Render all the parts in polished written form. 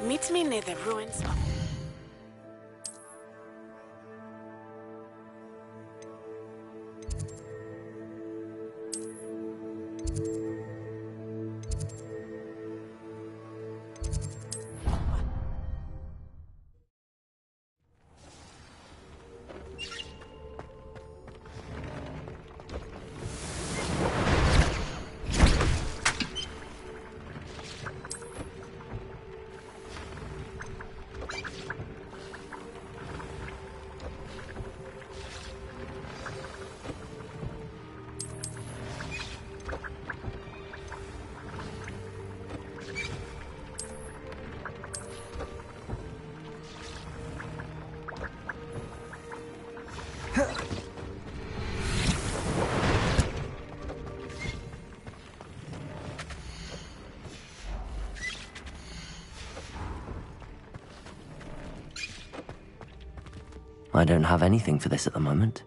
Meet me near the ruins of... I don't have anything for this at the moment.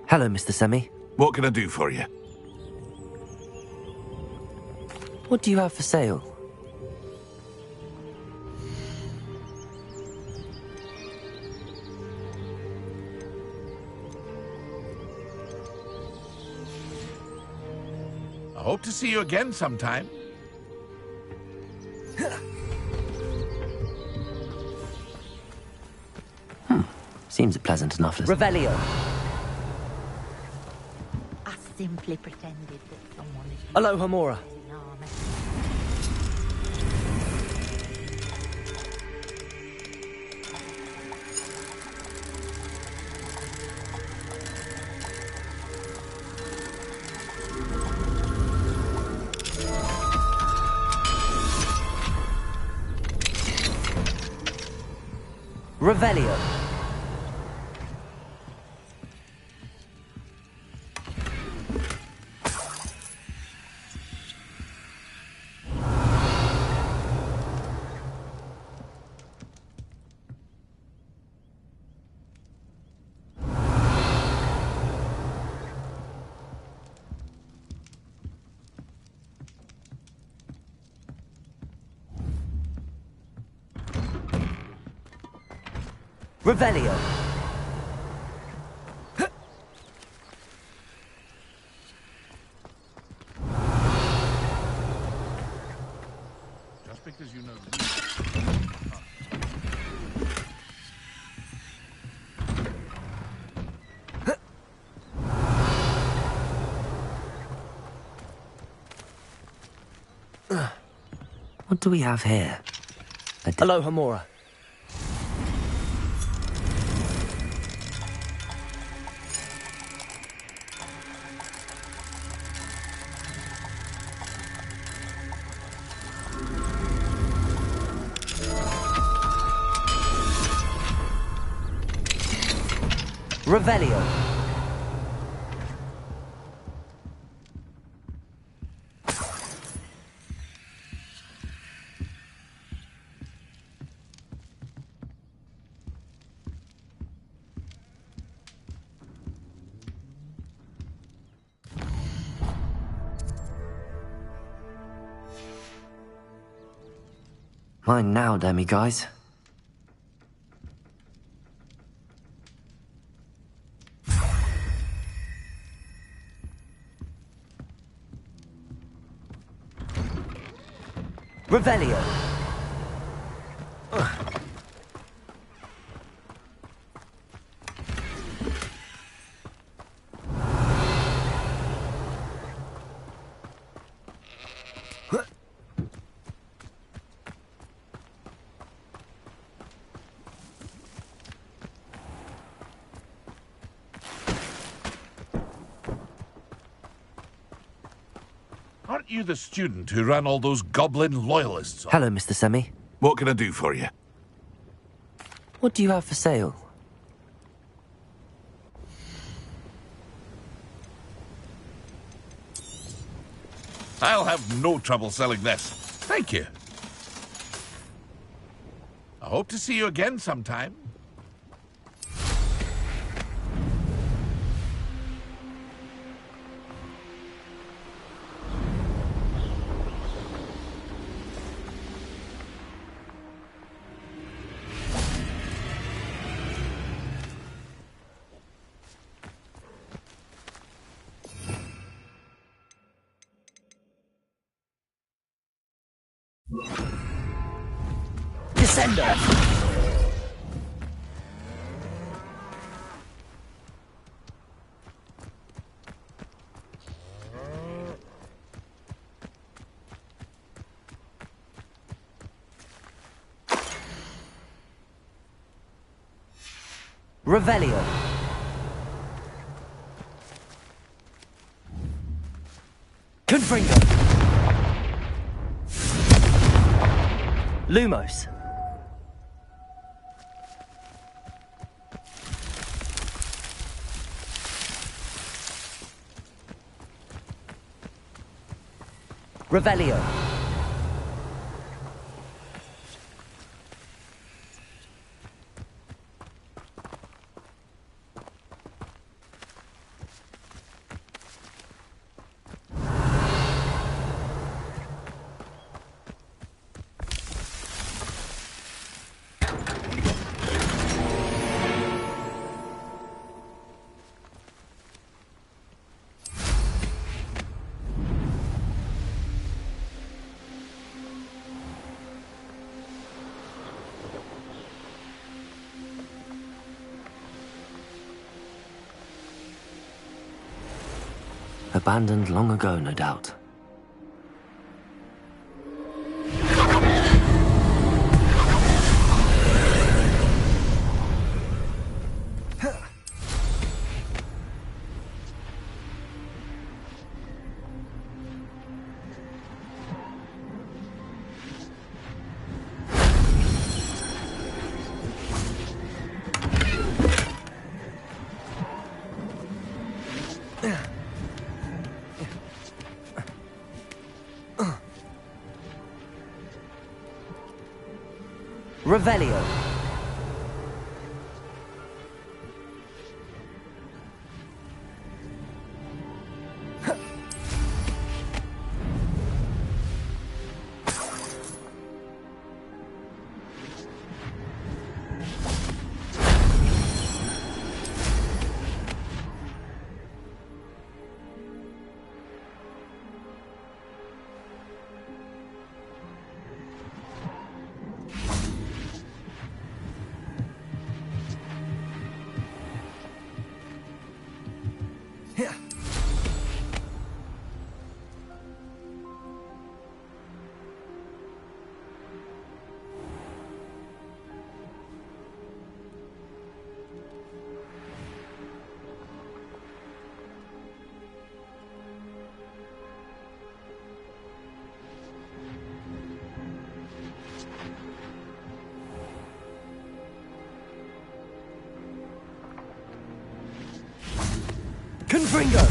Hello, Mr. Semi. What can I do for you? What do you have for sale? I hope to see you again sometime. Seems a pleasant enough. Revelio. I simply pretended that someone... Hello, Hamora. Revelio. Revelio. Just because you know... What do we have here? Aloha Mora. Revelio. Mine now, demi-guys. Revelio. Aren't you the student who ran all those goblin loyalists off? Hello, Mr. Semi. What can I do for you? What do you have for sale? I'll have no trouble selling this. Thank you. I hope to see you again sometime. Descender. Revelio. Confringo. Lumos. Revelio. Abandoned long ago, no doubt. Revelio. Confringo!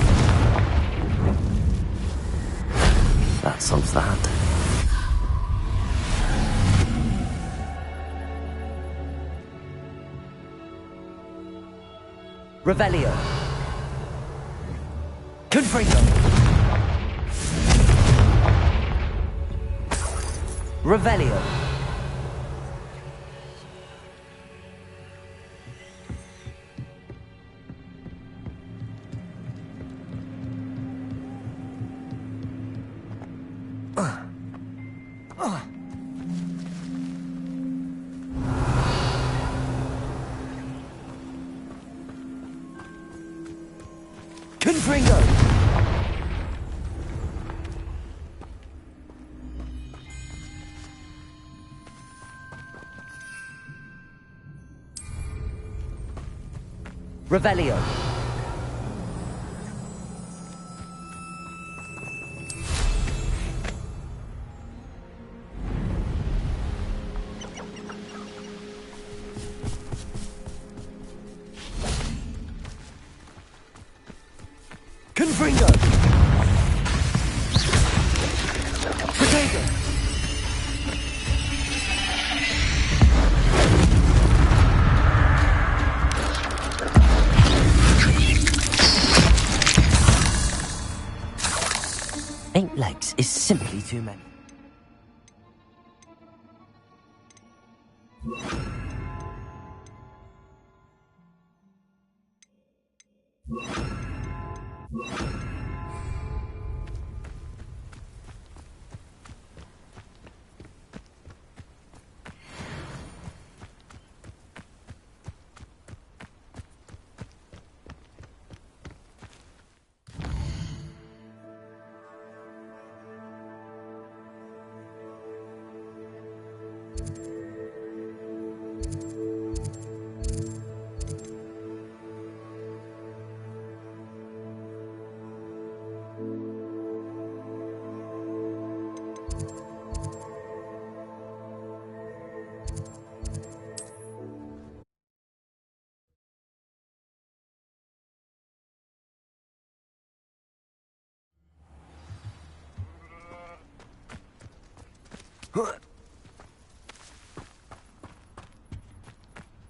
That solves that. Revelio. Confringo. Revelio. Confringo! Revelio. Confringo! Protego! Eight legs is simply too many.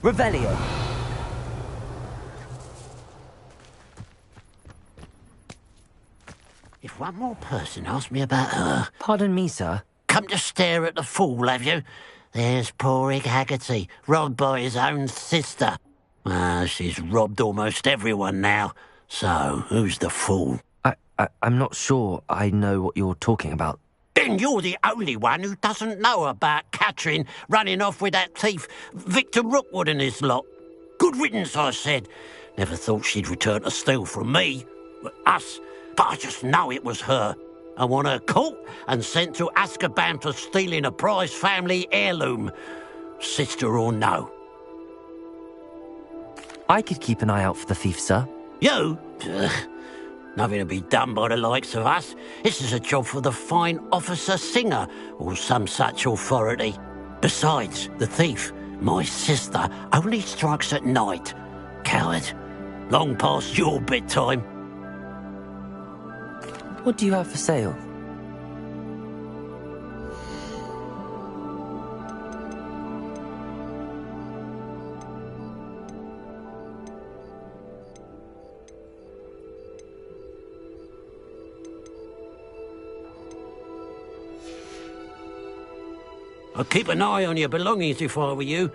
Revelio. If one more person asks me about her, Pardon me, sir. come to stare at the fool, have you? There's poor Ig Haggerty, robbed by his own sister. She's robbed almost everyone now. So, who's the fool? I'm not sure I know what you're talking about. Then you're the only one who doesn't know about Catherine running off with that thief, Victor Rookwood and his lot. Good riddance, I said. Never thought she'd return to steal from me. Us. But I just know it was her. I want her caught and sent to Azkaban for stealing a prize family heirloom. Sister or no. I could keep an eye out for the thief, sir. You? Ugh. Nothing to be done by the likes of us. This is a job for the fine officer Singer, or some such authority. Besides, the thief, my sister, only strikes at night. Coward. Long past your bedtime. What do you have for sale? I'd keep an eye on your belongings if I were you.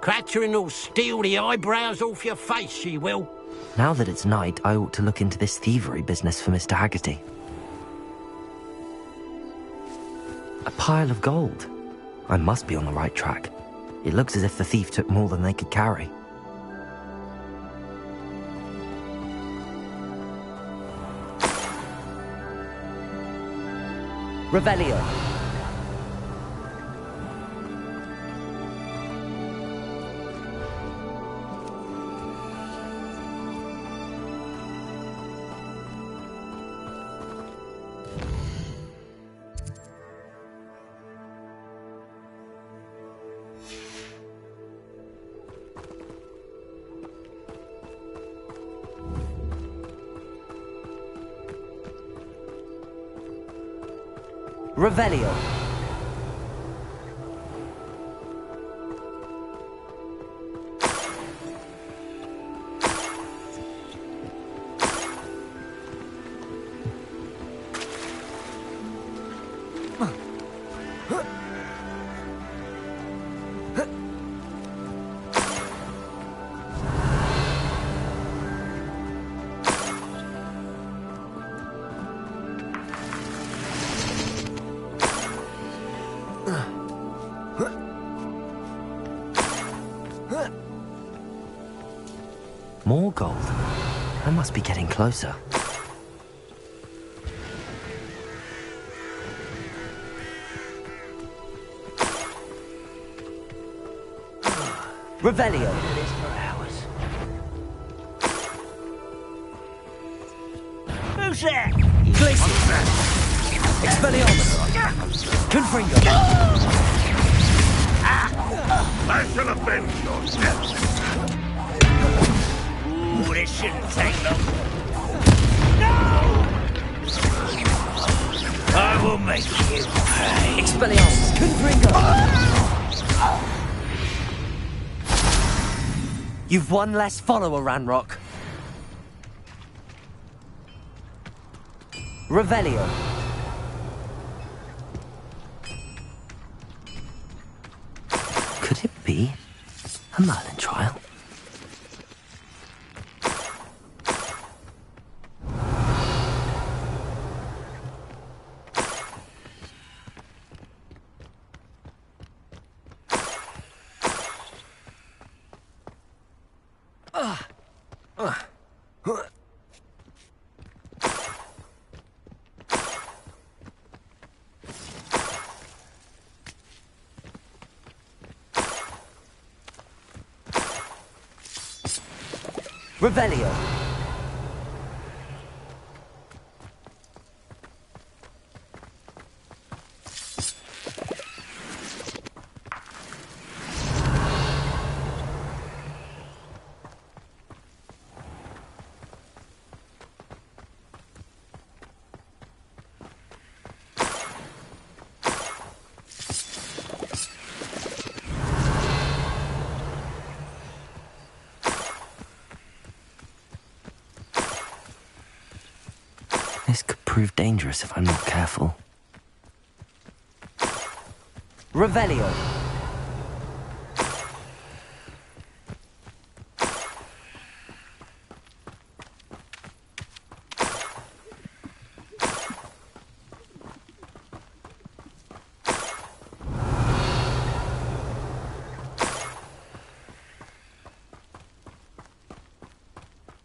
Catherine will steal the eyebrows off your face, she will. Now that it's night, I ought to look into this thievery business for Mr. Haggerty. A pile of gold. I must be on the right track. It looks as if the thief took more than they could carry. Revelio. Revelio. More gold. I must be getting closer. Revelio. Who's that? Glacius. Expelliarmus. Confringo. I shall avenge your death. Ooh, this shouldn't take long. I will make you pay. Expelliarmus. Confringo. You've one less follower, Ranrock. Revelio. Could it be a Merlin trial? Revelio. This could prove dangerous if I'm not careful. Revelio.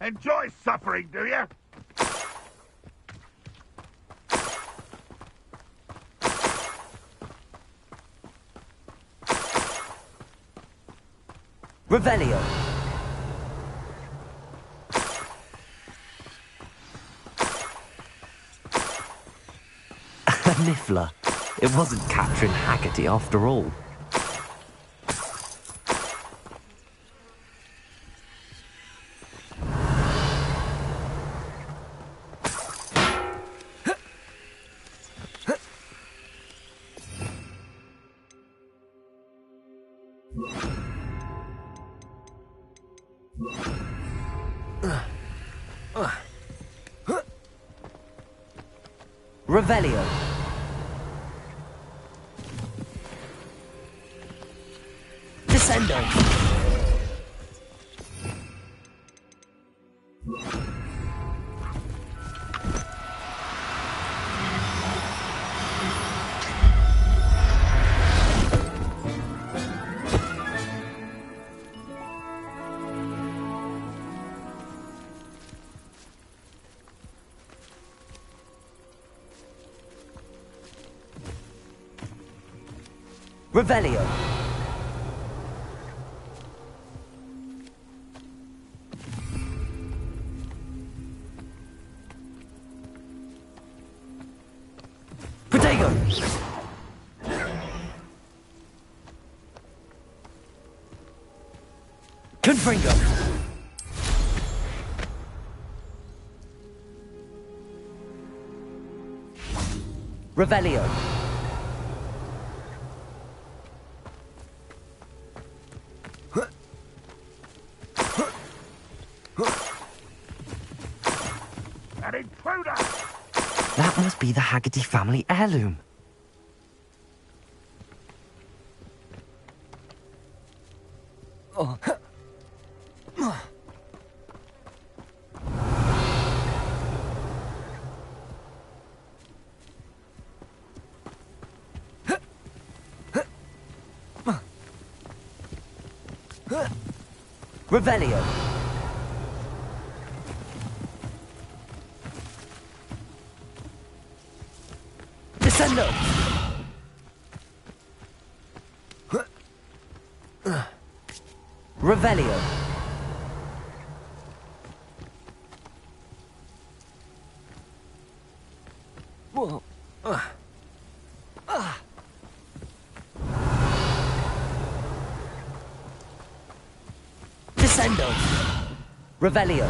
Enjoy suffering, do you? Revelio. Niffler. It wasn't Catherine Haggerty after all. Revelio. Descendo. Revelio. Protego. Confringo. Revelio. be the Haggerty family heirloom. Revelio. Descendo. Revelio. Descendo. Revelio.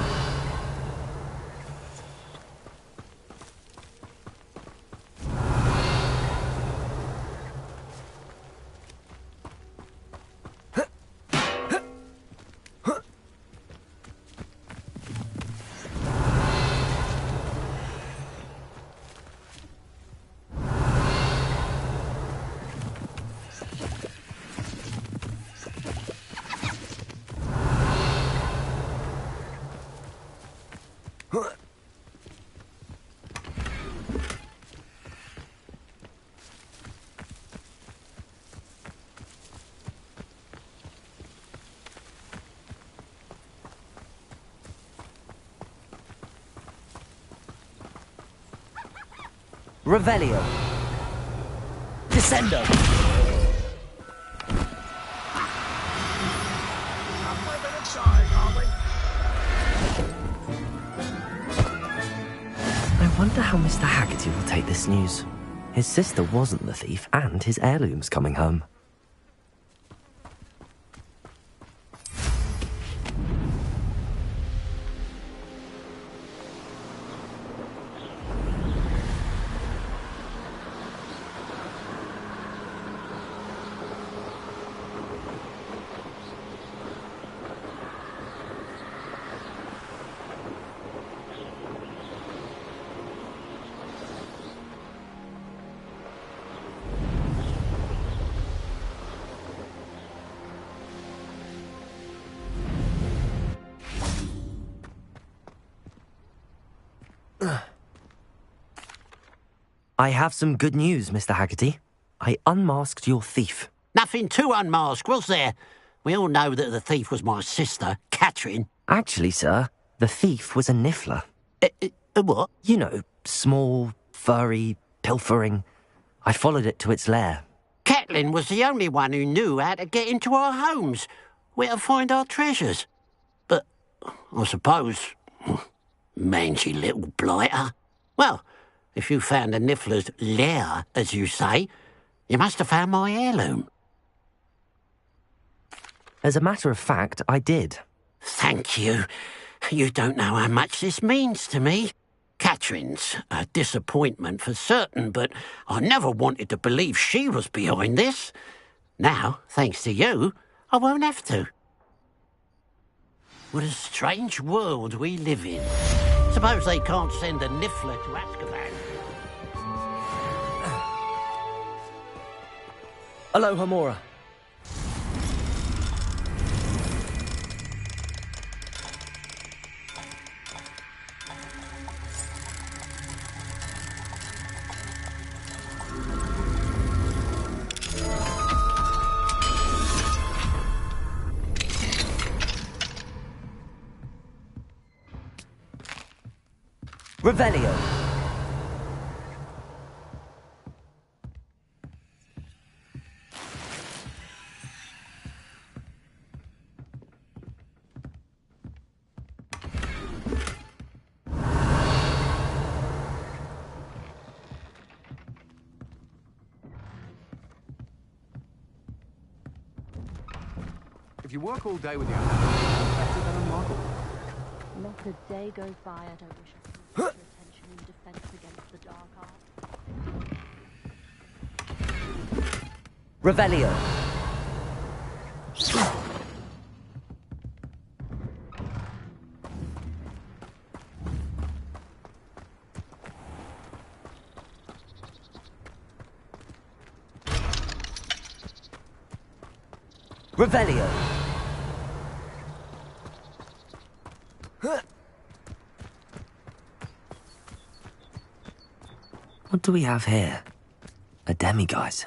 Revelio. Descendo. I wonder how Mr. Haggerty will take this news. His sister wasn't the thief, and his heirloom's coming home. I have some good news, Mr. Haggerty. I unmasked your thief. Nothing to unmask, was there? We all know that the thief was my sister, Catherine. Actually, sir, the thief was a niffler. What? You know, small, furry, pilfering. I followed it to its lair. Catelyn was the only one who knew how to get into our homes, where to find our treasures. But I suppose, mangy little blighter. Well, if you found the niffler's lair, as you say, you must have found my heirloom. As a matter of fact, I did. Thank you. You don't know how much this means to me. Catherine's a disappointment for certain, but I never wanted to believe she was behind this. Now, thanks to you, I won't have to. What a strange world we live in. Suppose they can't send a niffler to Azkaban. Aloha Mora. Revelio. If you work all day with your hands, it's better than a model. Not a day goes by I don't wish I could use your attention in defense against the dark arts. Revelio. Revelio. What do we have here? A demiguise.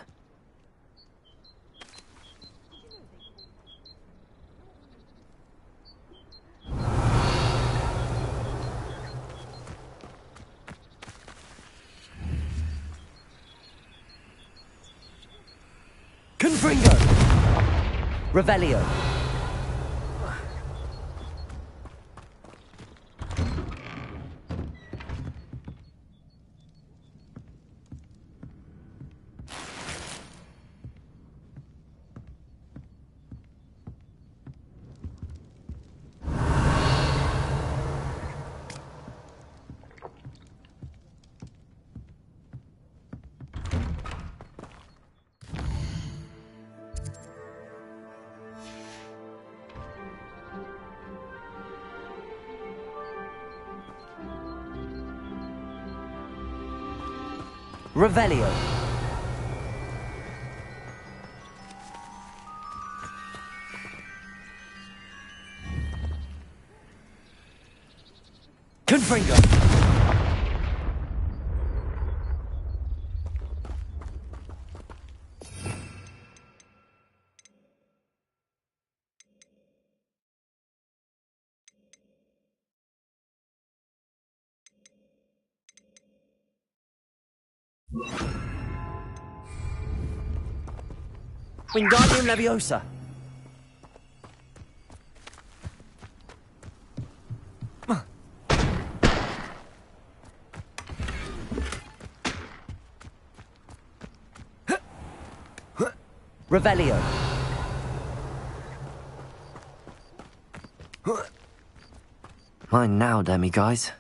Confringo. Revelio. Revelio. Confringo. Wingardium Leviosa. Revelio. Mine now, demiguise.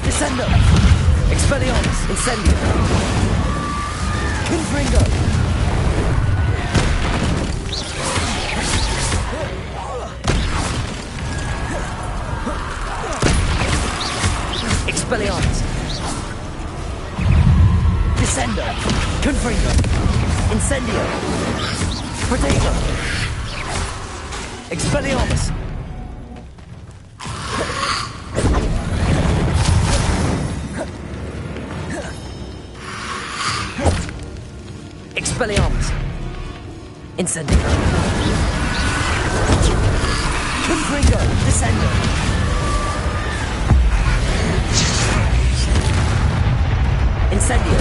Descendo. Expelliarmus. Incendio. Confringo. Expelliarmus. Descendo. Confringo. Incendio. Protego. Expelliarmus. Expelliarmus. Incendio. Confringo. Descendo. Incendio.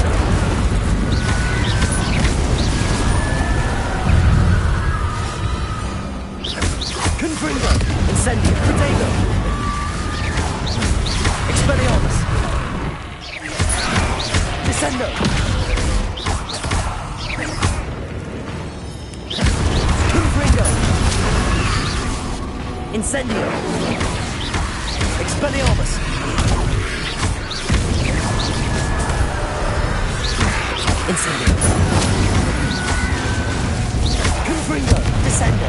Confringo. Incendio. Protego. Expelliarmus. Descendo. Confringo. Incendio. Expelliarmus. Incendio. Confringo. Descendo.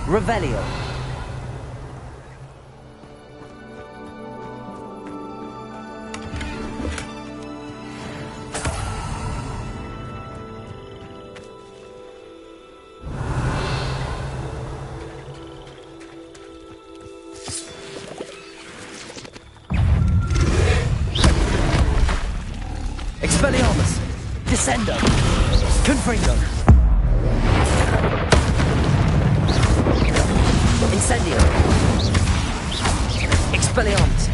Revelio. Expelliarmus! Descendo! Confringo! Incendio! Expelliarmus!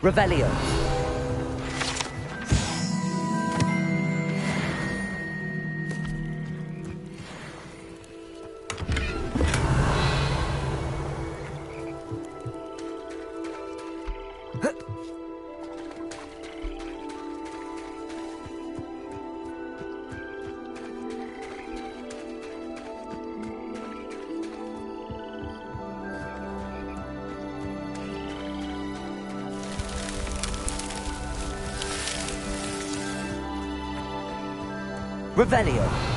Revelio. Revelio.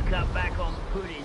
Cut back on pudding.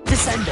Descendo.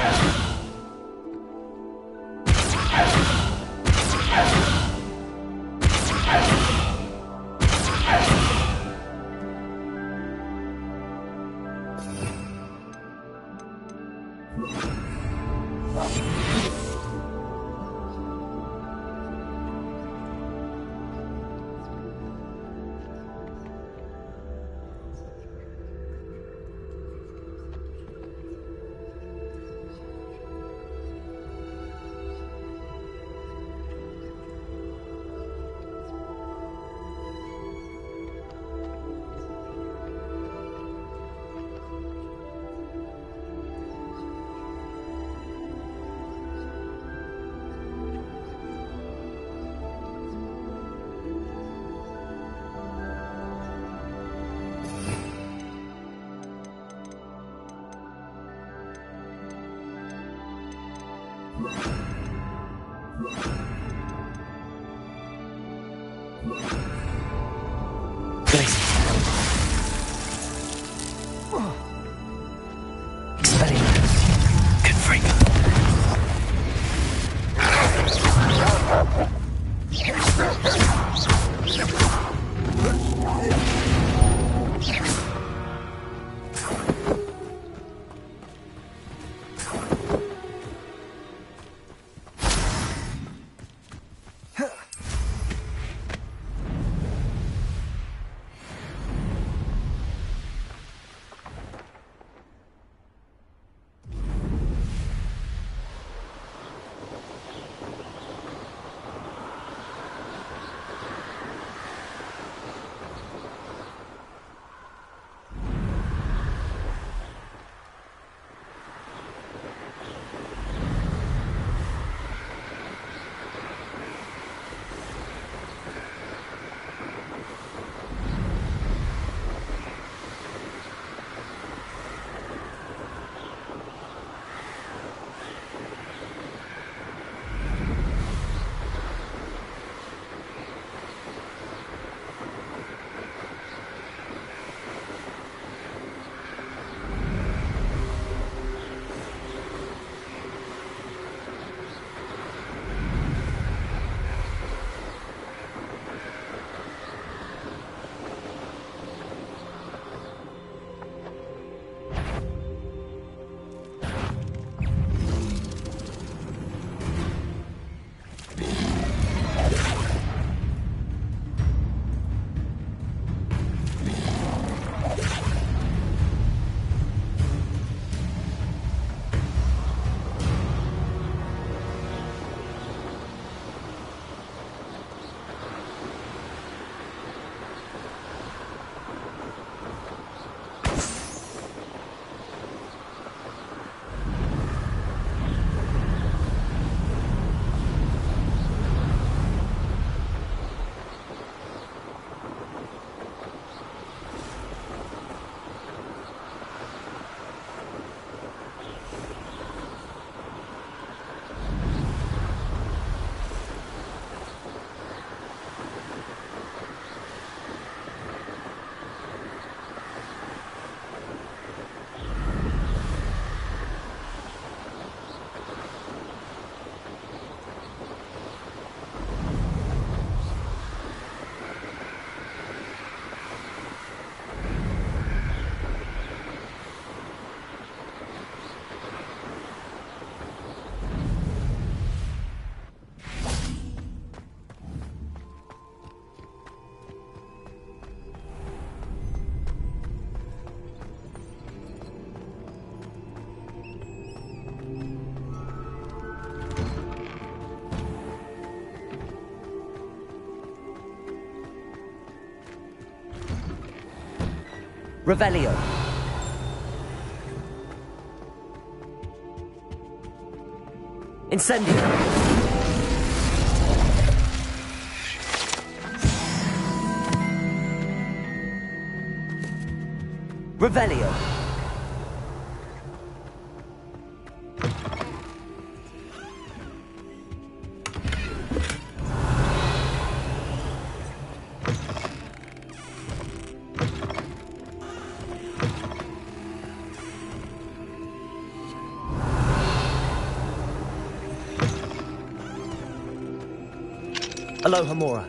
Revelio. Incendio. Revelio. Aloha Mora.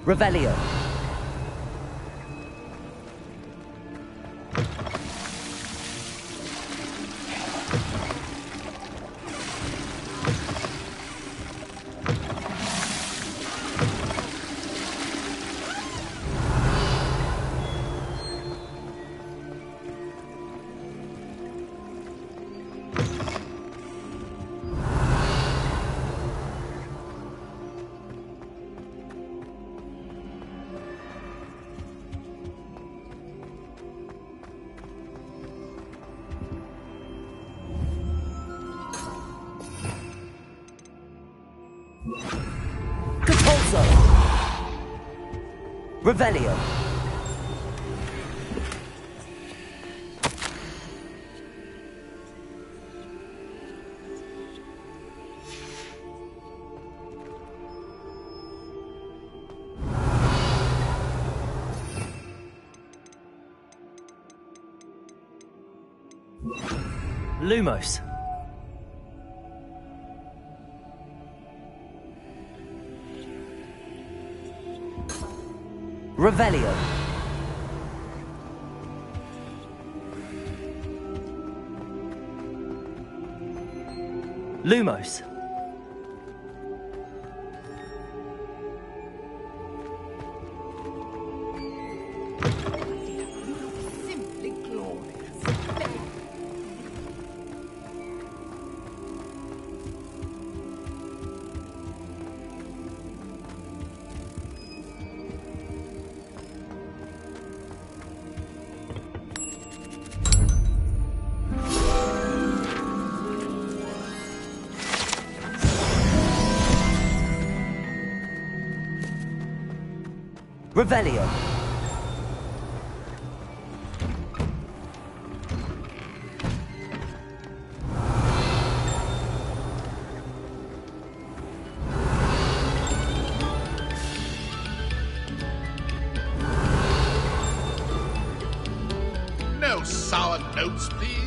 Revelio. Capulso! Revelio! Lumos. Revelio. Lumos. Simply glorious. Revelio. No sour notes, please.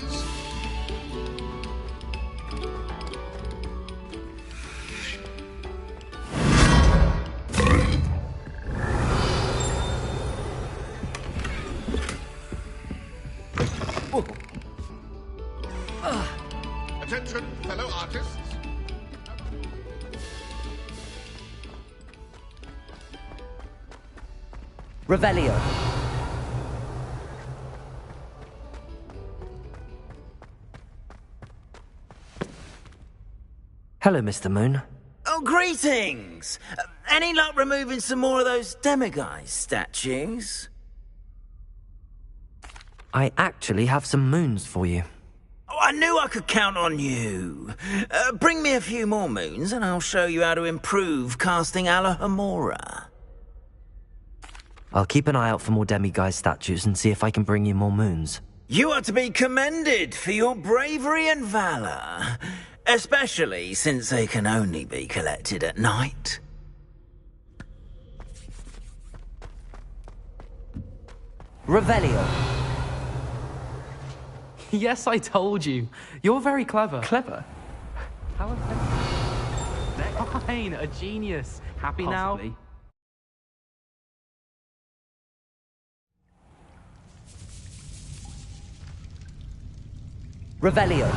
Attention, fellow artists. Revelio. Hello, Mr. Moon. Oh, greetings! Any luck removing some more of those demiguise statues? I actually have some moons for you. Oh, I knew I could count on you. Bring me a few more moons and I'll show you how to improve casting Alohomora. I'll keep an eye out for more demiguise statues and see if I can bring you more moons. You are to be commended for your bravery and valor, especially since they can only be collected at night. Revelio. Yes, I told you. You're very clever. Clever? How offensive. Fine, a genius. Happy Possibly. now? Revelio.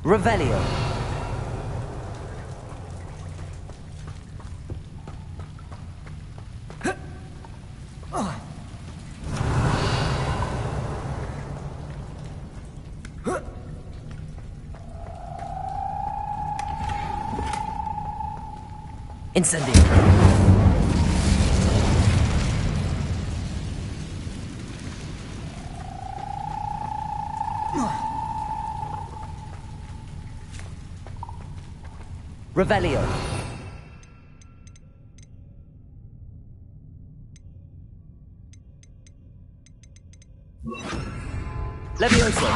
Revelio. Incendio. Revelio. Levioso.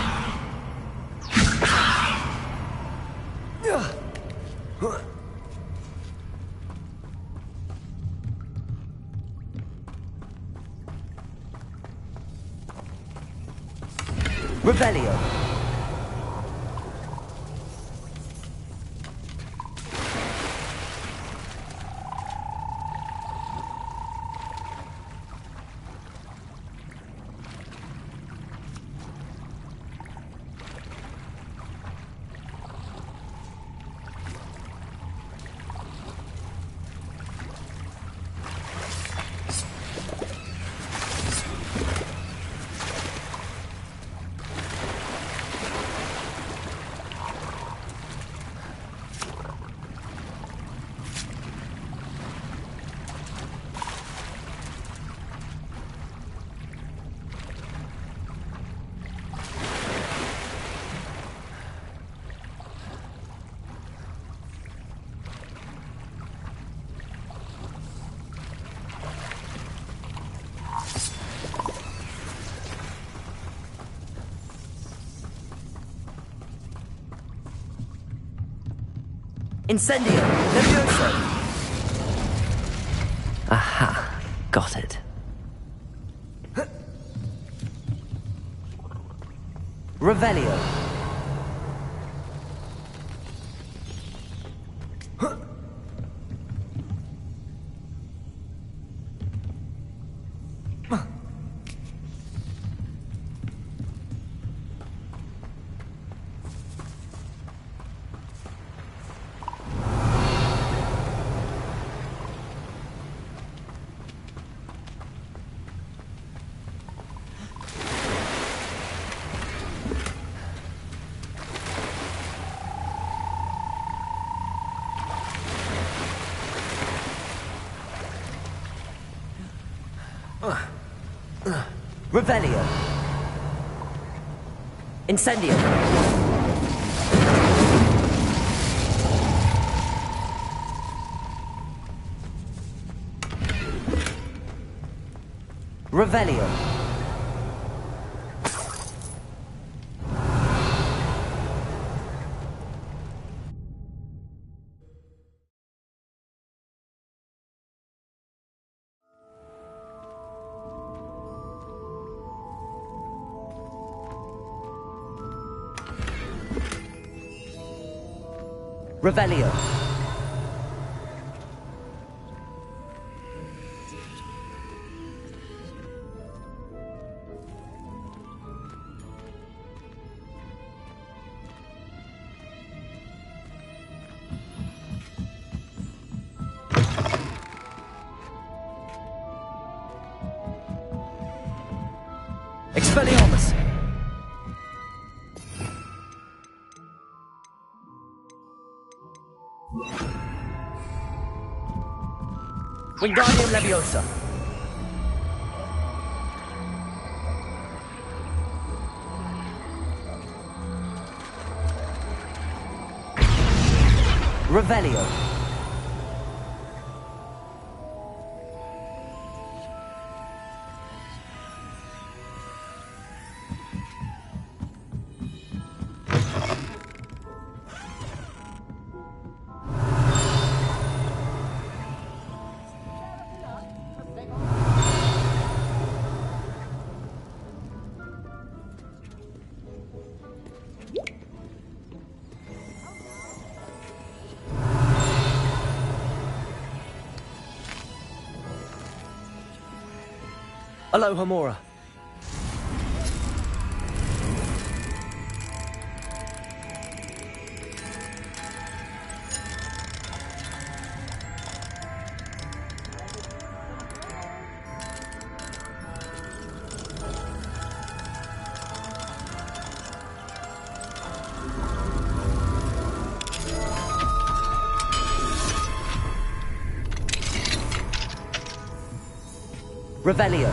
Revelio. Incendio! Levioso! Aha, got it. Revelio. Revelio. Incendio. Revelio. Revelio. Expelliarmus! Wingardium Leviosa! Revelio! Aloha Mora. Revelio.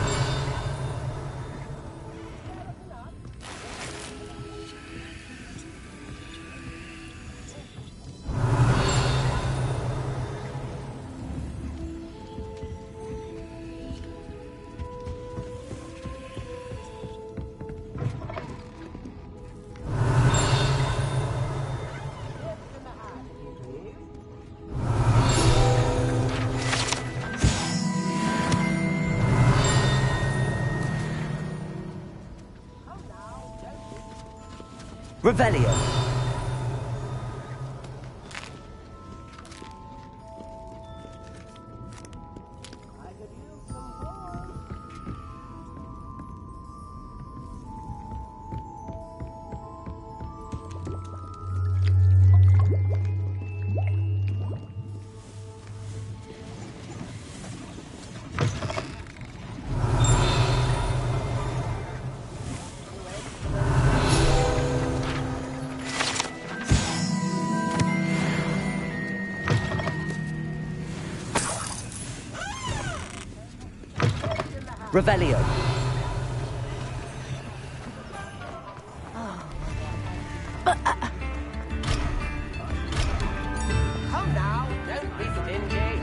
Revelio. Revelio. Come now, don't be stingy.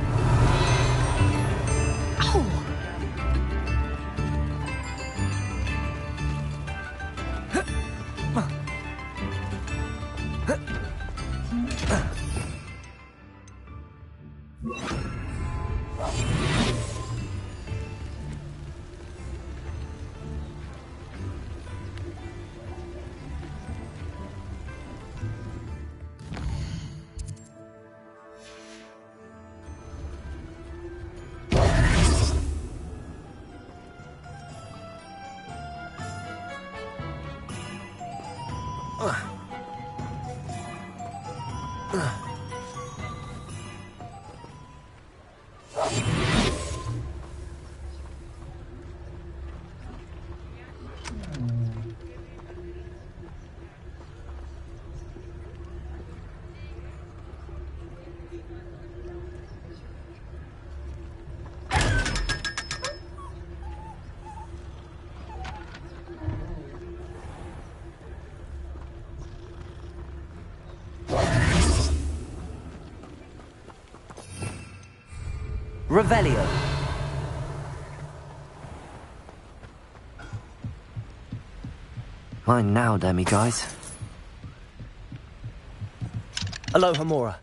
Revelio. Mine now, demi-guys. Aloha Mora.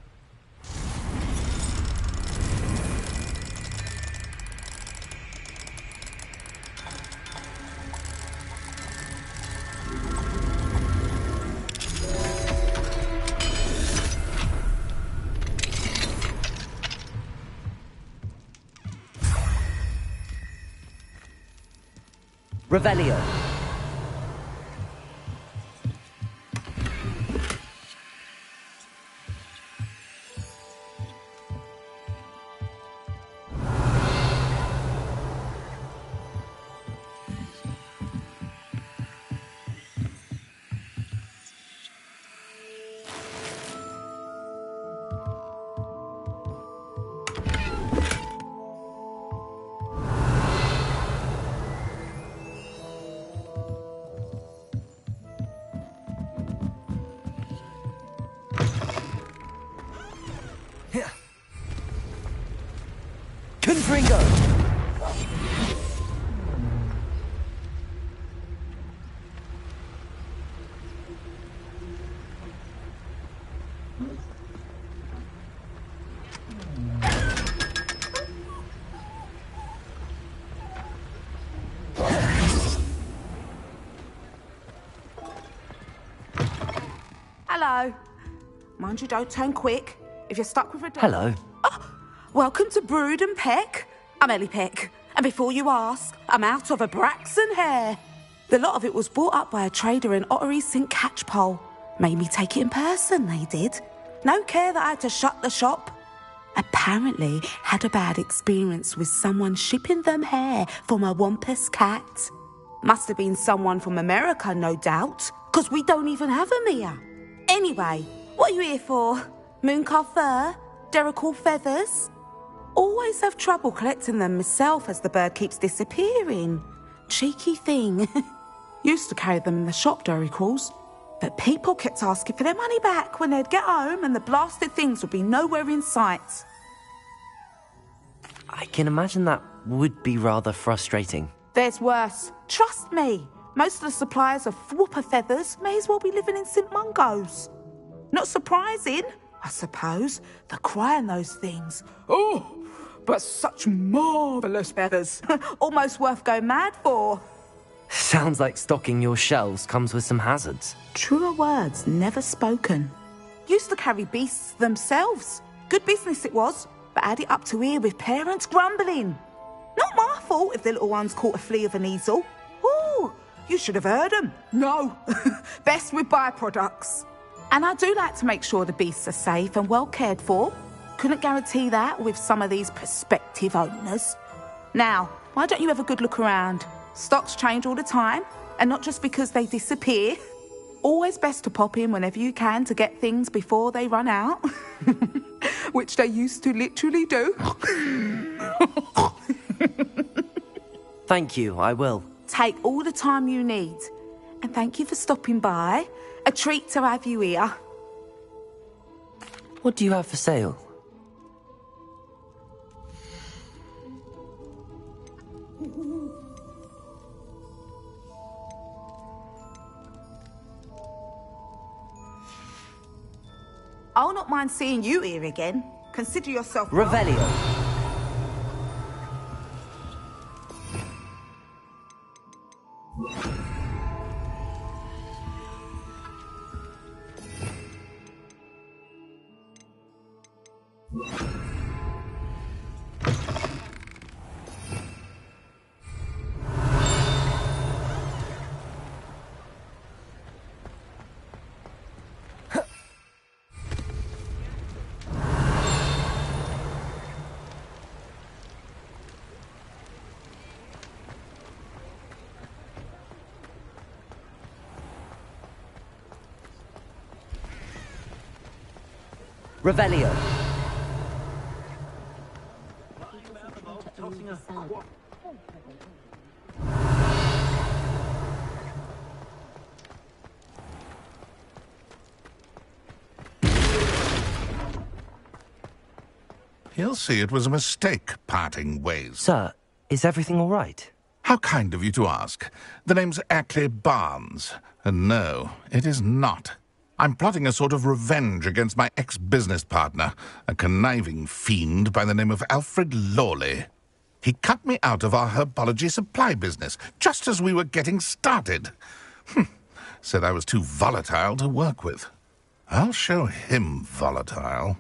Revelio. Confringo. Hello. Mind you, don't turn quick. If you're stuck with a... Hello. Welcome to Brood and Peck. I'm Ellie Peck. And before you ask, I'm out of a Braxton hair. The lot of it was bought up by a trader in Ottery St. Catchpole. Made me take it in person, they did. No care that I had to shut the shop. Apparently had a bad experience with someone shipping them hair for my Wampus cat. Must have been someone from America, no doubt, because we don't even have them here. Anyway, what are you here for? Mooncar fur? Derrickle feathers? Always have trouble collecting them myself as the bird keeps disappearing. Cheeky thing. Used to carry them in the shop, Derricles. But people kept asking for their money back when they'd get home and the blasted things would be nowhere in sight. I can imagine that would be rather frustrating. There's worse. Trust me. Most of the suppliers of whooper feathers may as well be living in St. Mungo's. Not surprising, I suppose, the cry in those things. Oh, but such marvellous feathers. Almost worth going mad for. Sounds like stocking your shelves comes with some hazards. Truer words never spoken. Used to carry beasts themselves. Good business it was, but had it up to here with parents grumbling. Not my fault if the little ones caught a flea of an easel. Ooh, you should have heard them. No, best with byproducts. And I do like to make sure the beasts are safe and well cared for. Couldn't guarantee that with some of these prospective owners. Now, why don't you have a good look around? Stocks change all the time, and not just because they disappear. Always best to pop in whenever you can to get things before they run out. Which they used to literally do. Thank you, I will. Take all the time you need. And thank you for stopping by. A treat to have you here. What do you have for sale? I'll not mind seeing you here again. Consider yourself... Revelio. Revelio. He'll see it was a mistake, parting ways. Sir, is everything all right? How kind of you to ask. The name's Ackley Barnes. And no, it is not. I'm plotting a sort of revenge against my ex-business partner, a conniving fiend by the name of Alfred Lawley. He cut me out of our herbology supply business, just as we were getting started. Said I was too volatile to work with. I'll show him volatile.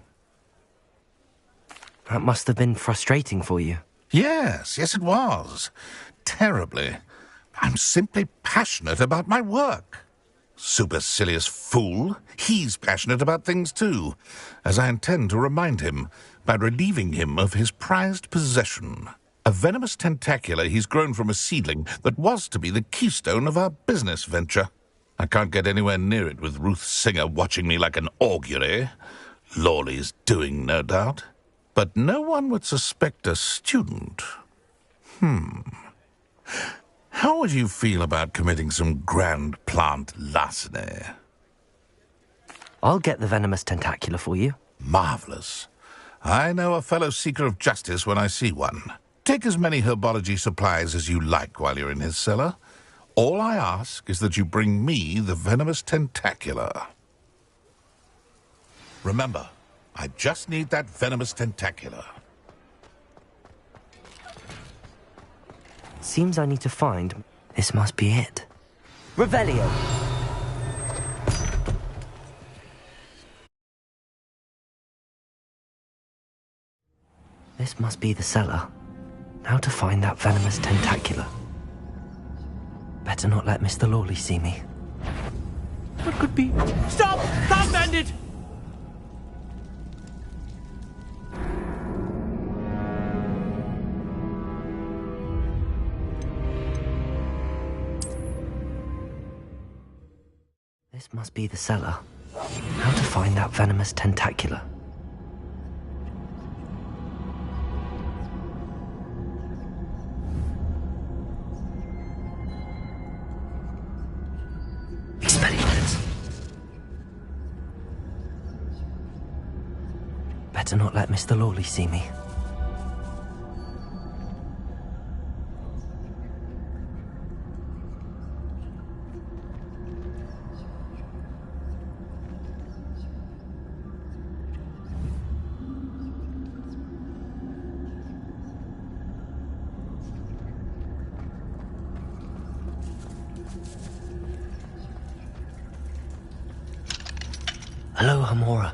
That must have been frustrating for you. Yes, it was. Terribly. I'm simply passionate about my work. Supercilious fool. He's passionate about things too, as I intend to remind him by relieving him of his prized possession. A venomous tentacula he's grown from a seedling that was to be the keystone of our business venture. I can't get anywhere near it with Ruth Singer watching me like an augury. Lawley's doing, no doubt. But no one would suspect a student. How would you feel about committing some grand plant larceny? I'll get the venomous tentacula for you. Marvelous. I know a fellow seeker of justice when I see one. Take as many herbology supplies as you like while you're in his cellar. All I ask is that you bring me the venomous tentacula. Remember, I just need that venomous tentacula. Seems I need to find... This must be it. Revelio. This must be the cellar. Now to find that venomous tentacula. Better not let Mr. Lawley see me. What could be... Stop! Stop, bandit! This must be the cellar. How to find that venomous tentacula. Experiment. Better not let Mr. Lawley see me. Hello, Hamora.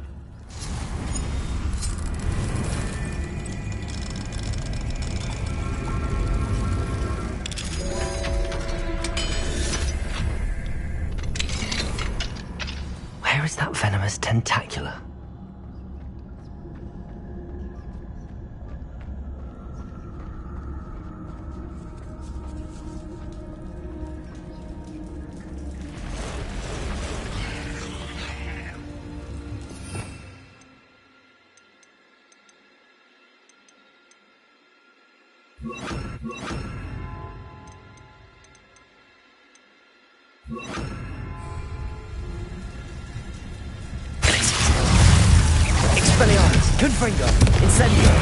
Where is that venomous tentacula? Expelliarmus, Confringo, Incendio.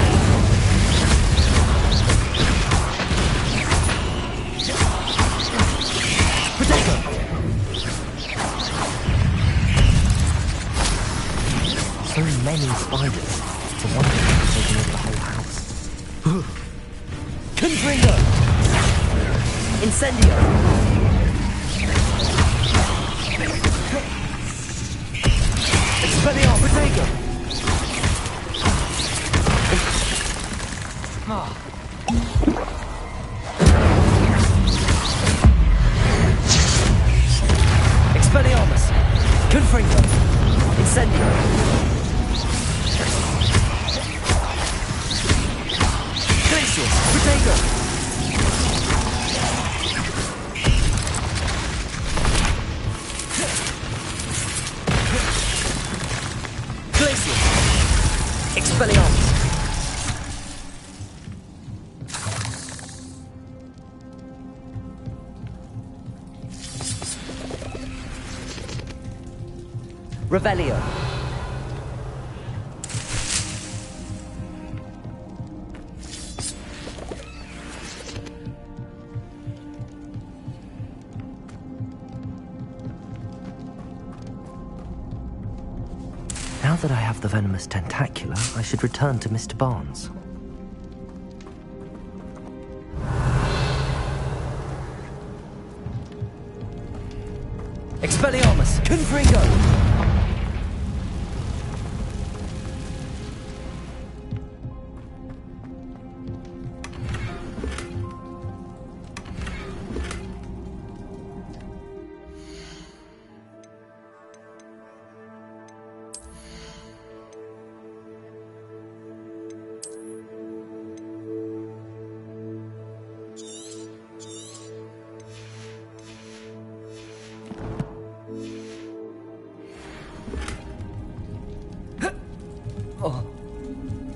Protego. So many spiders. To wonder if they're taking over the whole house. Confringo. Incendio. Expelliarmus, Protego. Expelliarmus, Confringo, Incendio. Glacius, Protego. Glacius, Expelliarmus. Revelio. Now that I have the venomous tentacula, I should return to Mr. Barnes. Expelliarmus, Confringo.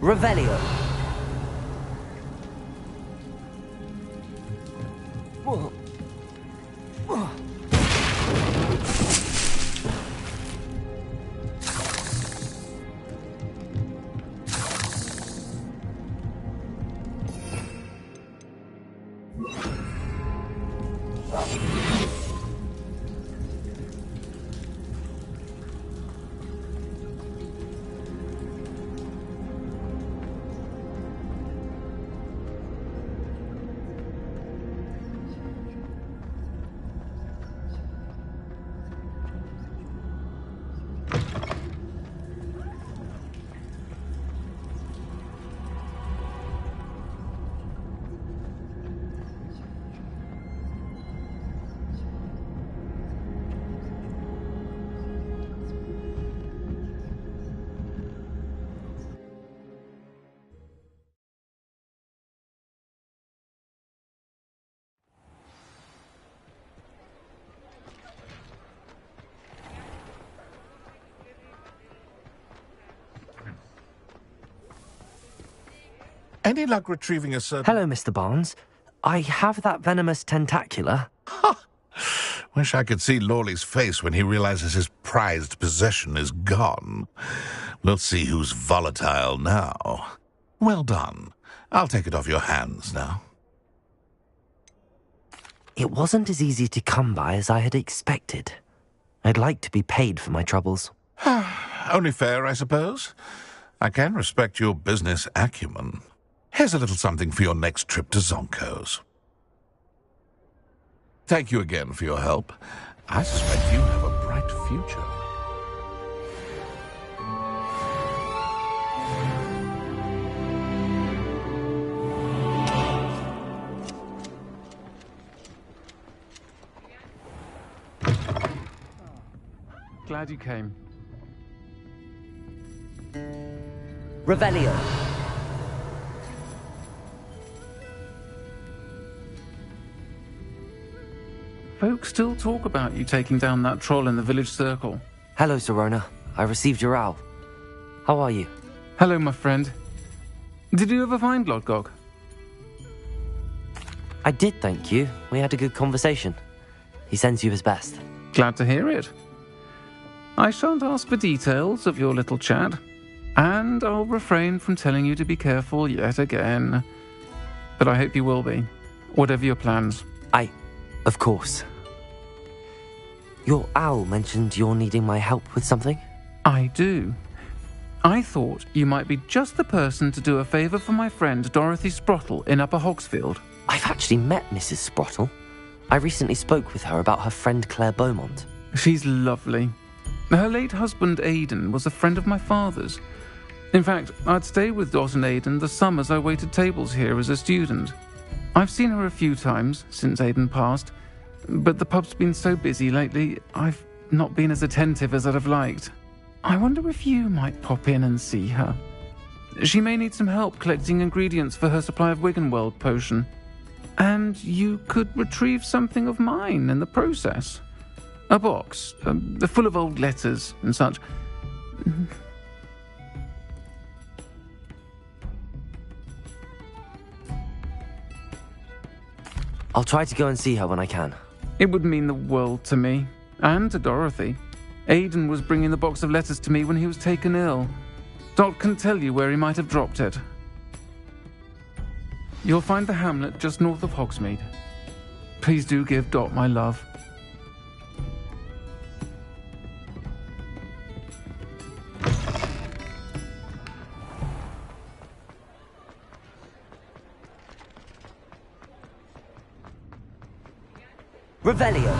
Revelio. Any luck retrieving a certain... Hello, Mr. Barnes. I have that venomous tentacula. Wish I could see Lawley's face when he realizes his prized possession is gone. We'll see who's volatile now. Well done. I'll take it off your hands now. It wasn't as easy to come by as I had expected. I'd like to be paid for my troubles. Only fair, I suppose. I can respect your business acumen. Here's a little something for your next trip to Zonko's. Thank you again for your help. I suspect you have a bright future. Glad you came. Revelio. Folks still talk about you taking down that troll in the village circle. Hello, Sirona. I received your owl. How are you? Hello, my friend. Did you ever find Lodgog? I did, thank you. We had a good conversation. He sends you his best. Glad to hear it. I shan't ask for details of your little chat, and I'll refrain from telling you to be careful yet again. But I hope you will be, whatever your plans. Of course. Your owl mentioned you're needing my help with something? I do. I thought you might be just the person to do a favour for my friend Dorothy Sprottle in Upper Hogsfield. I've actually met Mrs. Sprottle. I recently spoke with her about her friend Claire Beaumont. She's lovely. Her late husband Aidan was a friend of my father's. In fact, I'd stay with Dot and Aidan the summers I waited tables here as a student. I've seen her a few times since Aidan passed, but the pub's been so busy lately, I've not been as attentive as I'd have liked. I wonder if you might pop in and see her. She may need some help collecting ingredients for her supply of Wiggenweld potion. And you could retrieve something of mine in the process. A box, full of old letters and such. I'll try to go and see her when I can. It would mean the world to me, and to Dorothy. Aidan was bringing the box of letters to me when he was taken ill. Dot can tell you where he might have dropped it. You'll find the hamlet just north of Hogsmeade. Please do give Dot my love. Revelio.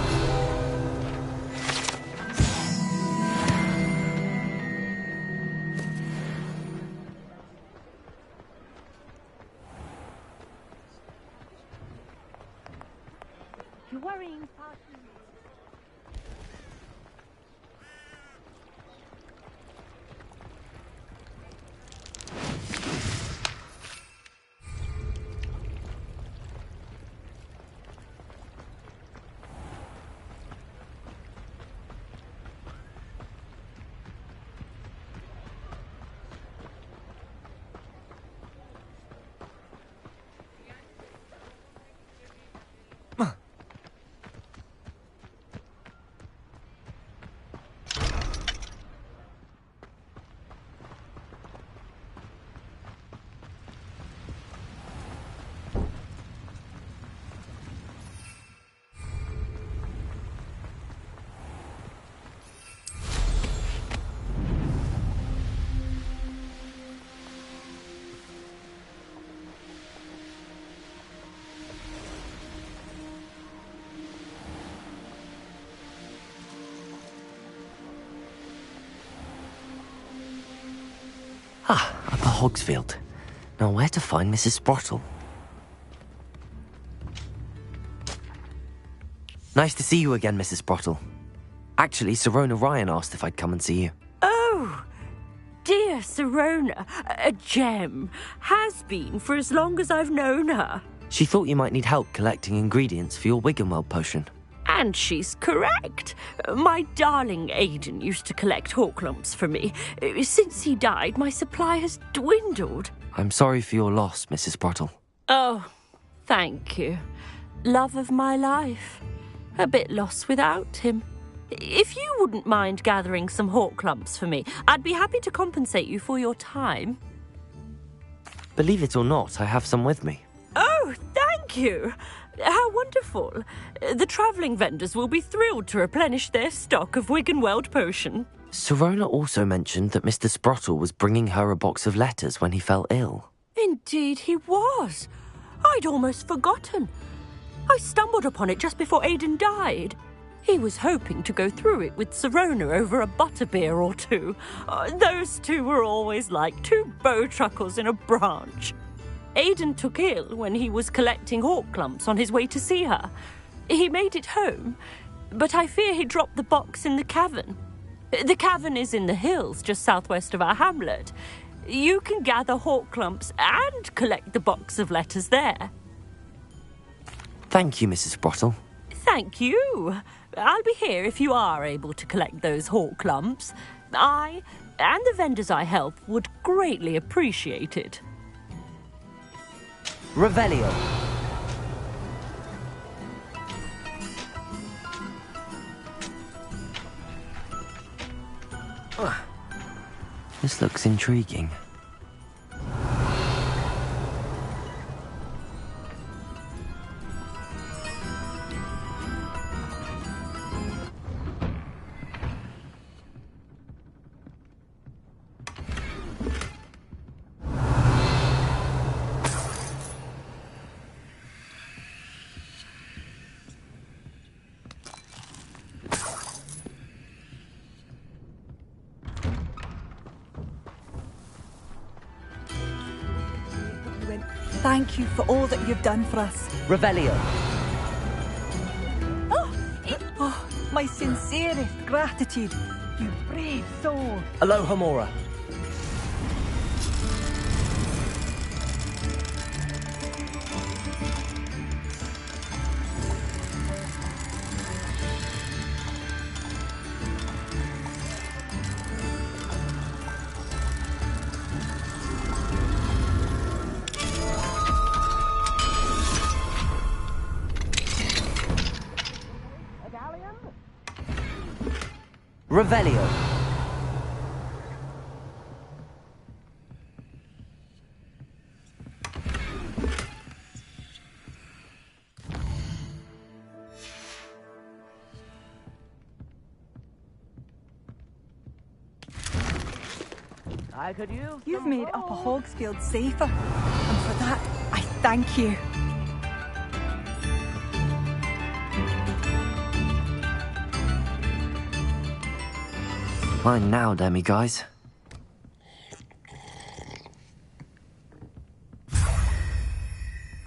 You're worrying far too much. Upper Hogsfield. Now where to find Mrs. Sprottle? Nice to see you again, Mrs. Sprottle. Actually, Sirona Ryan asked if I'd come and see you. Oh, dear Sirona, a gem. Has been for as long as I've known her. She thought you might need help collecting ingredients for your Wiggenweld potion. And she's correct. My darling Aidan used to collect hawk lumps for me. Since he died, my supply has dwindled. I'm sorry for your loss, Mrs. Sprottle. Oh, thank you. Love of my life. A bit lost without him. If you wouldn't mind gathering some hawk lumps for me, I'd be happy to compensate you for your time. Believe it or not, I have some with me. Oh, thank you. How wonderful. The travelling vendors will be thrilled to replenish their stock of Wiggenweld potion. Sirona also mentioned that Mr. Sprottle was bringing her a box of letters when he fell ill. Indeed he was. I'd almost forgotten. I stumbled upon it just before Aidan died. He was hoping to go through it with Sirona over a butterbeer or two. Those two were always like two bowtruckles in a branch. Aidan took ill when he was collecting hawk clumps on his way to see her. He made it home, but I fear he dropped the box in the cavern. The cavern is in the hills just southwest of our hamlet. You can gather hawk clumps and collect the box of letters there. Thank you, Mrs. Sprottle. Thank you. I'll be here if you are able to collect those hawk lumps. I and the vendors I help would greatly appreciate it. Revelio. This looks intriguing. Thank you for all that you've done for us. Revelio. Oh, my sincerest gratitude, you brave soul. Aloha Mora. Revelio. I could use You've made Upper Hogsfield safer, and for that, I thank you. Mine now, demi-guys.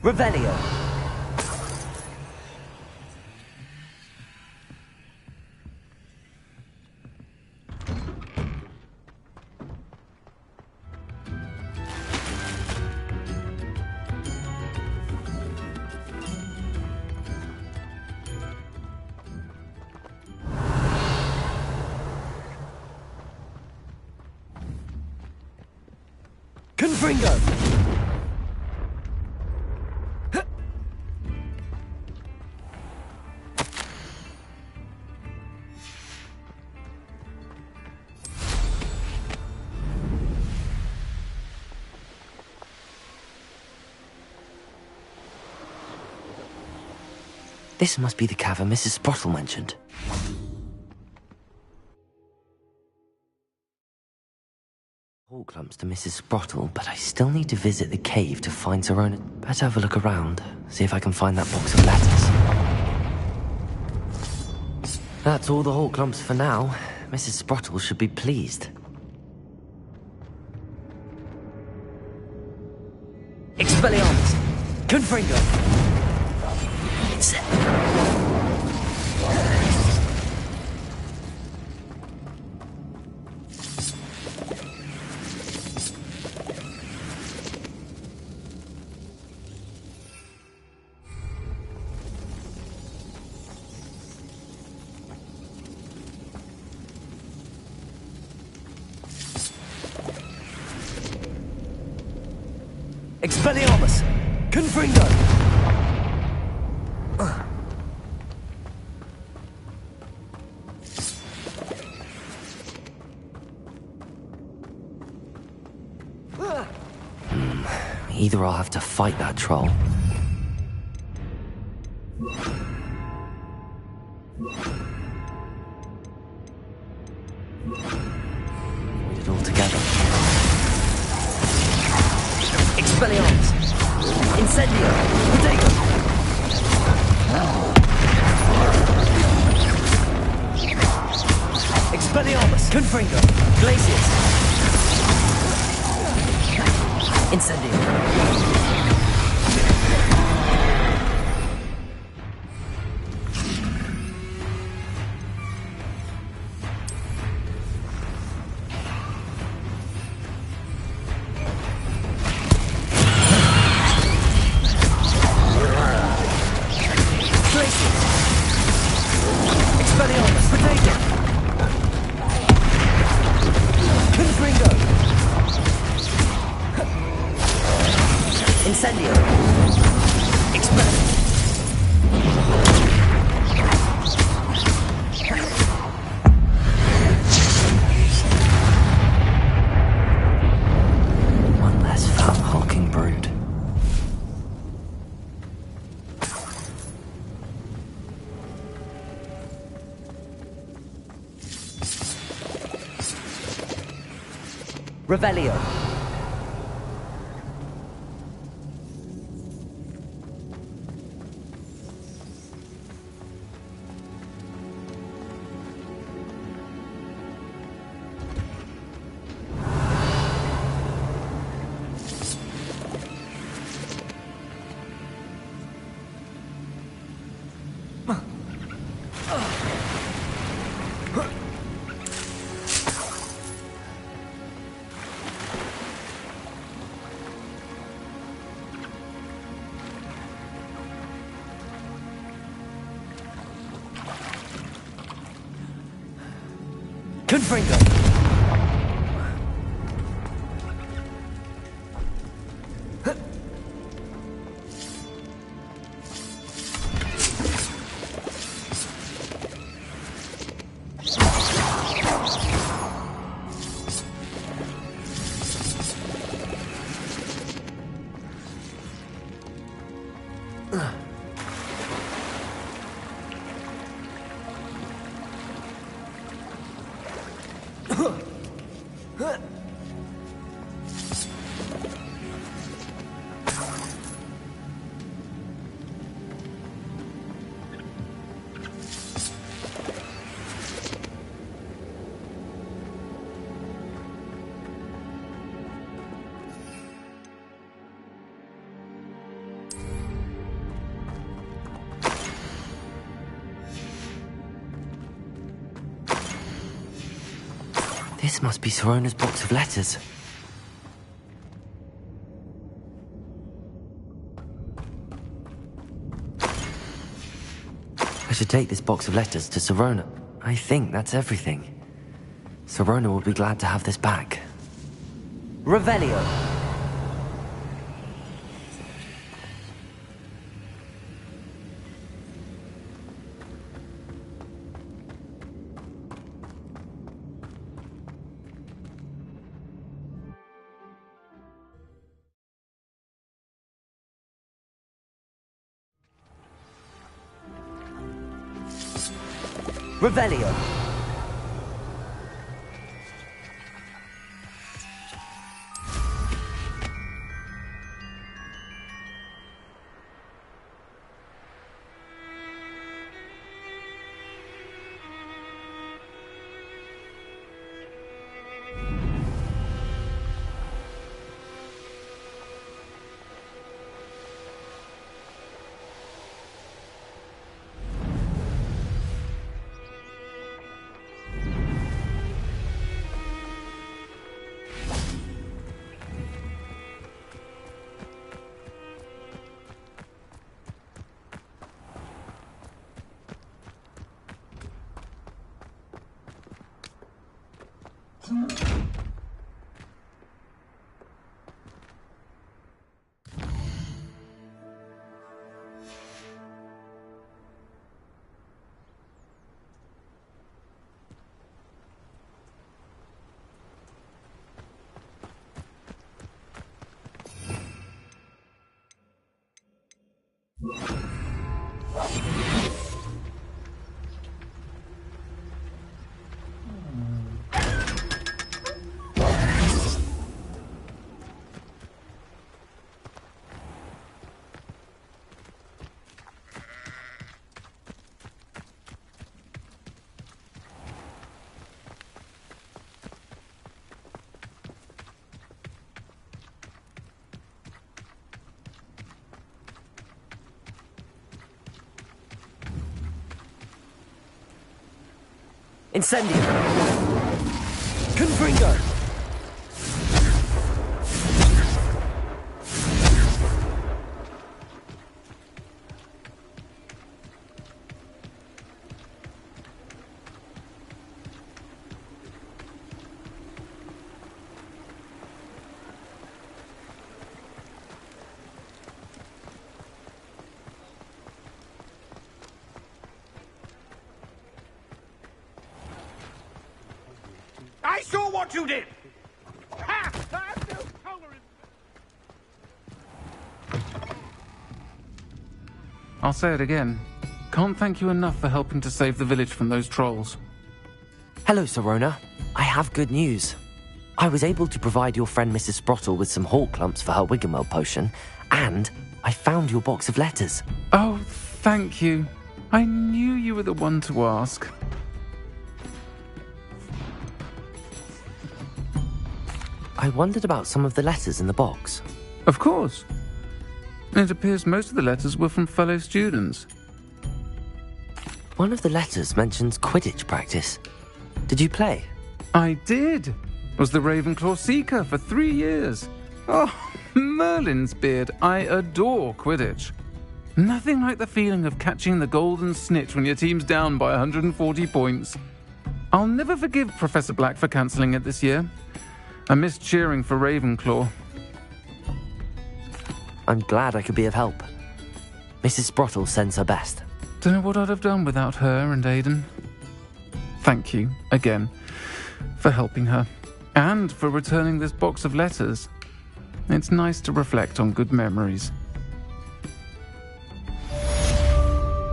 Revelio. Confringo. This must be the cavern Mrs. Sprottle mentioned. Hawk clumps to Mrs. Sprottle, but I still need to visit the cave to find Sirona. Better have a look around, see if I can find that box of letters. That's all the hawk clumps for now. Mrs. Sprottle should be pleased. Expelliarmus. Confringo. Expelliarmus. Confringo. Either I'll have to fight that troll. Put it all together. Expelliarmus. Incendio. Protego. Expelliarmus! Confringo! Glacius! Incendio! One less fat hulking brood. Revelio. Confringo! This must be Sorona's box of letters. I should take this box of letters to Sorona. I think that's everything. Sorona will be glad to have this back. Revelio. Revelio. Incendio! Confringo! I saw what you did! Ha! I have no tolerance! I'll say it again. Can't thank you enough for helping to save the village from those trolls. Hello, Sirona. I have good news. I was able to provide your friend Mrs. Sprottle with some hawk lumps for her Wiggenweld potion, and I found your box of letters. Oh, thank you. I knew you were the one to ask. I wondered about some of the letters in the box. Of course. It appears most of the letters were from fellow students. One of the letters mentions Quidditch practice. Did you play? I did. Was the Ravenclaw Seeker for 3 years. Oh, Merlin's beard. I adore Quidditch. Nothing like the feeling of catching the golden snitch when your team's down by 140 points. I'll never forgive Professor Black for cancelling it this year. I missed cheering for Ravenclaw. I'm glad I could be of help. Mrs. Sprottle sends her best. Don't know what I'd have done without her and Aiden. Thank you, again, for helping her. And for returning this box of letters. It's nice to reflect on good memories.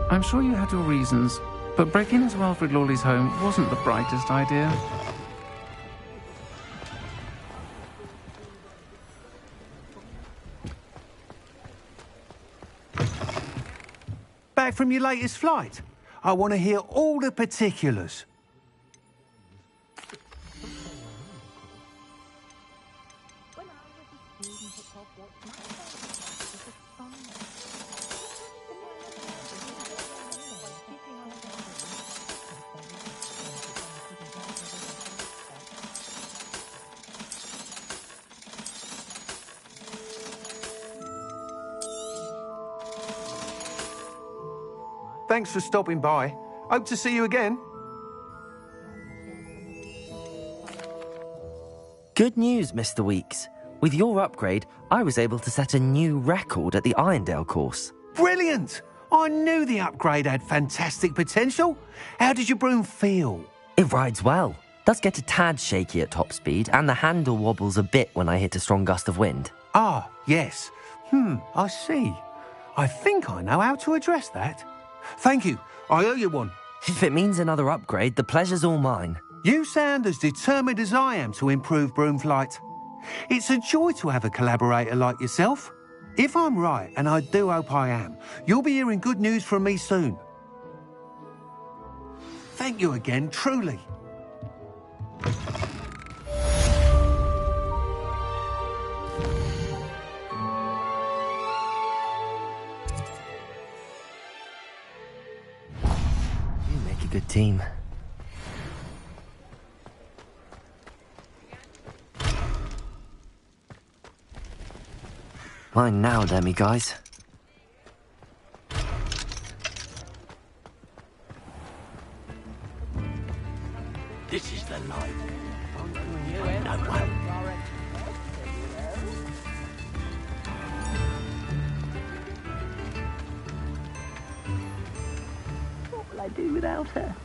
I'm sure you had your reasons, but breaking into Alfred Lawley's home wasn't the brightest idea. Back from your latest flight? I want to hear all the particulars. Thanks for stopping by. Hope to see you again. Good news, Mr. Weeks. With your upgrade, I was able to set a new record at the Irondale course. Brilliant! I knew the upgrade had fantastic potential. How did your broom feel? It rides well. Does get a tad shaky at top speed, and the handle wobbles a bit when I hit a strong gust of wind. Ah, yes. I see. I think I know how to address that. Thank you. I owe you one. If it means another upgrade, the pleasure's all mine. You sound as determined as I am to improve broom flight. It's a joy to have a collaborator like yourself. If I'm right, and I do hope I am, you'll be hearing good news from me soon. Thank you again, truly. Good team. Mine now, Demi guys. This is the life. No one. What will I do without her?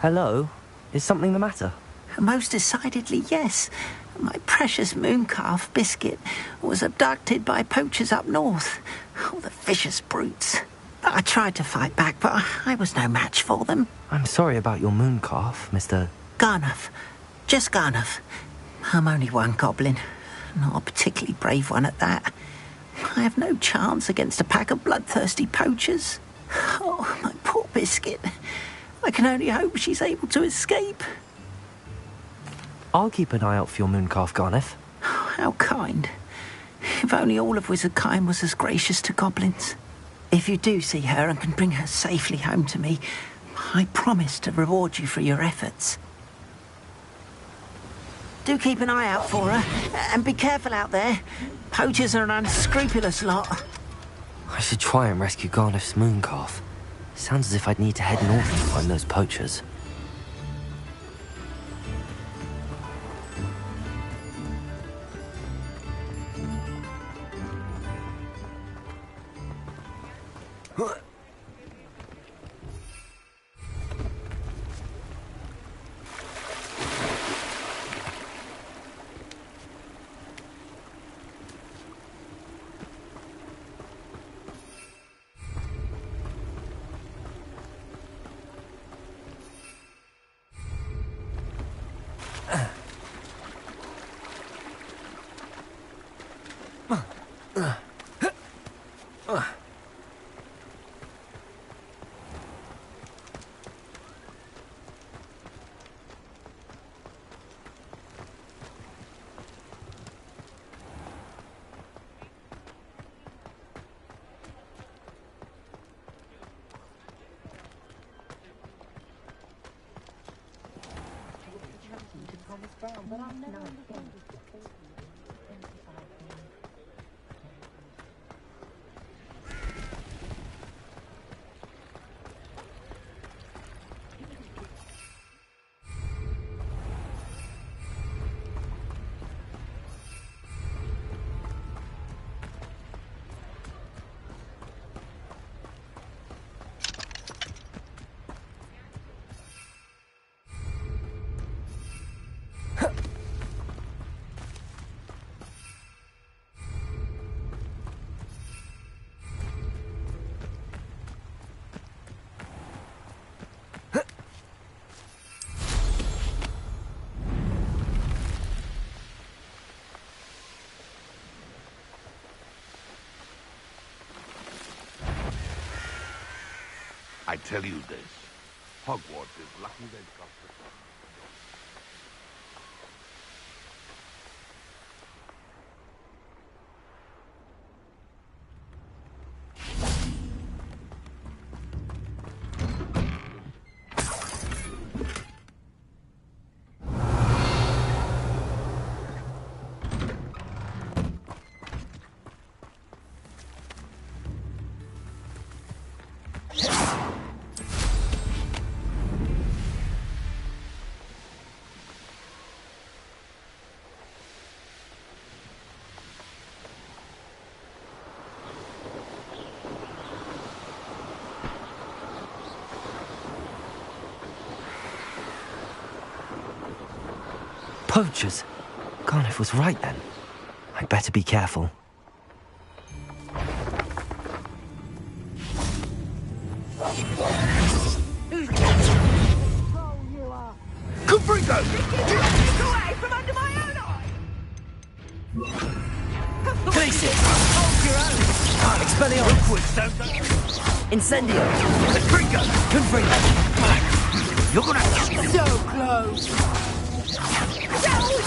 Hello? Is something the matter? Most decidedly, yes. My precious mooncalf, Biscuit, was abducted by poachers up north. Oh, the vicious brutes. I tried to fight back, but I was no match for them. I'm sorry about your mooncalf, Mr. Garnuff. Just Garnuff. I'm only one goblin. Not a particularly brave one at that. I have no chance against a pack of bloodthirsty poachers. Oh, my poor Biscuit. I can only hope she's able to escape. I'll keep an eye out for your mooncalf, Garneth. How kind. If only all of Wizardkind was as gracious to goblins. If you do see her and can bring her safely home to me, I promise to reward you for your efforts. Do keep an eye out for her, and be careful out there. Poachers are an unscrupulous lot. I should try and rescue Garneth's mooncalf. Sounds as if I'd need to head north to find those poachers. I tell you this, Hogwarts is lucky they've got the... Poachers! Garneth was right then. I'd better be careful. Confringo! Get away from under my own eye! Glacius! Hold your own! Expelliarmus! Incendio! Confringo! Confringo! You're gonna... So close!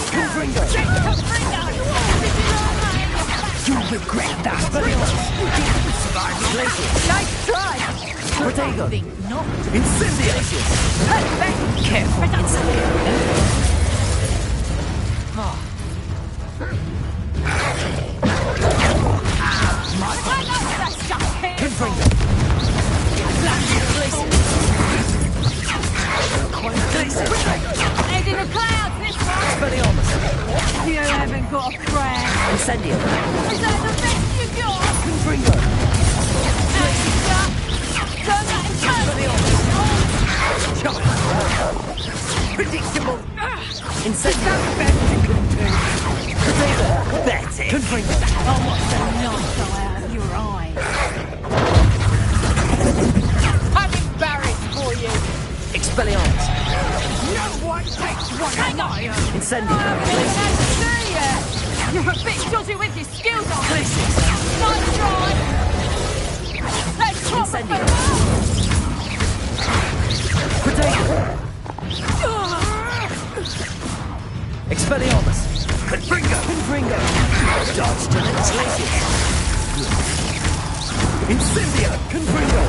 Confringo! You'll regret that! Glacius! Nice try! Protego! Not. Incendio! Perfect! Careful! Confringo! Head in the clouds this one! Expelliarmus! You haven't got a prayer! Incendio! Is that the best you got? Confringo! Don't let him Predictable! Incendio! That's the best you can do! Protego! Betty! Confringo! I want the night go out of your eyes! I'm embarrassed for you! Expelliarmus! No one takes one alive! Incendio! You're a bit dodgy with your skills on! Glacius! Nice try! Let's drop Incendio! Expelliarmus! Confringo! Confringo! Dodge to the glaciers! Incendio! Confringo!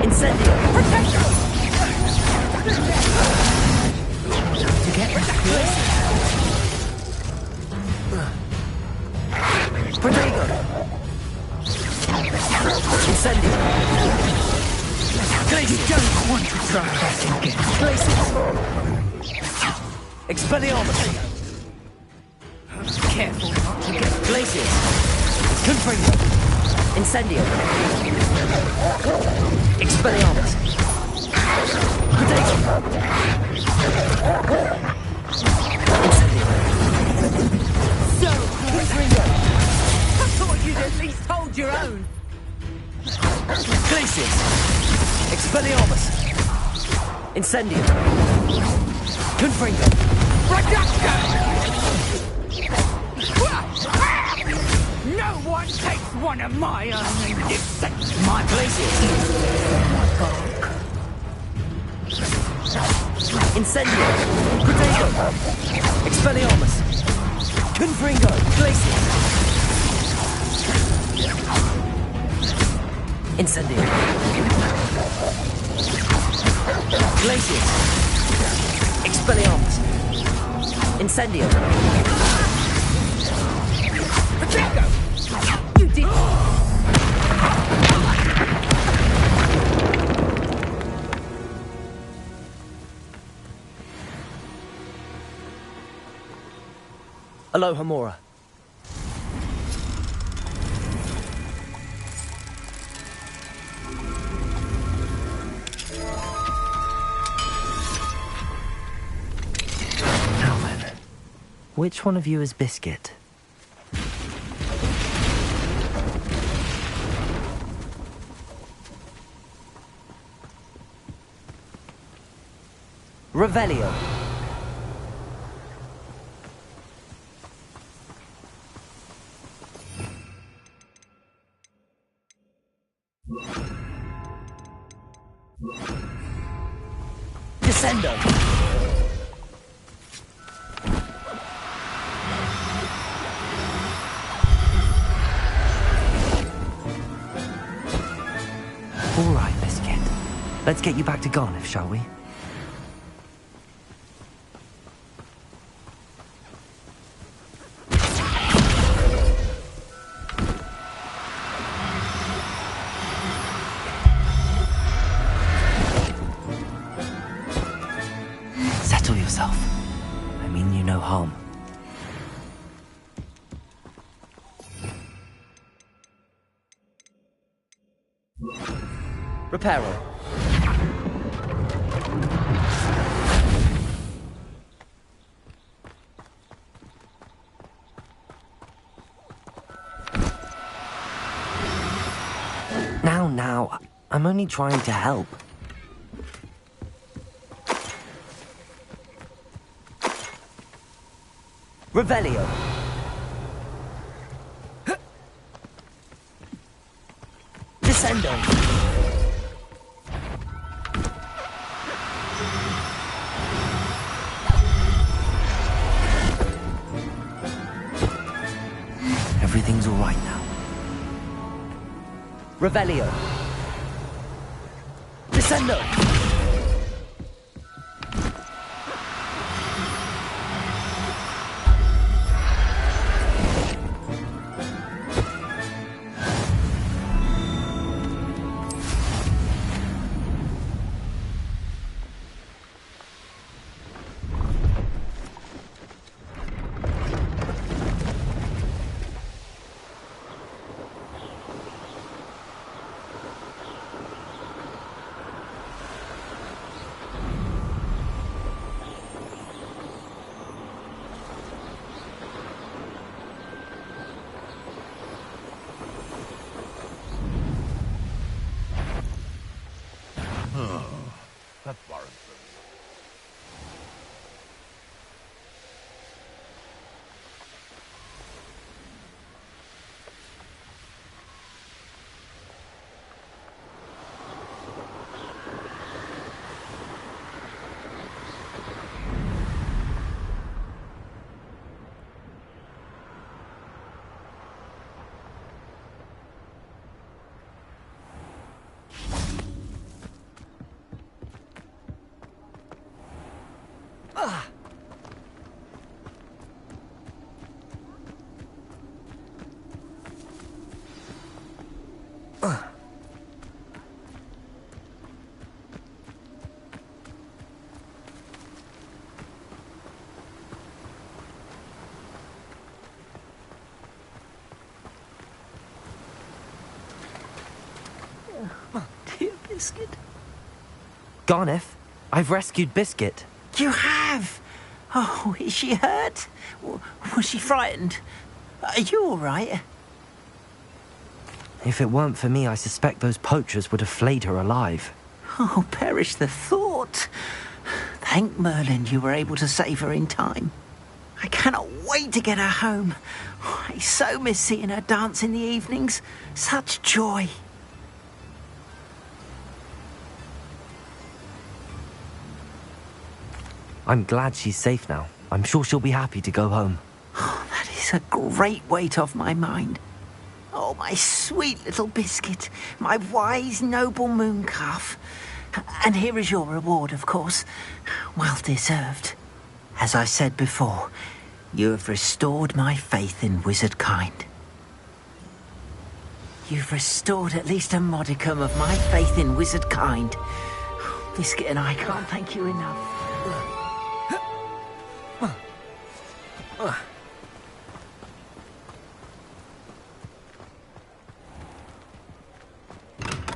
Incendio! Protector! To get glaciers! Protego! Incendio! Glaciers! You don't want to try that again. Glaciers! Expelliarmus! Careful not to get glaciers! Confringo! Incendio! Expelliarmus! Protego! Incendio! So, Confringo! I thought you'd at least hold your own! Glaciers! Expelliarmus! Incendio! Confringo! Reduction! No one takes one of my own and dissects my glaciers! My bark. Incendio! Protego! Expelliarmus! Confringo! Glaciers! Incendio! Glaciers! Expelliarmus! Incendio! Protego! You did... Aloha, Mora. Now then, which one of you is Biscuit? Revelio. Descendo. All right, Biscuit. Let's get you back to Garniff, shall we? Settle yourself. I mean you no harm. Reparo. Now, I'm only trying to help. Revelio. Descendo. Everything's all right now. Revelio. Descendo. Biscuit. Garneth, I've rescued Biscuit. You have? Oh, is she hurt? Was she frightened? Are you all right? If it weren't for me, I suspect those poachers would have flayed her alive. Oh, perish the thought. Thank Merlin you were able to save her in time. I cannot wait to get her home. I so miss seeing her dance in the evenings. Such joy. I'm glad she's safe now. I'm sure she'll be happy to go home. Oh, that is a great weight off my mind. Oh, my sweet little Biscuit, my wise, noble moon calf. And here is your reward, of course. Well deserved. As I said before, you have restored my faith in wizard kind. You've restored at least a modicum of my faith in wizard kind. Biscuit and I can't thank you enough.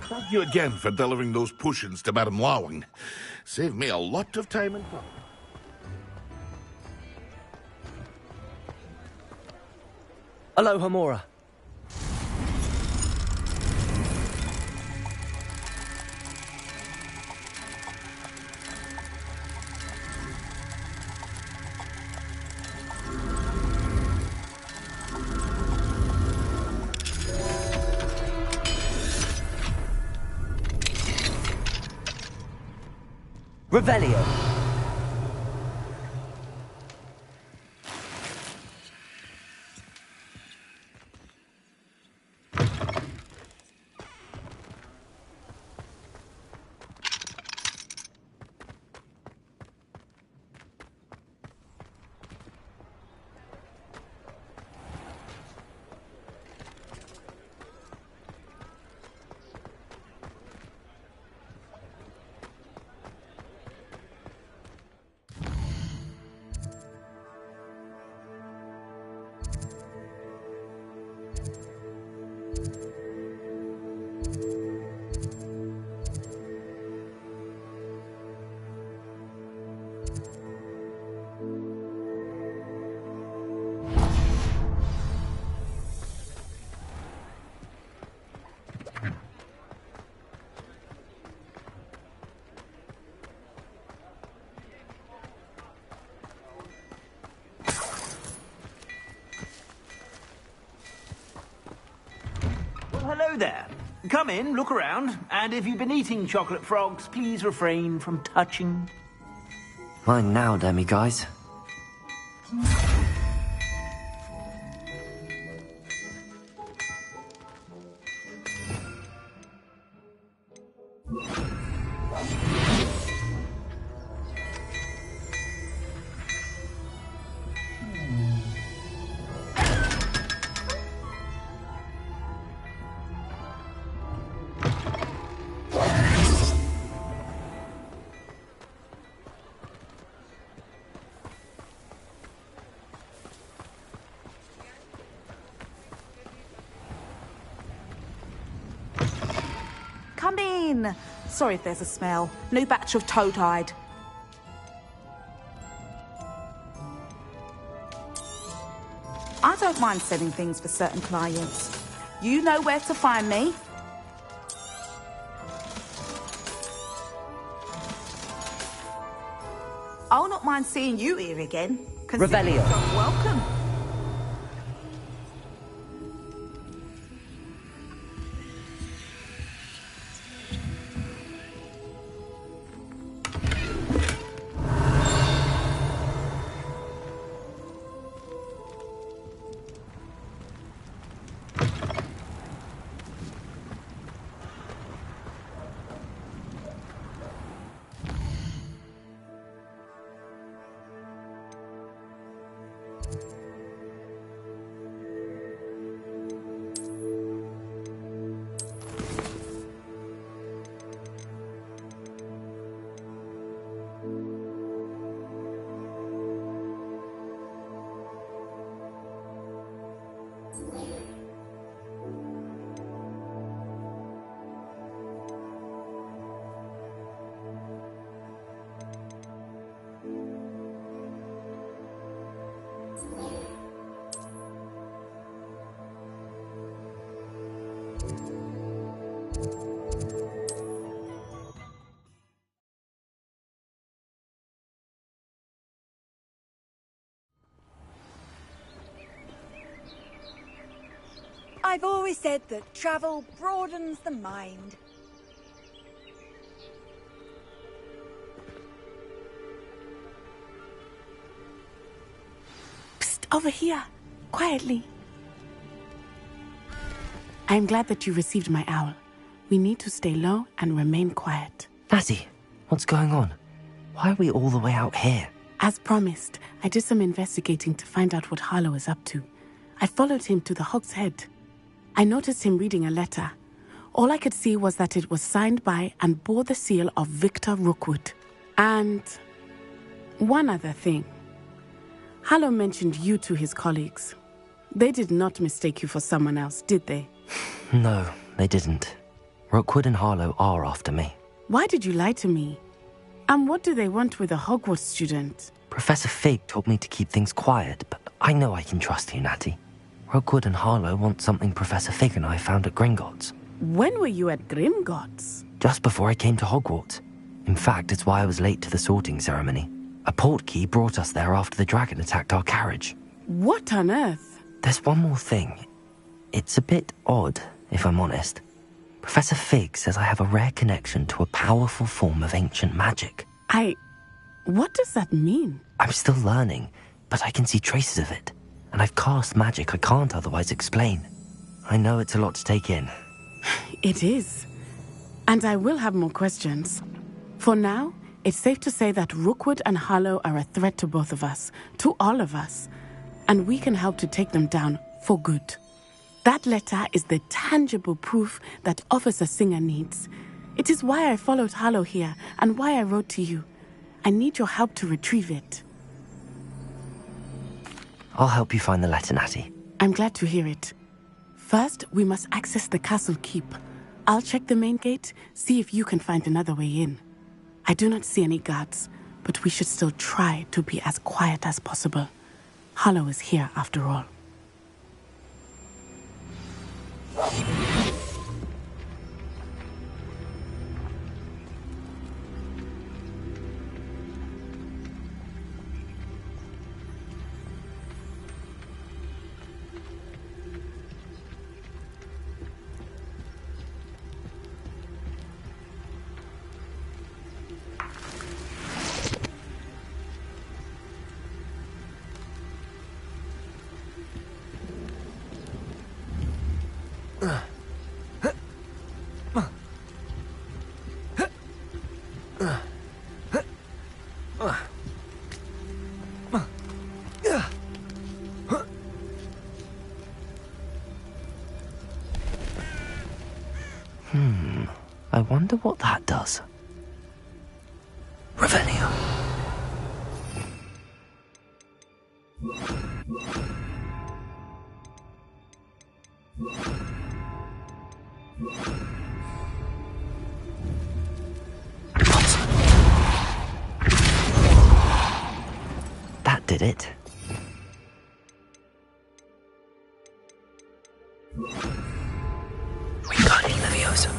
Thank you again for delivering those potions to Madame Lawing. Saved me a lot of time and trouble. Aloha, Mora. Revelio. Hello there. Come in, look around, and if you've been eating chocolate frogs, please refrain from touching. Mine now, demi-guys. Come in. Sorry if there's a smell. New batch of toad-hide. I don't mind selling things for certain clients. You know where to find me. I'll not mind seeing you here again. Consider Revelio. yourself welcome. I've always said that travel broadens the mind. Psst, over here. Quietly. I'm glad that you received my owl. We need to stay low and remain quiet. Natty, what's going on? Why are we all the way out here? As promised, I did some investigating to find out what Harlow is up to. I followed him to the Hog's Head. I noticed him reading a letter. All I could see was that it was signed by and bore the seal of Victor Rookwood. And one other thing. Harlow mentioned you to his colleagues. They did not mistake you for someone else, did they? No, they didn't. Rookwood and Harlow are after me. Why did you lie to me? And what do they want with a Hogwarts student? Professor Fig told me to keep things quiet, but I know I can trust you, Natty. Rookwood and Harlow want something Professor Fig and I found at Gringotts. When were you at Grimgotts? Just before I came to Hogwarts. In fact, it's why I was late to the sorting ceremony. A portkey brought us there after the dragon attacked our carriage. What on earth? There's one more thing. It's a bit odd, if I'm honest. Professor Fig says I have a rare connection to a powerful form of ancient magic. What does that mean? I'm still learning, but I can see traces of it. And I've cast magic I can't otherwise explain. I know it's a lot to take in. It is. And I will have more questions. For now, it's safe to say that Rookwood and Harlow are a threat to both of us, to all of us. And we can help to take them down for good. That letter is the tangible proof that Officer Singer needs. It is why I followed Harlow here and why I wrote to you. I need your help to retrieve it. I'll help you find the letter, Natty. I'm glad to hear it. First, we must access the castle keep. I'll check the main gate, see if you can find another way in. I do not see any guards, but we should still try to be as quiet as possible. Harlow is here after all. I wonder what that does. Revelio. That did it. Wingardium Leviosa.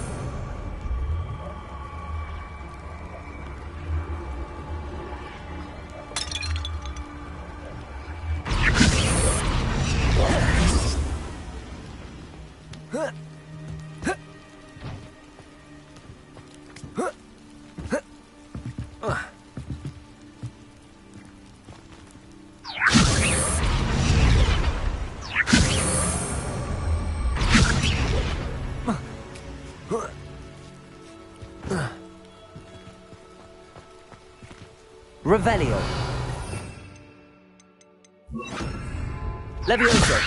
Revelio. Levioso.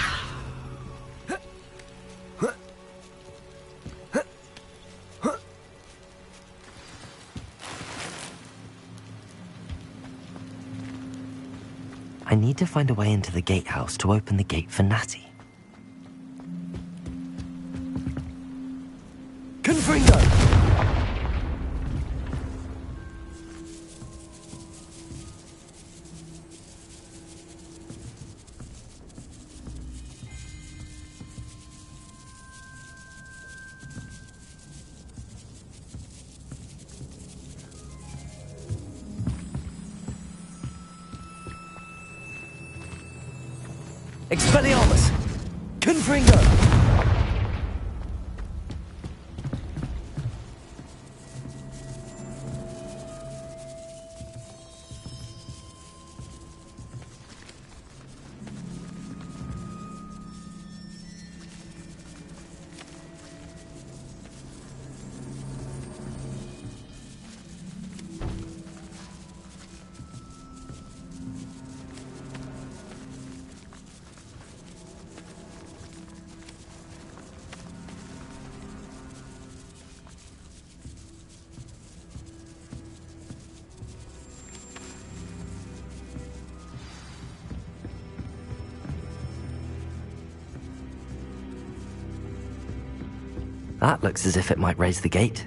I need to find a way into the gatehouse to open the gate for Natty. Confringo! Expelliarmus! Confringo! That looks as if it might raise the gate.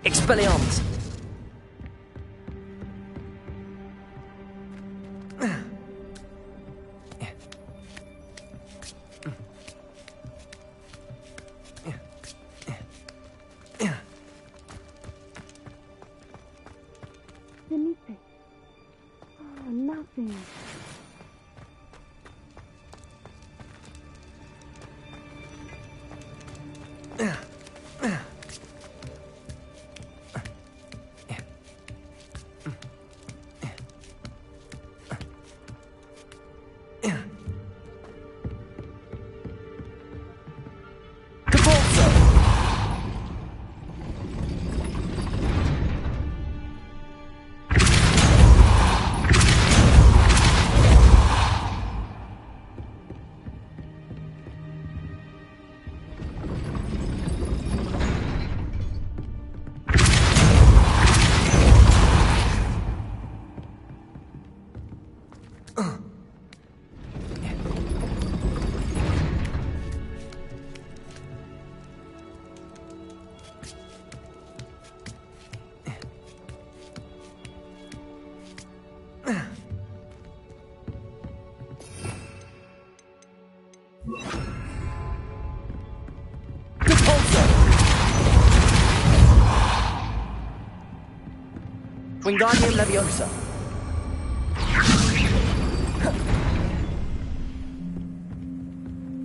Expelliarmus! Felipe. Oh, nothing. Wingardium Leviosa.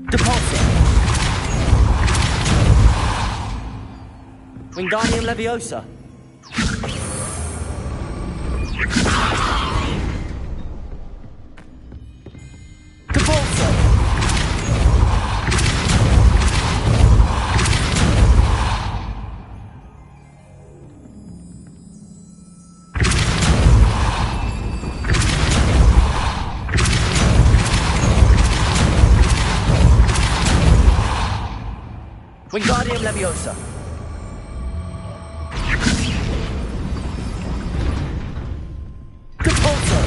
Depulso. Wingardium Leviosa. Depulso. Wingardium Leviosa. Depulso.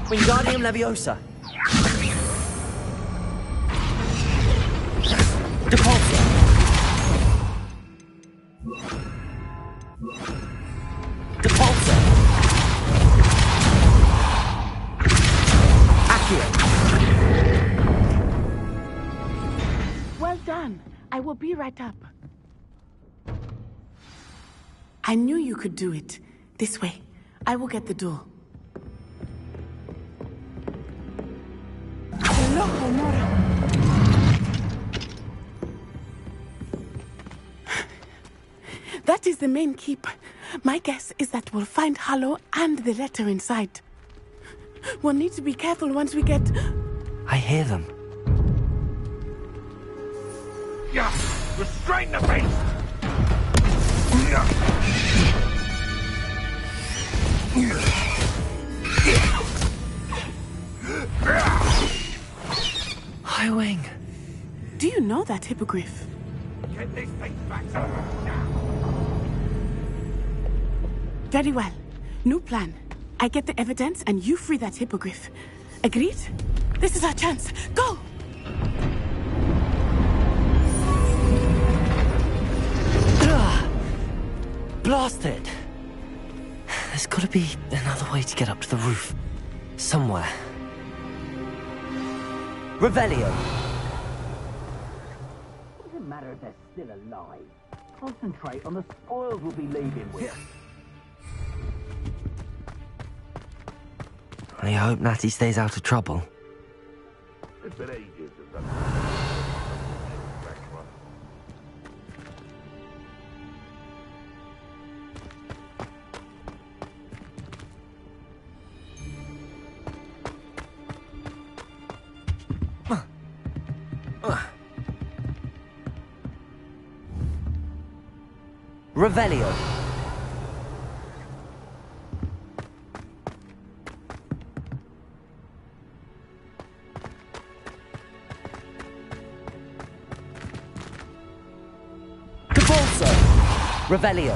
Wingardium Leviosa. Depulso. Depulso. Accio. Well done. I will be right up. I knew you could do it. This way. I will get the door. Loco, Mora. That is the main keep. My guess is that we'll find Hallow and the letter inside. We'll need to be careful once we get... I hear them. Yeah, restrain the beast! Highwing. Do you know that hippogriff? Get this thing back now! Very well. New plan. I get the evidence and you free that hippogriff. Agreed? This is our chance. Go! Blasted! There's gotta be another way to get up to the roof. Somewhere. Revelio! Doesn't matter if they're still alive. Concentrate on the spoils we'll be leaving with. I hope Natty stays out of trouble. It's been ages since Revelio! Revelio.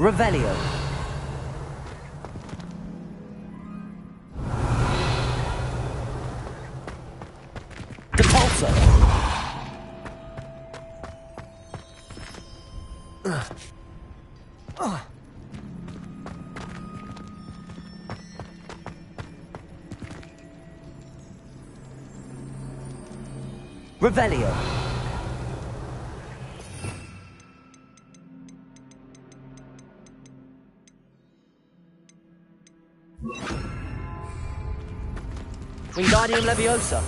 Revelio. Depulso. Revelio. Wingardium Leviosa.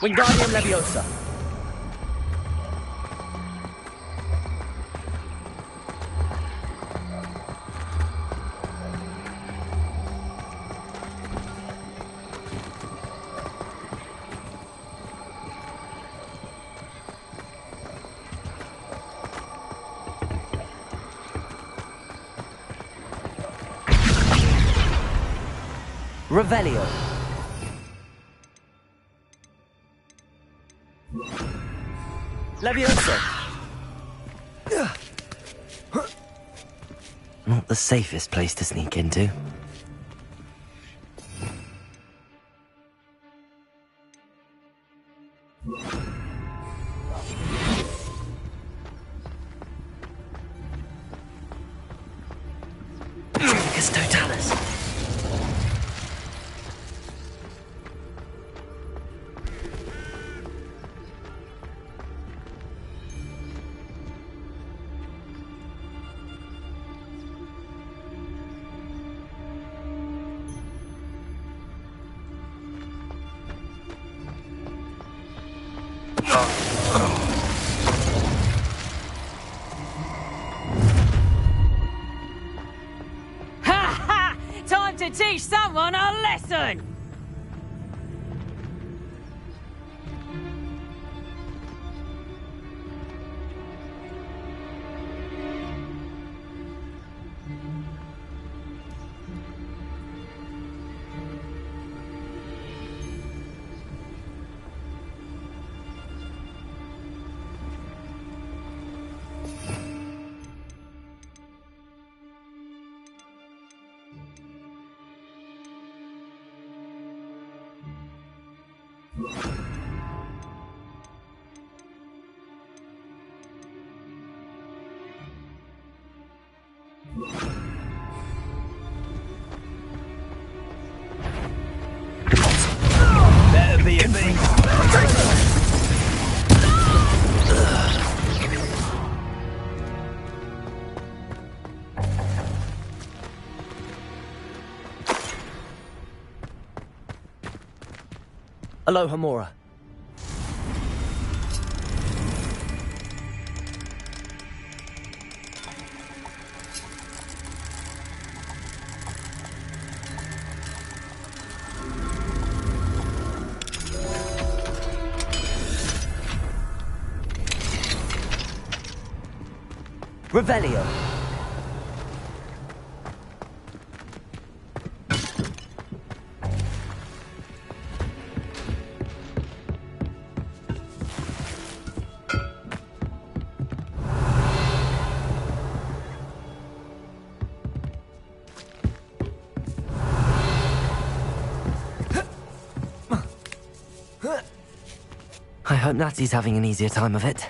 Wingardium Leviosa. Revelio. Leviosa. Not the safest place to sneak into. Tricus Totalis. Time to teach someone a lesson! Better be a big. Aloha, Mora. Revelio. I hope Natty's having an easier time of it.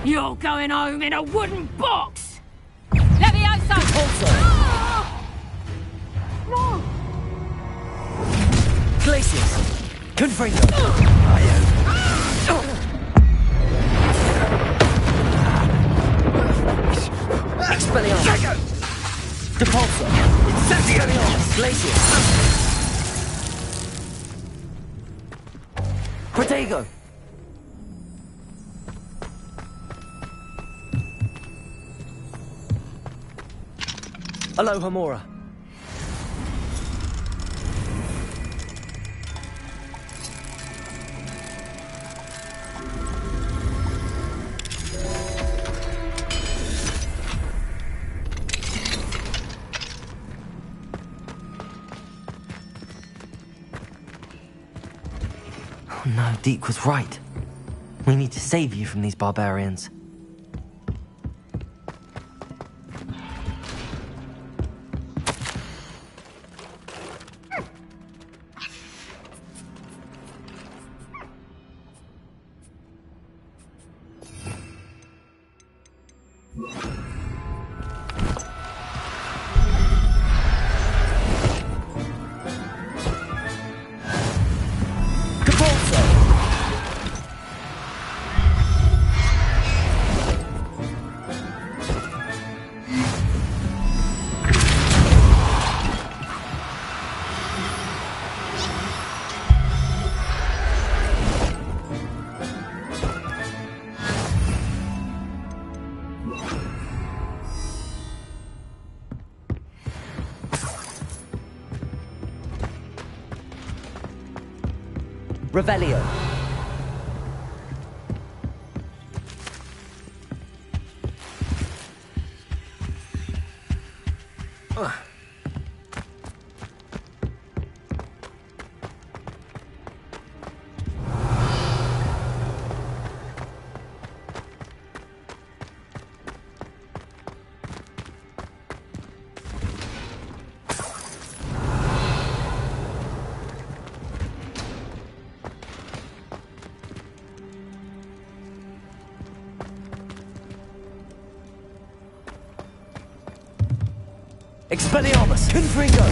You're going home in a wooden box! Leviosa! No! Glacius! Confringo! Expelliarmus! Depulso! Incendiarius! Glacius! Protego! Aloha, Mora. Oh no, Deke was right. We need to save you from these barbarians. Revelio. Expelliarmus! Confringo!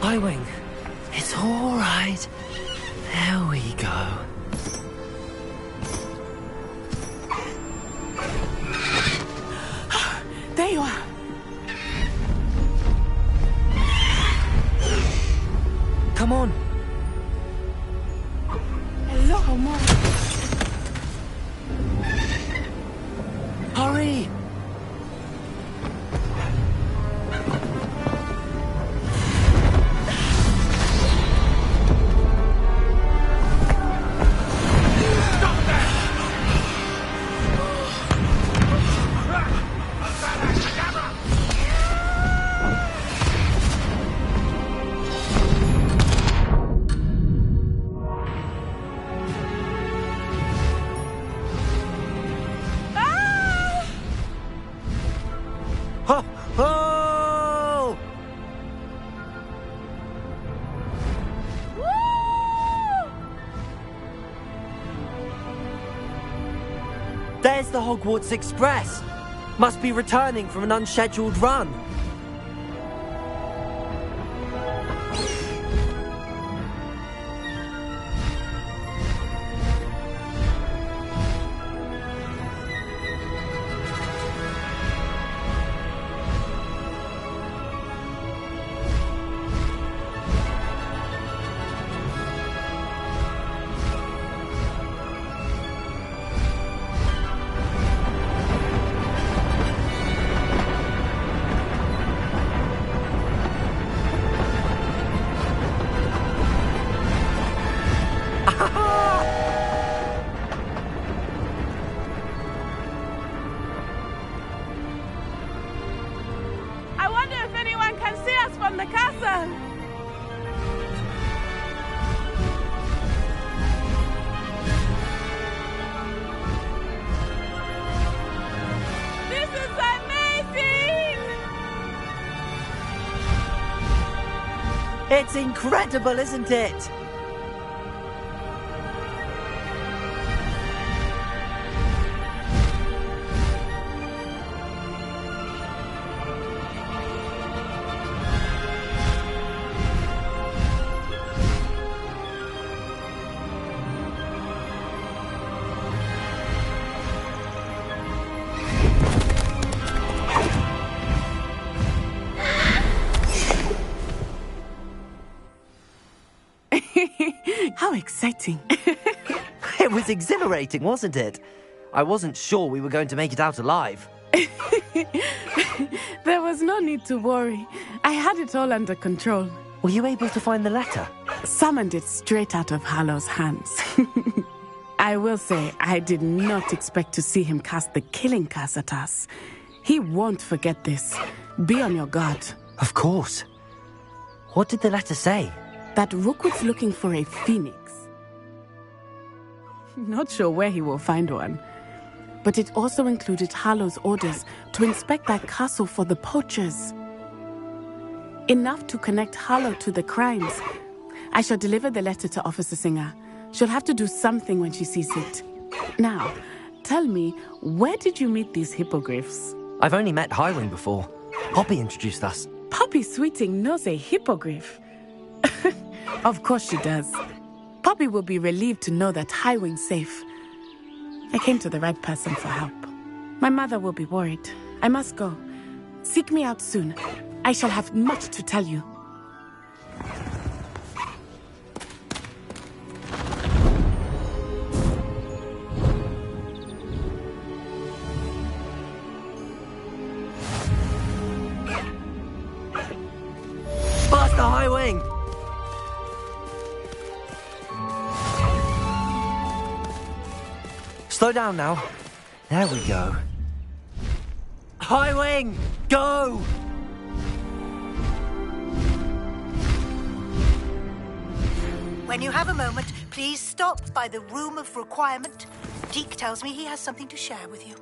Highwing, It's all right. There we go. There you are. Come on. Hello, Mom. Hurry! Ho! Ho! There's the Hogwarts Express. Must be returning from an unscheduled run. I wonder if anyone can see us from the castle. This is amazing! It's incredible, isn't it? How exciting. It was exhilarating, wasn't it? I wasn't sure we were going to make it out alive. There was no need to worry. I had it all under control. Were you able to find the letter? Summoned it straight out of Hallow's hands. I will say, I did not expect to see him cast the killing curse at us. He won't forget this. Be on your guard. Of course. What did the letter say? That Rookwood's looking for a phoenix. Not sure where he will find one. But it also included Hallow's orders to inspect that castle for the poachers. Enough to connect Hallow to the crimes. I shall deliver the letter to Officer Singer. She'll have to do something when she sees it. Now, tell me, where did you meet these hippogriffs? I've only met Highwing before. Poppy introduced us. Poppy Sweeting knows a hippogriff. Of course she does. Poppy will be relieved to know that Highwing's safe. I came to the right person for help. My mother will be worried. I must go. Seek me out soon. I shall have much to tell you. Faster, Highwing! Slow down now. There we go. Highwing, go! When you have a moment, please stop by the Room of Requirement. Deke tells me he has something to share with you.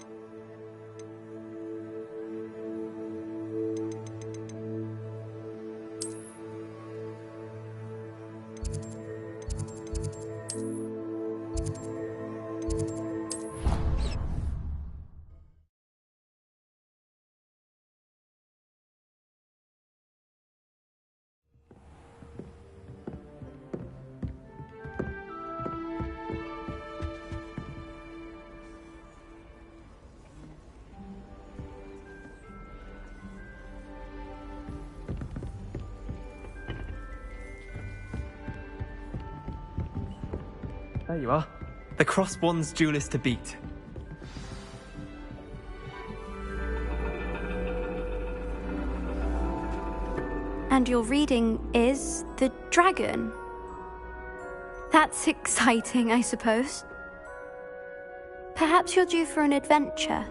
There you are. The Cross One's duelist to beat. And your reading is the dragon. That's exciting, I suppose. Perhaps you're due for an adventure.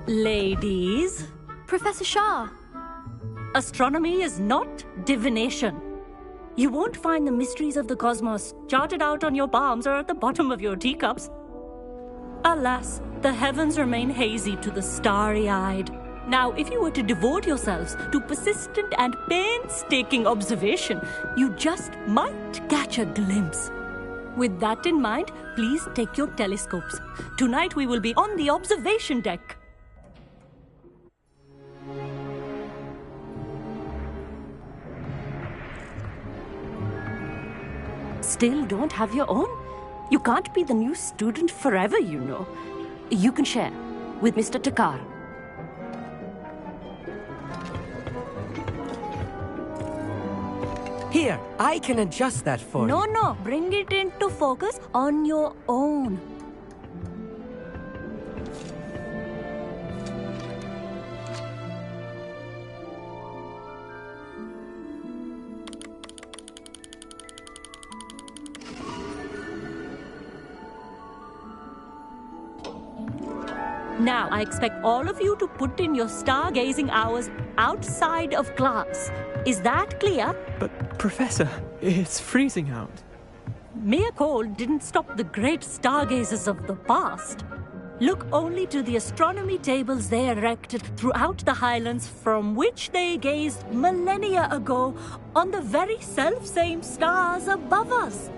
Ladies. Professor Shah. Astronomy is not divination. You won't find the mysteries of the cosmos charted out on your palms or at the bottom of your teacups. Alas, the heavens remain hazy to the starry-eyed. Now, if you were to devote yourselves to persistent and painstaking observation, you just might catch a glimpse. With that in mind, please take your telescopes. Tonight we will be on the observation deck. Still don't have your own? You can't be the new student forever, you know. You can share with Mr. Takar. Here, I can adjust that for you. No, bring it into focus on your own. Now, I expect all of you to put in your stargazing hours outside of class. Is that clear? But, Professor, it's freezing out. Mere cold didn't stop the great stargazers of the past. Look only to the astronomy tables they erected throughout the highlands from which they gazed millennia ago on the very self-same stars above us.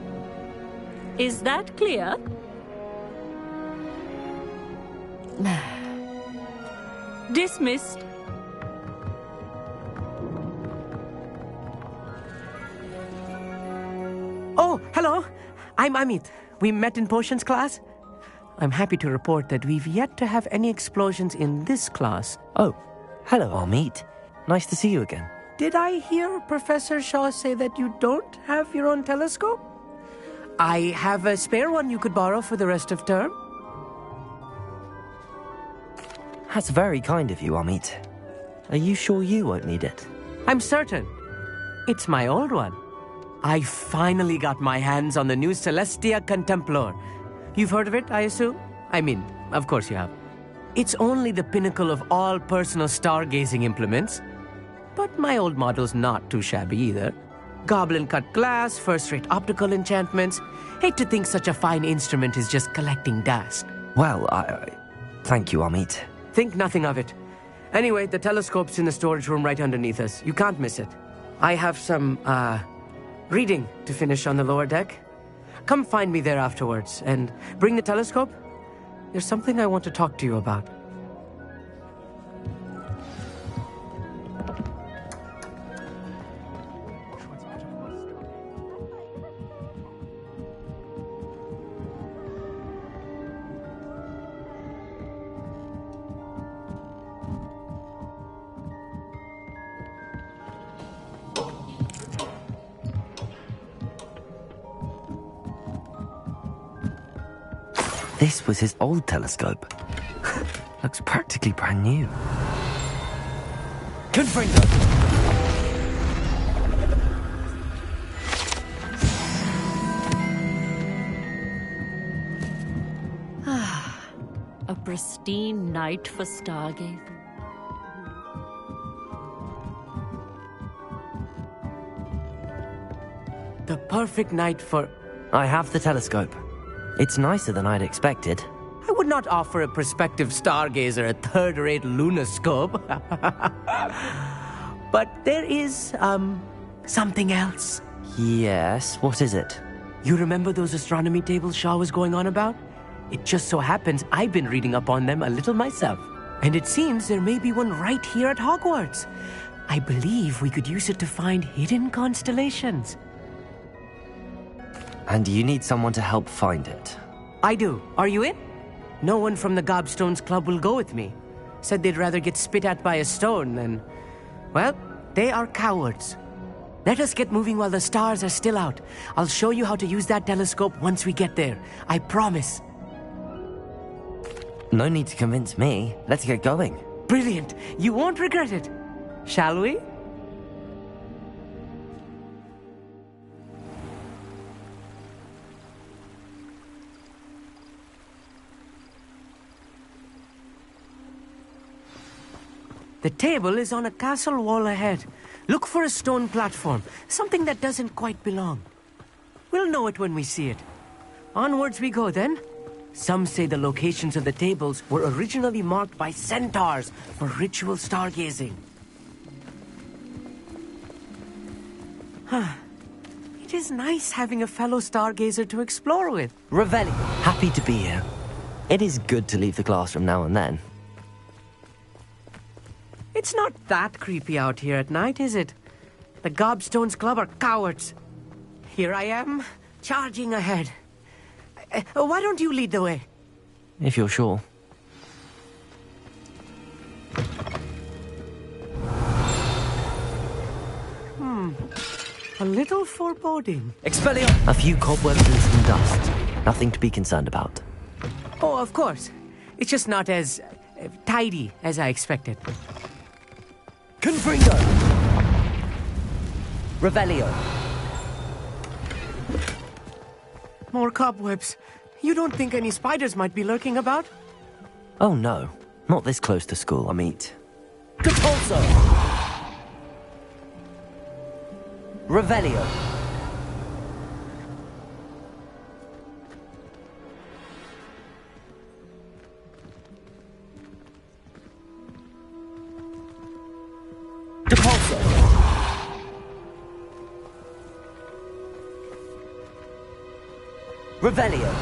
Is that clear? Dismissed. Oh, hello. I'm Amit. We met in potions class. I'm happy to report that we've yet to have any explosions in this class. Oh, hello, Amit. Nice to see you again. Did I hear Professor Shaw say that you don't have your own telescope? I have a spare one you could borrow for the rest of term. That's very kind of you, Amit. Are you sure you won't need it? I'm certain. It's my old one. I finally got my hands on the new Celestia Contemplar. You've heard of it, I assume? I mean, of course you have. It's only the pinnacle of all personal stargazing implements. But my old model's not too shabby either. Goblin-cut glass, first-rate optical enchantments. Hate to think such a fine instrument is just collecting dust. Well, thank you, Amit. Think nothing of it. Anyway, the telescope's in the storage room right underneath us. You can't miss it. I have some, reading to finish on the lower deck. Come find me there afterwards, and bring the telescope. There's something I want to talk to you about. This was his old telescope. Looks practically brand new. Confringo! A pristine night for stargazing. The perfect night for... I have the telescope. It's nicer than I'd expected. I would not offer a prospective stargazer a third-rate lunoscope. But there is, something else. Yes, what is it? You remember those astronomy tables Shaw was going on about? It just so happens I've been reading up on them a little myself. And it seems there may be one right here at Hogwarts. I believe we could use it to find hidden constellations. And you need someone to help find it. I do. Are you in? No one from the Gobstones Club will go with me. Said they'd rather get spit at by a stone than Well, they are cowards. Let us get moving while the stars are still out. I'll show you how to use that telescope once we get there. I promise. No need to convince me. Let's get going. Brilliant. You won't regret it. Shall we? The table is on a castle wall ahead. Look for a stone platform, something that doesn't quite belong. We'll know it when we see it. Onwards we go then. Some say the locations of the tables were originally marked by centaurs for ritual stargazing. It is nice having a fellow stargazer to explore with. Revelli, happy to be here. It is good to leave the classroom now and then. It's not that creepy out here at night, is it? The Gobstones Club are cowards. Here I am, charging ahead. Why don't you lead the way? If you're sure. A little foreboding. Expelliarmus! A few cobwebs and some dust. Nothing to be concerned about. Oh, of course. It's just not as tidy as I expected. Confringo! Revelio. More cobwebs. You don't think any spiders might be lurking about? Oh no, not this close to school, Amit. Capulso! Revelio. Depulso. Revelio.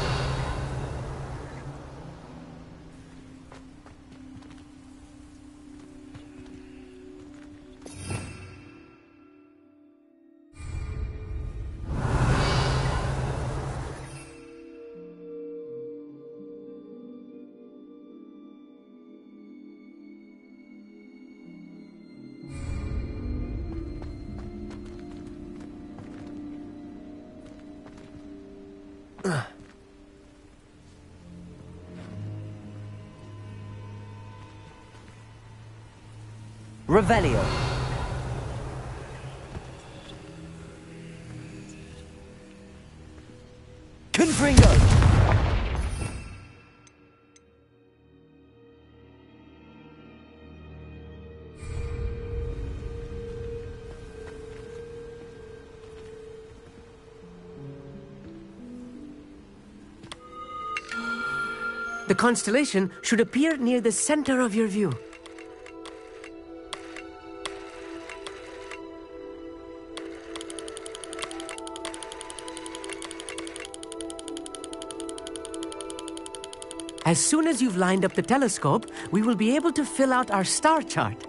Revelio. Confringo. The constellation should appear near the center of your view. As soon as you've lined up the telescope, we will be able to fill out our star chart.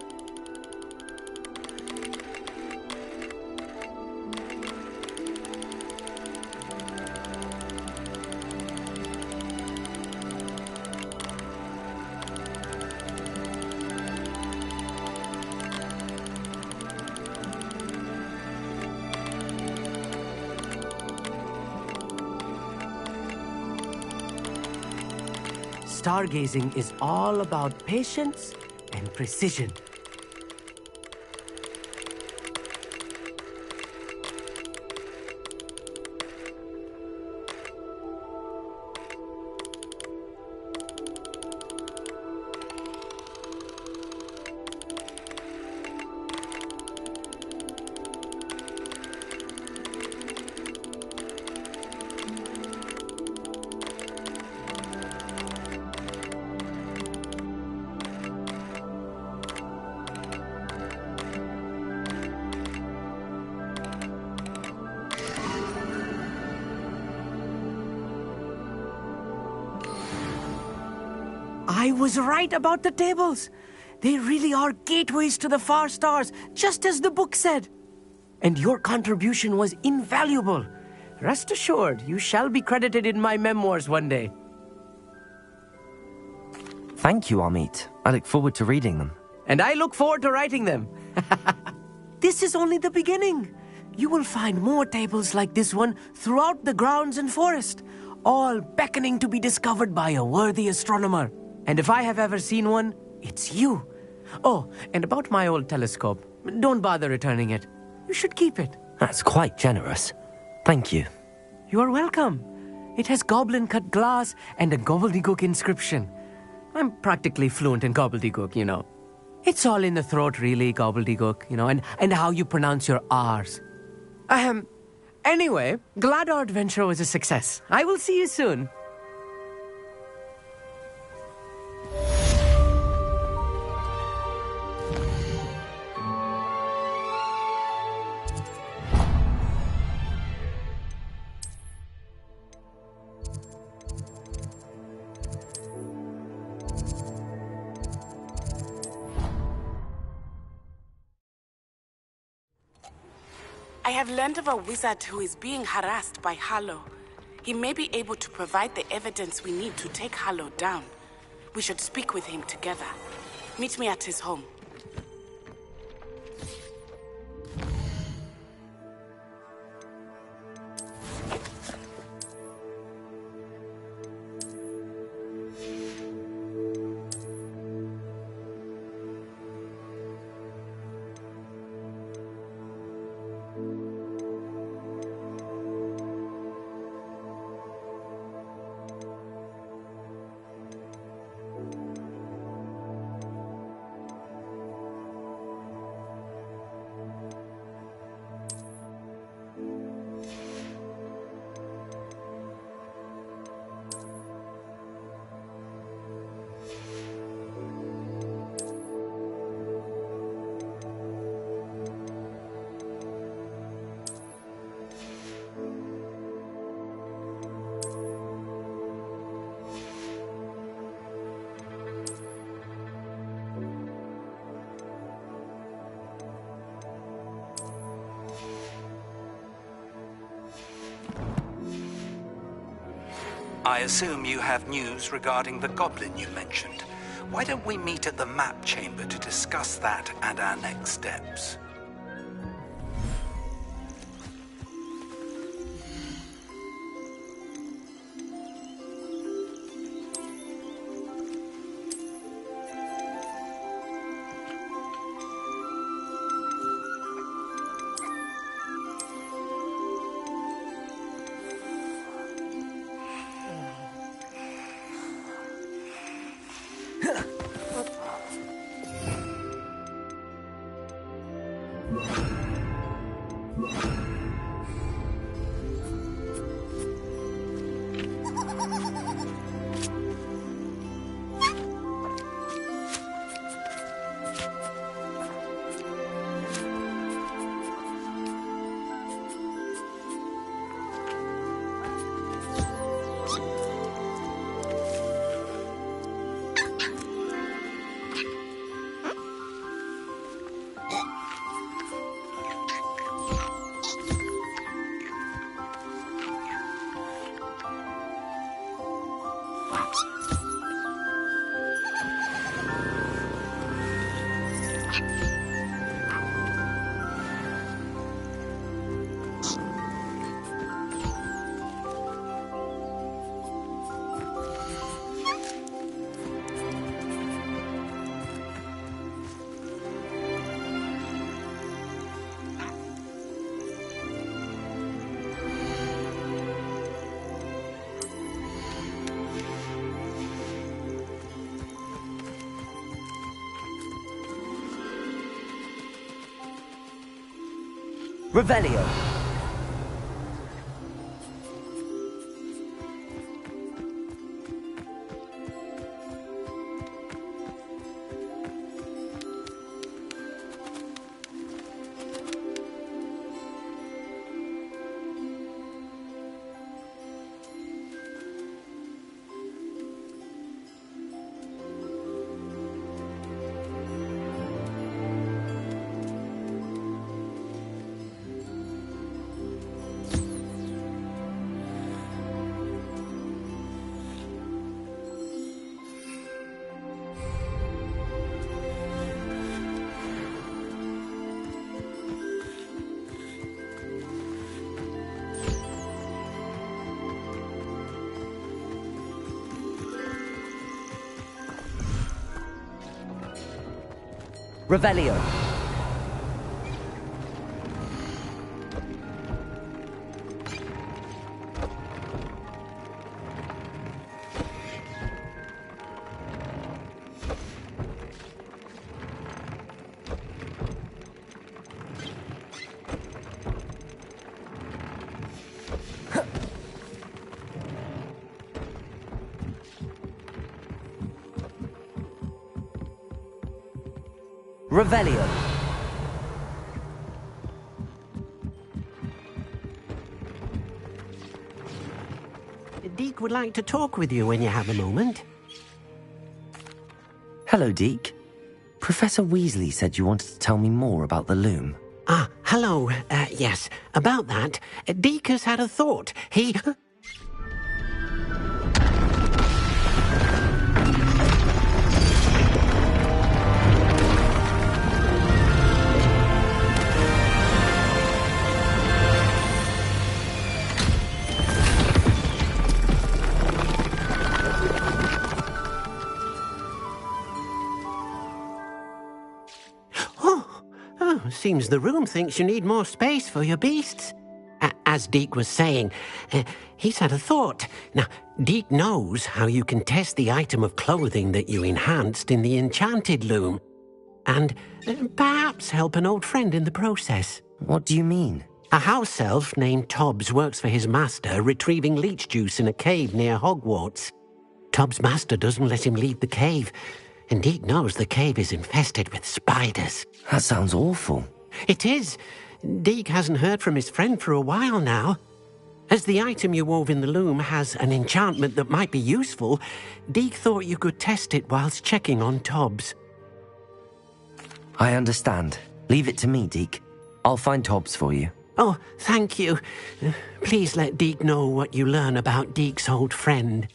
Stargazing is all about patience and precision. I was right about the tables. They really are gateways to the far stars, just as the book said. And your contribution was invaluable. Rest assured, you shall be credited in my memoirs one day. Thank you, Amit. I look forward to reading them. And I look forward to writing them. This is only the beginning. You will find more tables like this one throughout the grounds and forest, all beckoning to be discovered by a worthy astronomer. And if I have ever seen one, it's you. Oh, and about my old telescope, don't bother returning it. You should keep it. That's quite generous. Thank you. You are welcome. It has goblin-cut glass and a gobbledygook inscription. I'm practically fluent in gobbledygook, you know. It's all in the throat, really, gobbledygook, you know, and how you pronounce your R's. Anyway, glad our adventure was a success. I will see you soon. I have learned of a wizard who is being harassed by Harlow. He may be able to provide the evidence we need to take Harlow down. We should speak with him together. Meet me at his home. I assume you have news regarding the goblin you mentioned. Why don't we meet at the map chamber to discuss that and our next steps? Revelio. Revelio. Revelio. Deke would like to talk with you when you have a moment. Hello, Deke. Professor Weasley said you wanted to tell me more about the loom. Ah, hello. Yes, about that. Deke has had a thought. He... Seems the room thinks you need more space for your beasts. As Deke was saying, he's had a thought. Now, Deke knows how you can test the item of clothing that you enhanced in the enchanted loom. And perhaps help an old friend in the process. What do you mean? A house elf named Tobbs works for his master, retrieving leech juice in a cave near Hogwarts. Tobbs' master doesn't let him leave the cave, and Deke knows the cave is infested with spiders. That sounds awful. It is. Deke hasn't heard from his friend for a while now. As the item you wove in the loom has an enchantment that might be useful, Deke thought you could test it whilst checking on Tobbs. I understand. Leave it to me, Deke. I'll find Tobbs for you. Oh, thank you. Please let Deke know what you learn about Deke's old friend.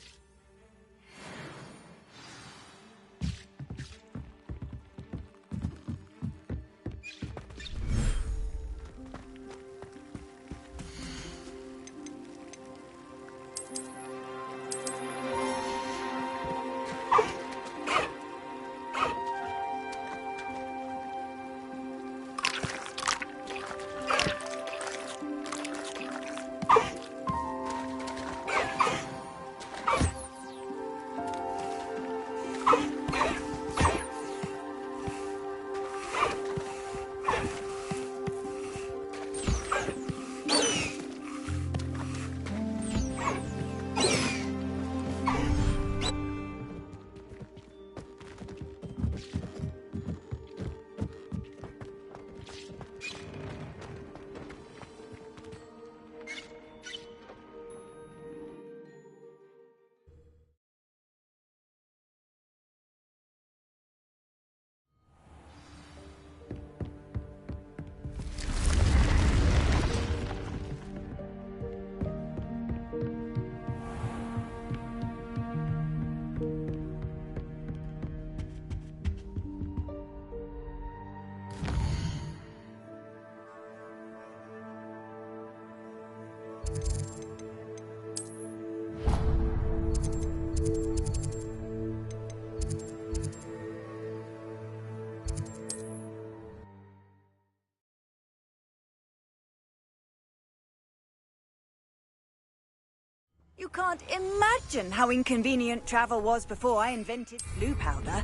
You can't imagine how inconvenient travel was before I invented blue powder.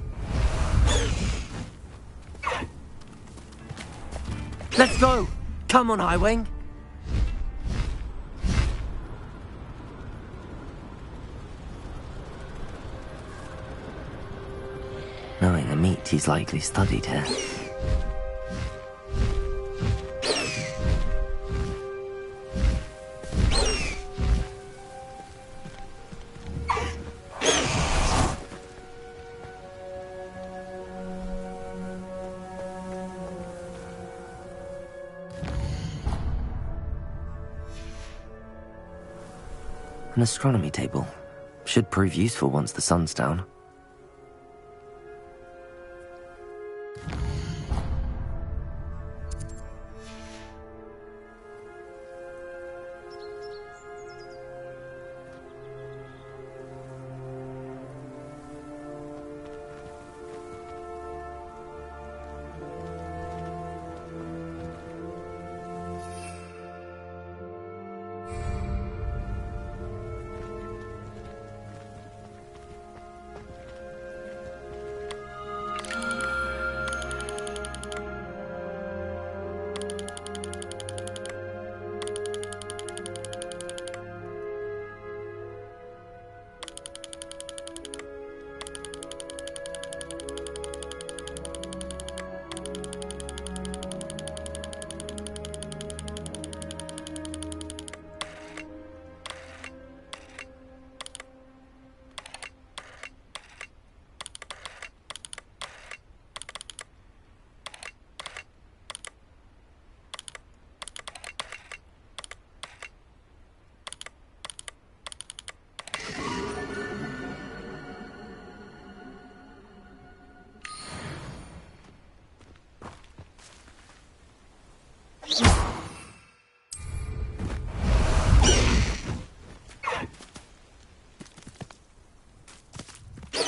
Let's go! Come on, Highwing! Knowing the meat, he's likely studied here. An astronomy table. Should prove useful once the sun's down.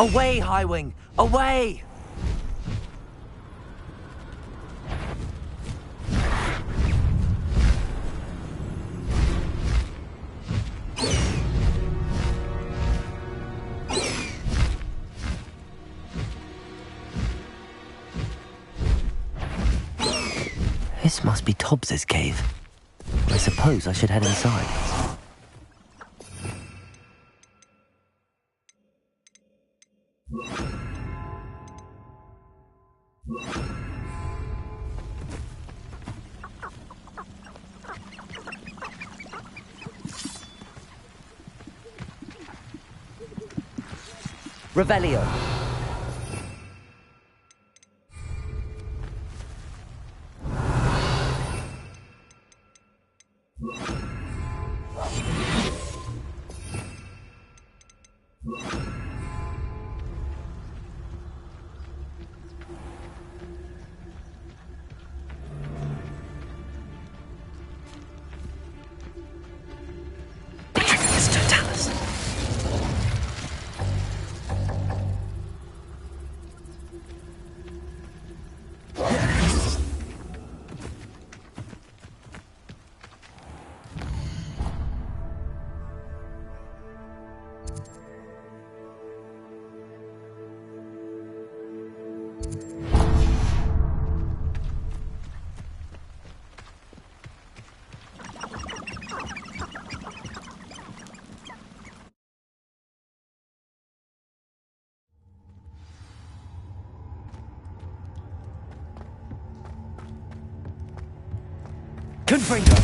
Away, Highwing! Away! This must be Tobbs's cave. I suppose I should head inside. Revelio. Confringo.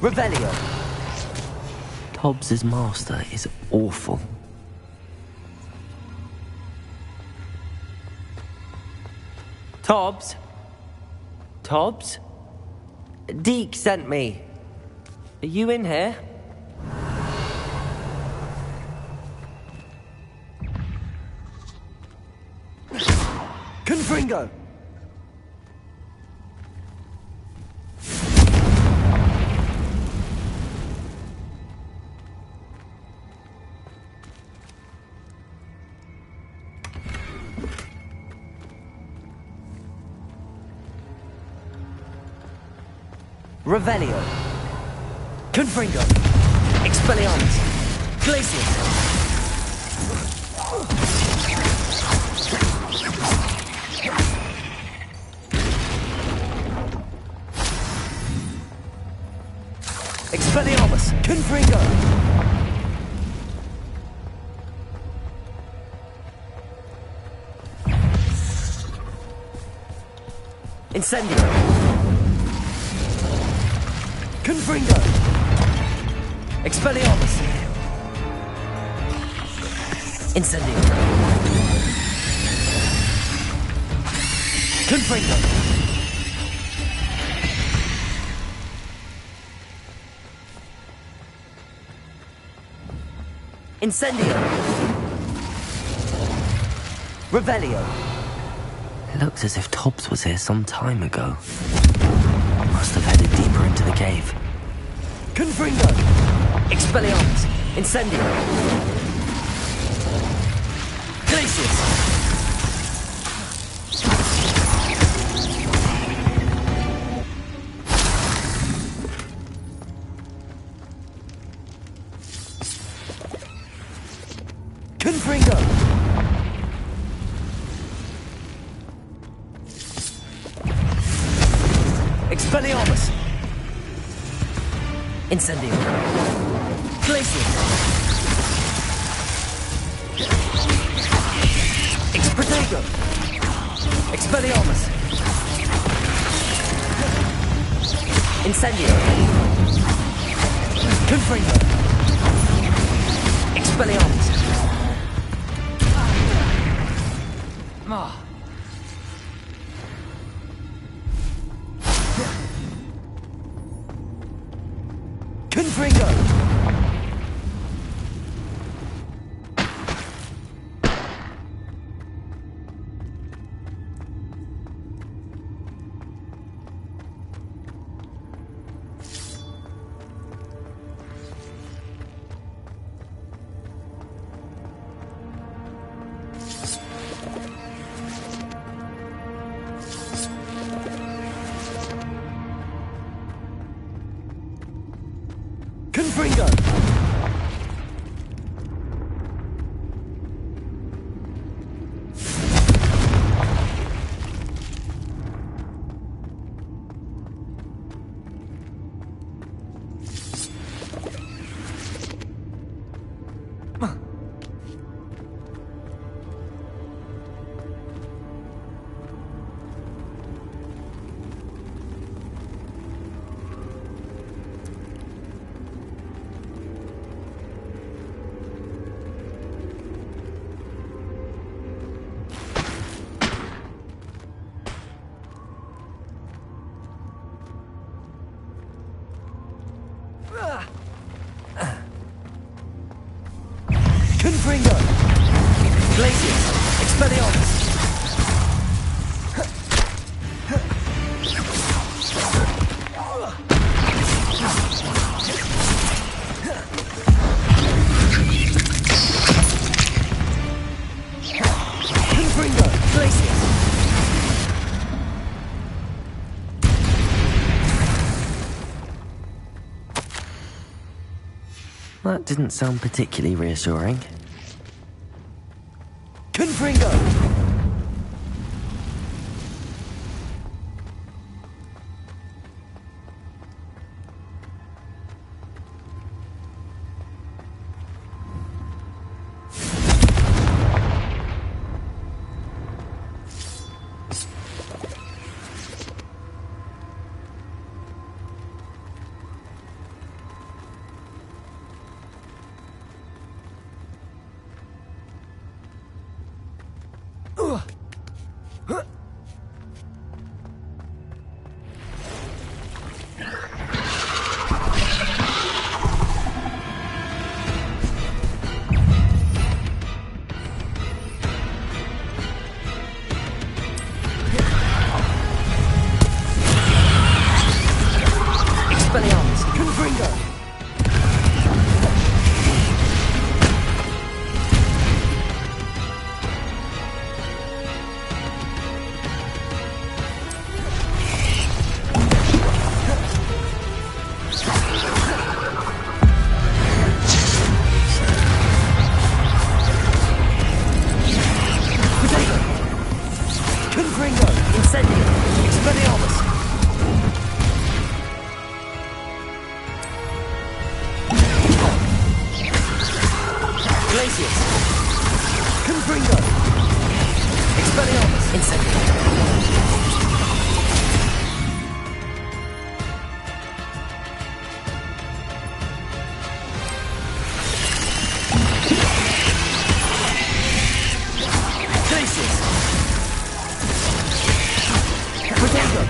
Revelio. Tobbs's master is awful. Tobbs? Tobbs? Deke sent me. Are you in here? Confringo! Revelio. Confringo. Expelliarmus. Glacius. Expelliarmus. Confringo. Incendio. Confringo! Expelliarmus! Incendio! Confringo! Incendio! Revelio! It looks as if Tobbs was here some time ago. Must have headed deeper into the cave. Confringo! Expelliarmus! Incendio! Glacius! Confringo! Expelliarmus! Incendio! Glacius! Expedego! Expelliarmus! Incendio! Confringo! Expelliarmus! Confringo! Confringo! Confringo! Glacius! Expelliarmus! Confringo! Glacius! That didn't sound particularly reassuring. Confringo! Expelliarmus! Confringo! Confringo! Incendio! Expelliarmus! Glacius! Confringo! Expelliarmus! Incendio! Glacius! Protego!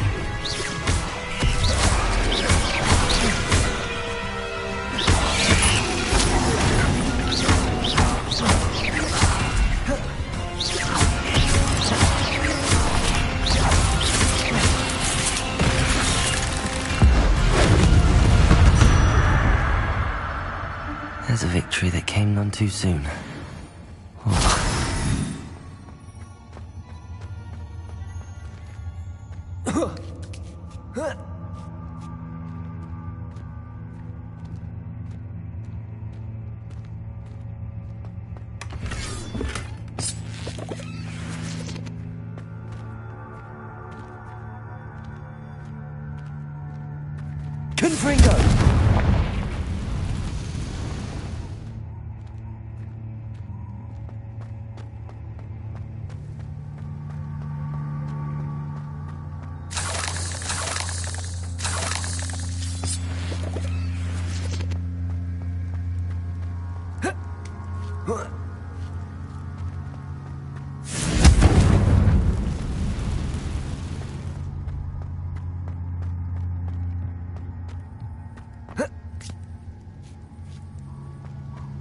There's a victory that came none too soon. Oh. Confringo!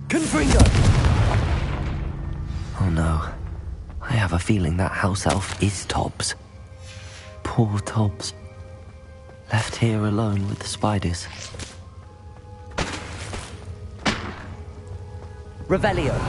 Confringo! Oh no. I have a feeling that house elf is Tobbs. Poor Tobbs. Left here alone with the spiders. Revelio.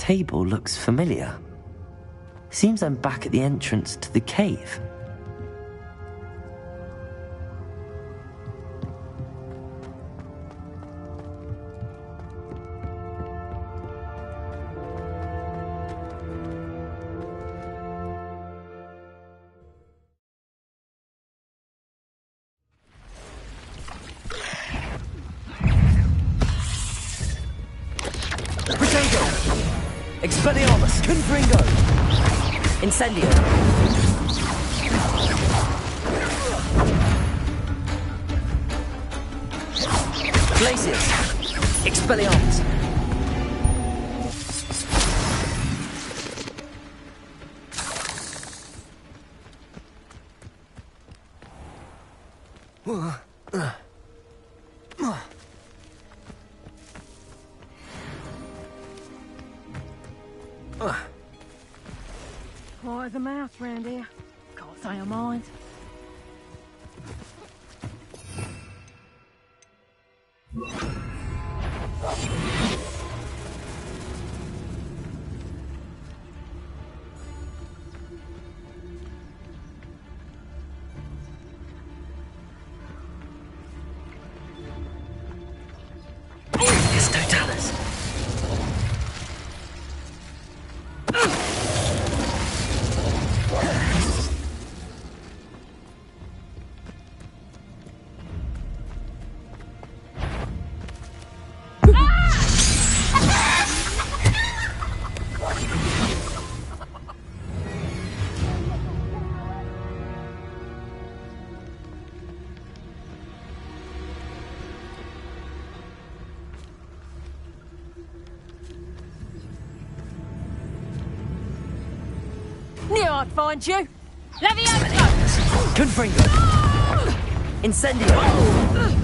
table looks familiar. Seems I'm back at the entrance to the cave. Expelliarmus! Confringo! Incendio! Glacius! Expelliarmus! Quiet as a mouse round here. Can't say I mind. It's Totalis! Knew I'd find you. Levioso! Confringo! Incendio!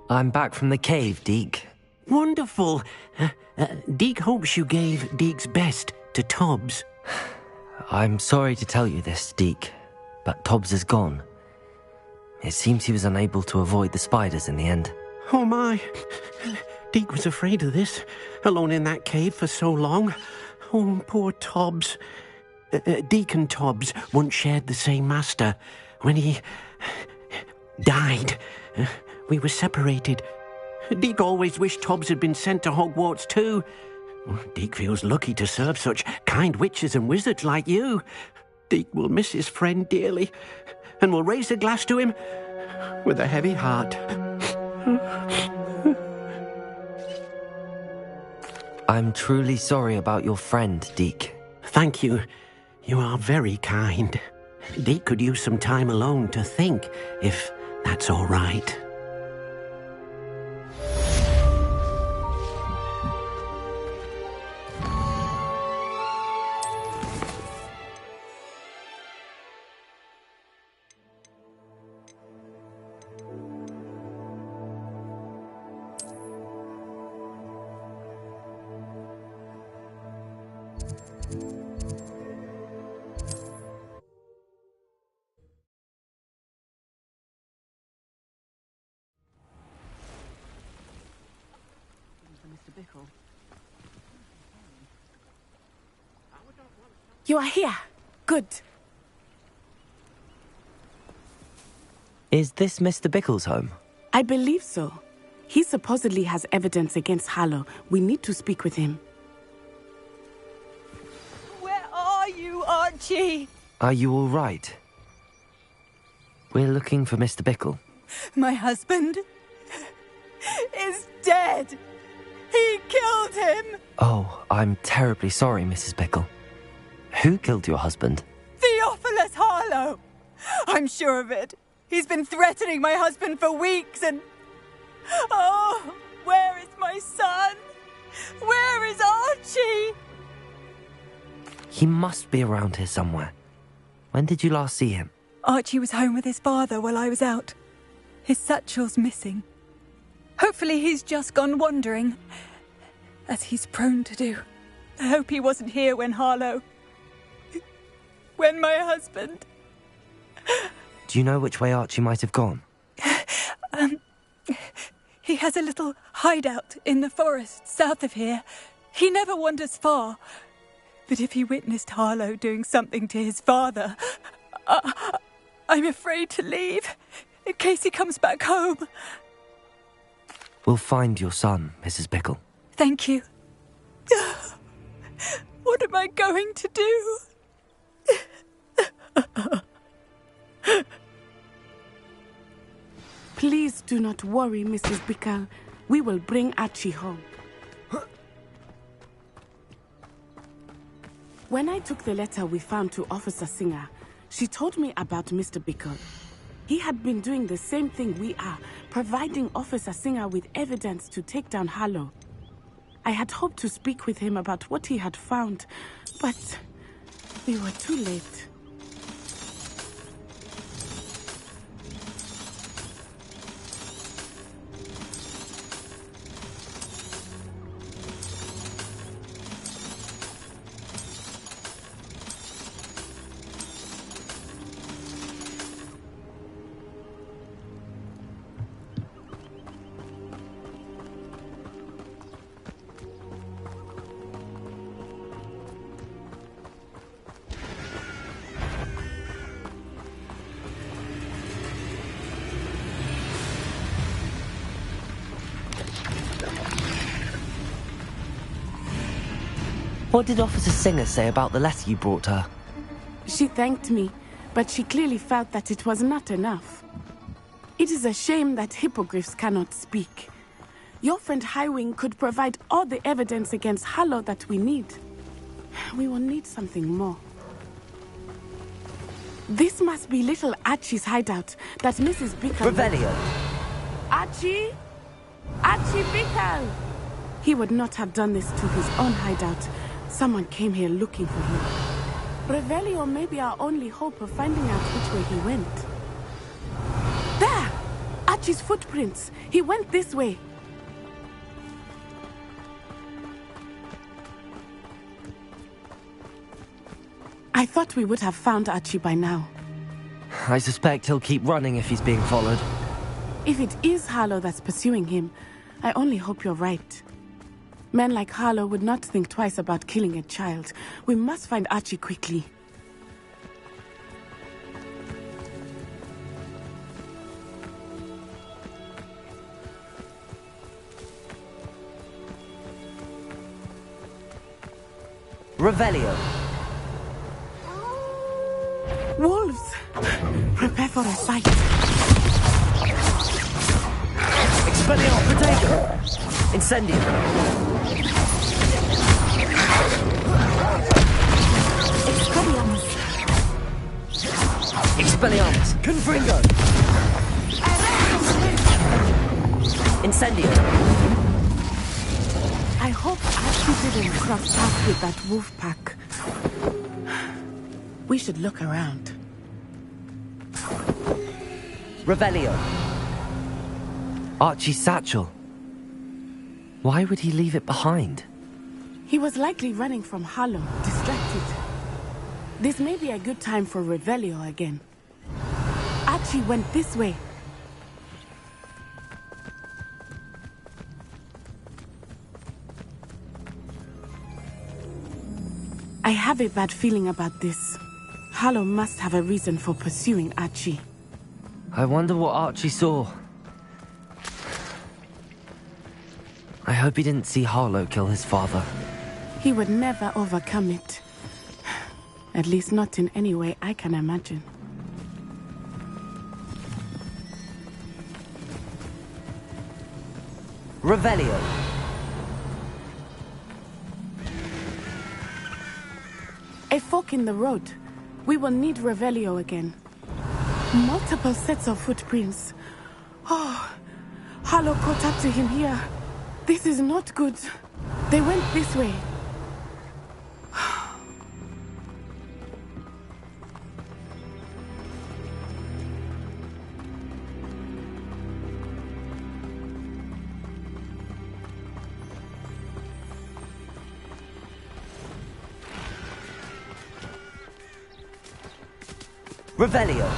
I'm back from the cave, Deke. Wonderful. Deke hopes you gave Deke's best to Tobbs. I'm sorry to tell you this, Deke, but Tobbs is gone. It seems he was unable to avoid the spiders in the end. Oh my. Deke was afraid of this, alone in that cave for so long. Oh, poor Tobbs. Deke and Tobbs once shared the same master. When he died, we were separated. Deke always wished Tobbs had been sent to Hogwarts too. Deke feels lucky to serve such kind witches and wizards like you. Deke will miss his friend dearly, and will raise a glass to him with a heavy heart. I'm truly sorry about your friend, Deke. Thank you. You are very kind. Deke could use some time alone to think, if that's all right. You are here. Good. Is this Mr. Bickle's home? I believe so. He supposedly has evidence against Harlow. We need to speak with him. Where are you, Archie? Are you all right? We're looking for Mr. Bickle. My husband is dead. He killed him. Oh, I'm terribly sorry, Mrs. Bickle. Who killed your husband? Theophilus Harlow. I'm sure of it. He's been threatening my husband for weeks and... Oh, Where is my son? Where is Archie? He must be around here somewhere. When did you last see him? Archie was home with his father while I was out. His satchel's missing. Hopefully he's just gone wandering, as he's prone to do. I hope he wasn't here when when my husband... Do you know which way Archie might have gone? He has a little hideout in the forest south of here. He never wanders far. But if he witnessed Harlow doing something to his father, I'm afraid to leave, in case he comes back home. We'll find your son, Mrs. Bickle. Thank you. What am I going to do? Please do not worry, Mrs. Bickle. We will bring Archie home. When I took the letter we found to Officer Singer, she told me about Mr. Bickle. He had been doing the same thing we are, providing Officer Singer with evidence to take down Harlow. I had hoped to speak with him about what he had found, but we were too late. What did Officer Singer say about the letter you brought her? She thanked me, but she clearly felt that it was not enough. It is a shame that hippogriffs cannot speak. Your friend Highwing could provide all the evidence against Harlow that we need. We will need something more. This must be little Archie's hideout that Mrs. Bickle... Revelio! Archie? Archie Bickle! He would not have done this to his own hideout. Someone came here looking for him. Revelio may be our only hope of finding out which way he went. There! Archie's footprints. He went this way. I thought we would have found Archie by now. I suspect he'll keep running if he's being followed. If it is Harlow that's pursuing him, I only hope you're right. Men like Harlow would not think twice about killing a child. We must find Archie quickly. Revelio! Wolves! Prepare for a fight. Expelliarmus, Protego! Incendio! Expelliarmus! Expelliarmus! Confringo! Incendio! I hope Archie didn't cross paths with that wolf pack. We should look around. Revelio! Archie's satchel. Why would he leave it behind? He was likely running from Harlow, distracted. This may be a good time for Revelio again. Archie went this way. I have a bad feeling about this. Harlow must have a reason for pursuing Archie. I wonder what Archie saw. I hope he didn't see Harlow kill his father. He would never overcome it. At least not in any way I can imagine. Revelio! A fork in the road. We will need Revelio again. Multiple sets of footprints. Oh, Harlow caught up to him here. This is not good. They went this way. Revelio.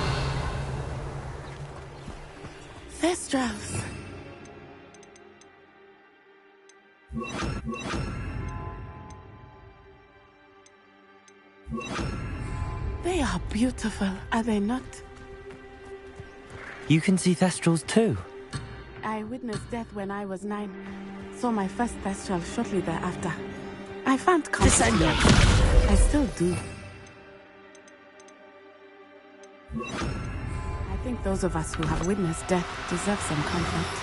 Thestrals. They are beautiful, are they not? You can see Thestrals too. I witnessed death when I was 9. Saw my first Thestral shortly thereafter. I found comfort. I still do. I think those of us who have witnessed death deserve some comfort.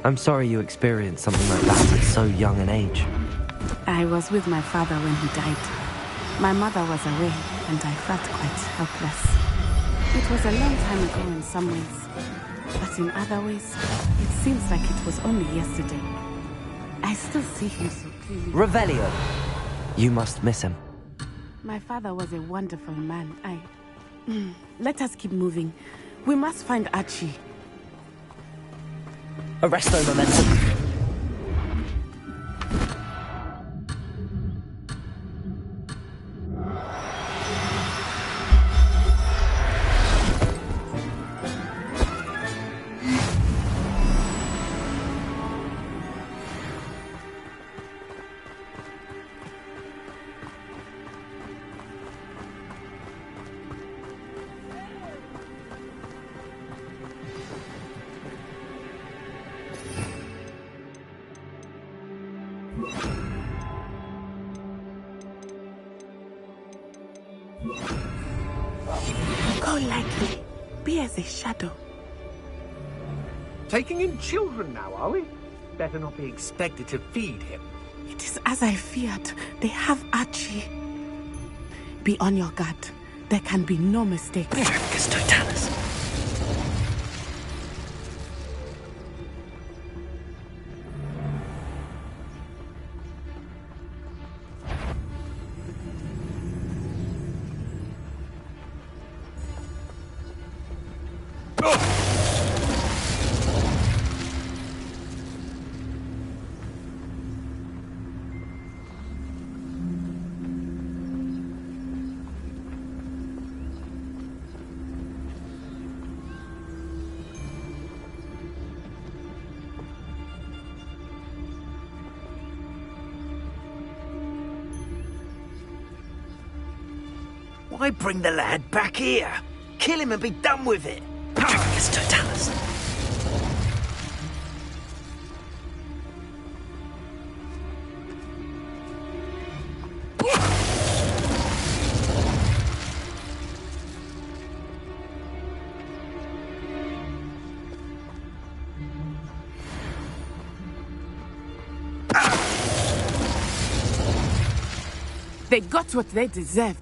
I'm sorry you experienced something like that at so young an age. I was with my father when he died. My mother was away, and I felt quite helpless. It was a long time ago in some ways, but in other ways, it seems like it was only yesterday. I still see him so clearly. Revelio. You must miss him. My father was a wonderful man. Let us keep moving. We must find Archie. Arresto momentum. Go lightly. Be as a shadow. Taking in children now, are we? Better not be expected to feed him. It is as I feared. They have Archie. Be on your guard. There can be no mistakes. Totalis. Why bring the lad back here? Kill him and be done with it. Totalis. They got what they deserved.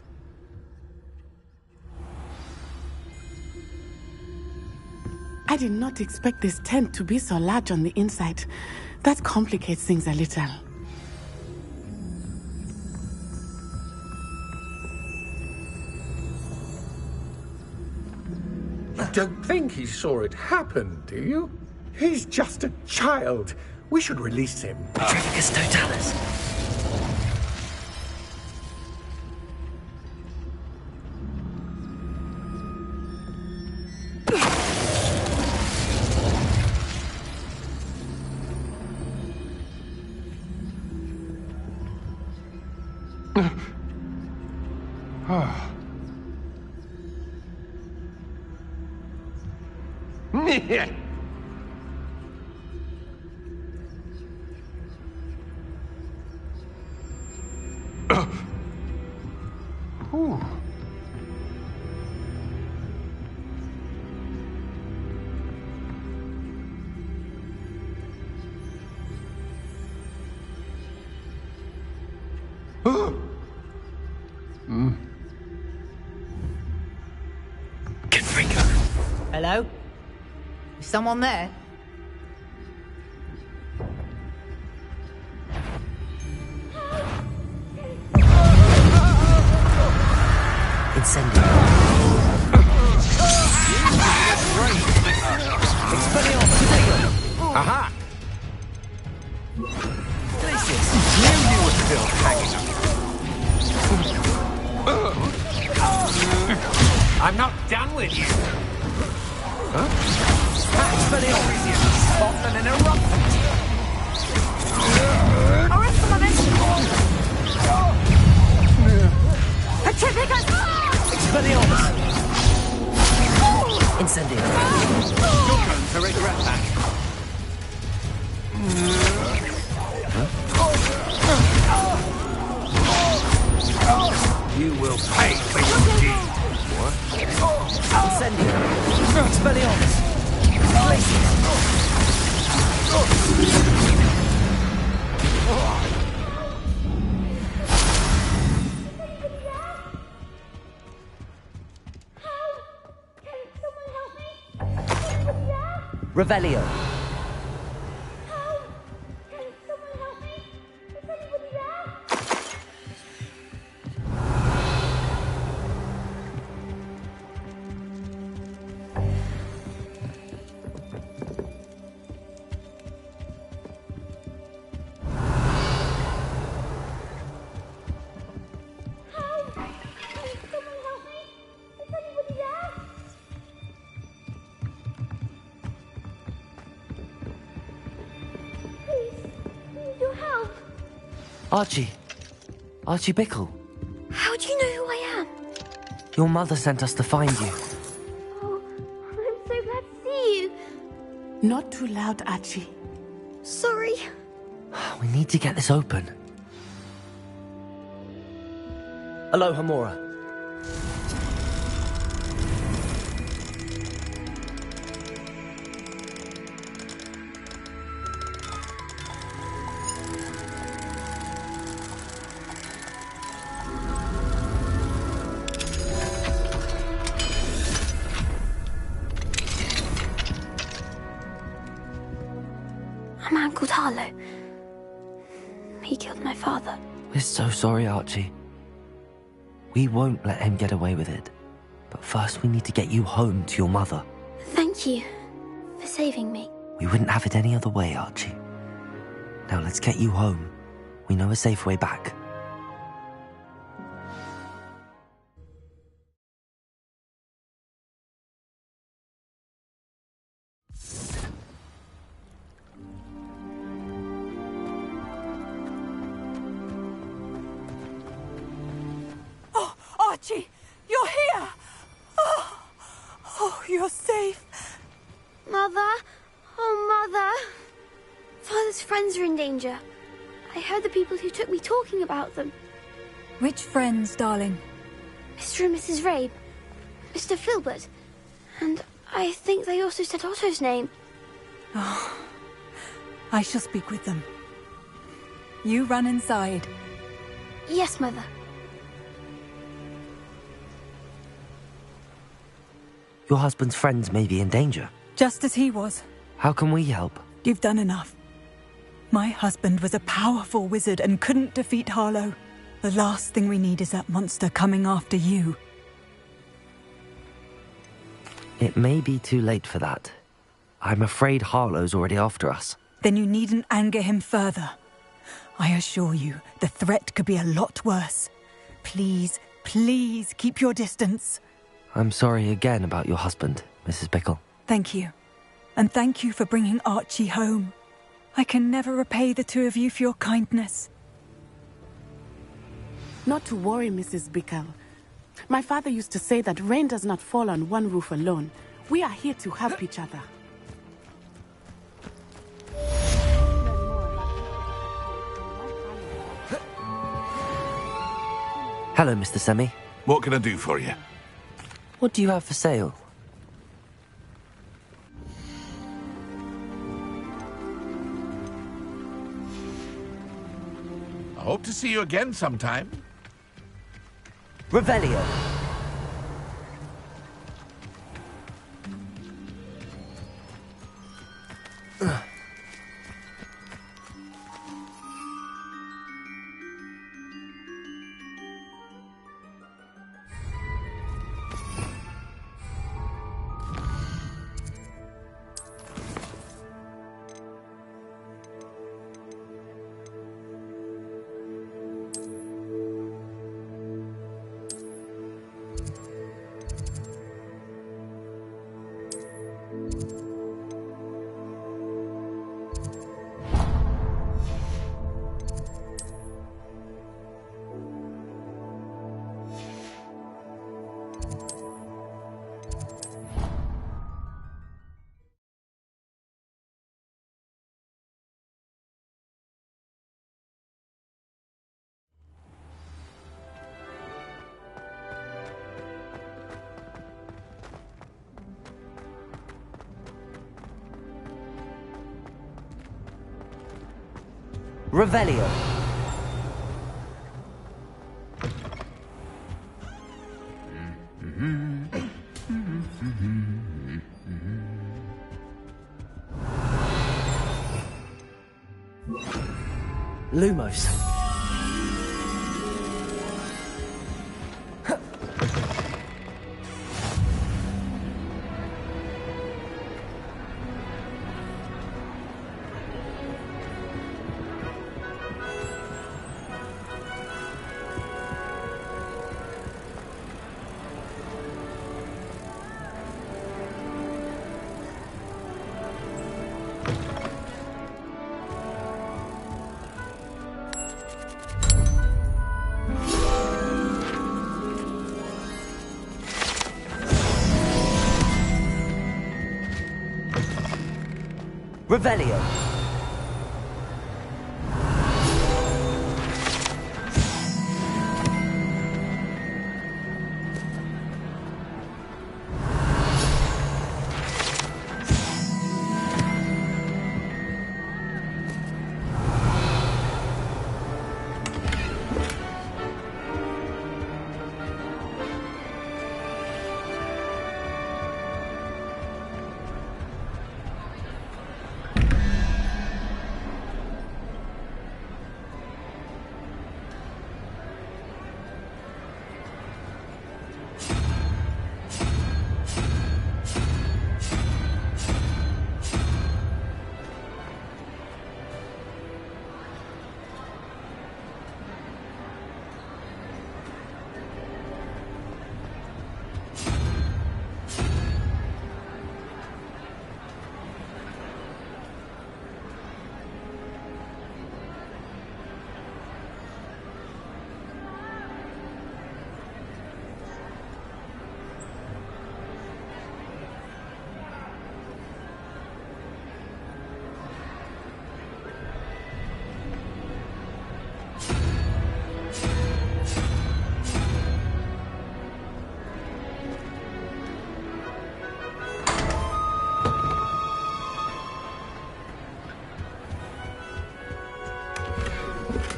I did not expect this tent to be so large on the inside. That complicates things a little. You don't think he saw it happen, do you? He's just a child. We should release him. Petrificus Totalis. Ooh. Hello? Is someone there? Incendio. Expelliarmus. Aha! Glacius. Knew you were still hanging up. I'm not done with you. Huh? Expelliarmus. Spot an eruption. Arrest the momentum. Expelliarmus. Incendio. You're going to regret that. You will pay for your deed. Incendio. Expelliarmus. Glacius. Revelio. Archie. Archie Bickle. How do you know who I am? Your mother sent us to find you. Oh, I'm so glad to see you. Not too loud, Archie. Sorry. We need to get this open. Aloha, Mora. A man called Harlow. He killed my father. We're so sorry, Archie. We won't let him get away with it. But first we need to get you home to your mother. Thank you for saving me. We wouldn't have it any other way, Archie. Now let's get you home. We know a safe way back. Archie, you're here! Oh, you're safe. Mother? Oh, Mother. Father's friends are in danger. I heard the people who took me talking about them. Which friends, darling? Mr. and Mrs. Rabe. Mr. Filbert. And I think they also said Otto's name. Oh, I shall speak with them. You run inside. Yes, Mother. Your husband's friends may be in danger. Just as he was. How can we help? You've done enough. My husband was a powerful wizard and couldn't defeat Harlow. The last thing we need is that monster coming after you. It may be too late for that. I'm afraid Harlow's already after us. Then you needn't anger him further. I assure you, the threat could be a lot worse. Please, please keep your distance. I'm sorry again about your husband, Mrs. Bickle. Thank you. And thank you for bringing Archie home. I can never repay the two of you for your kindness. Not to worry, Mrs. Bickle. My father used to say that rain does not fall on one roof alone. We are here to help each other. Hello, Mr. Semi. What can I do for you? What do you have for sale? I hope to see you again sometime. Revelio. Revelio. Lumos. Revelio.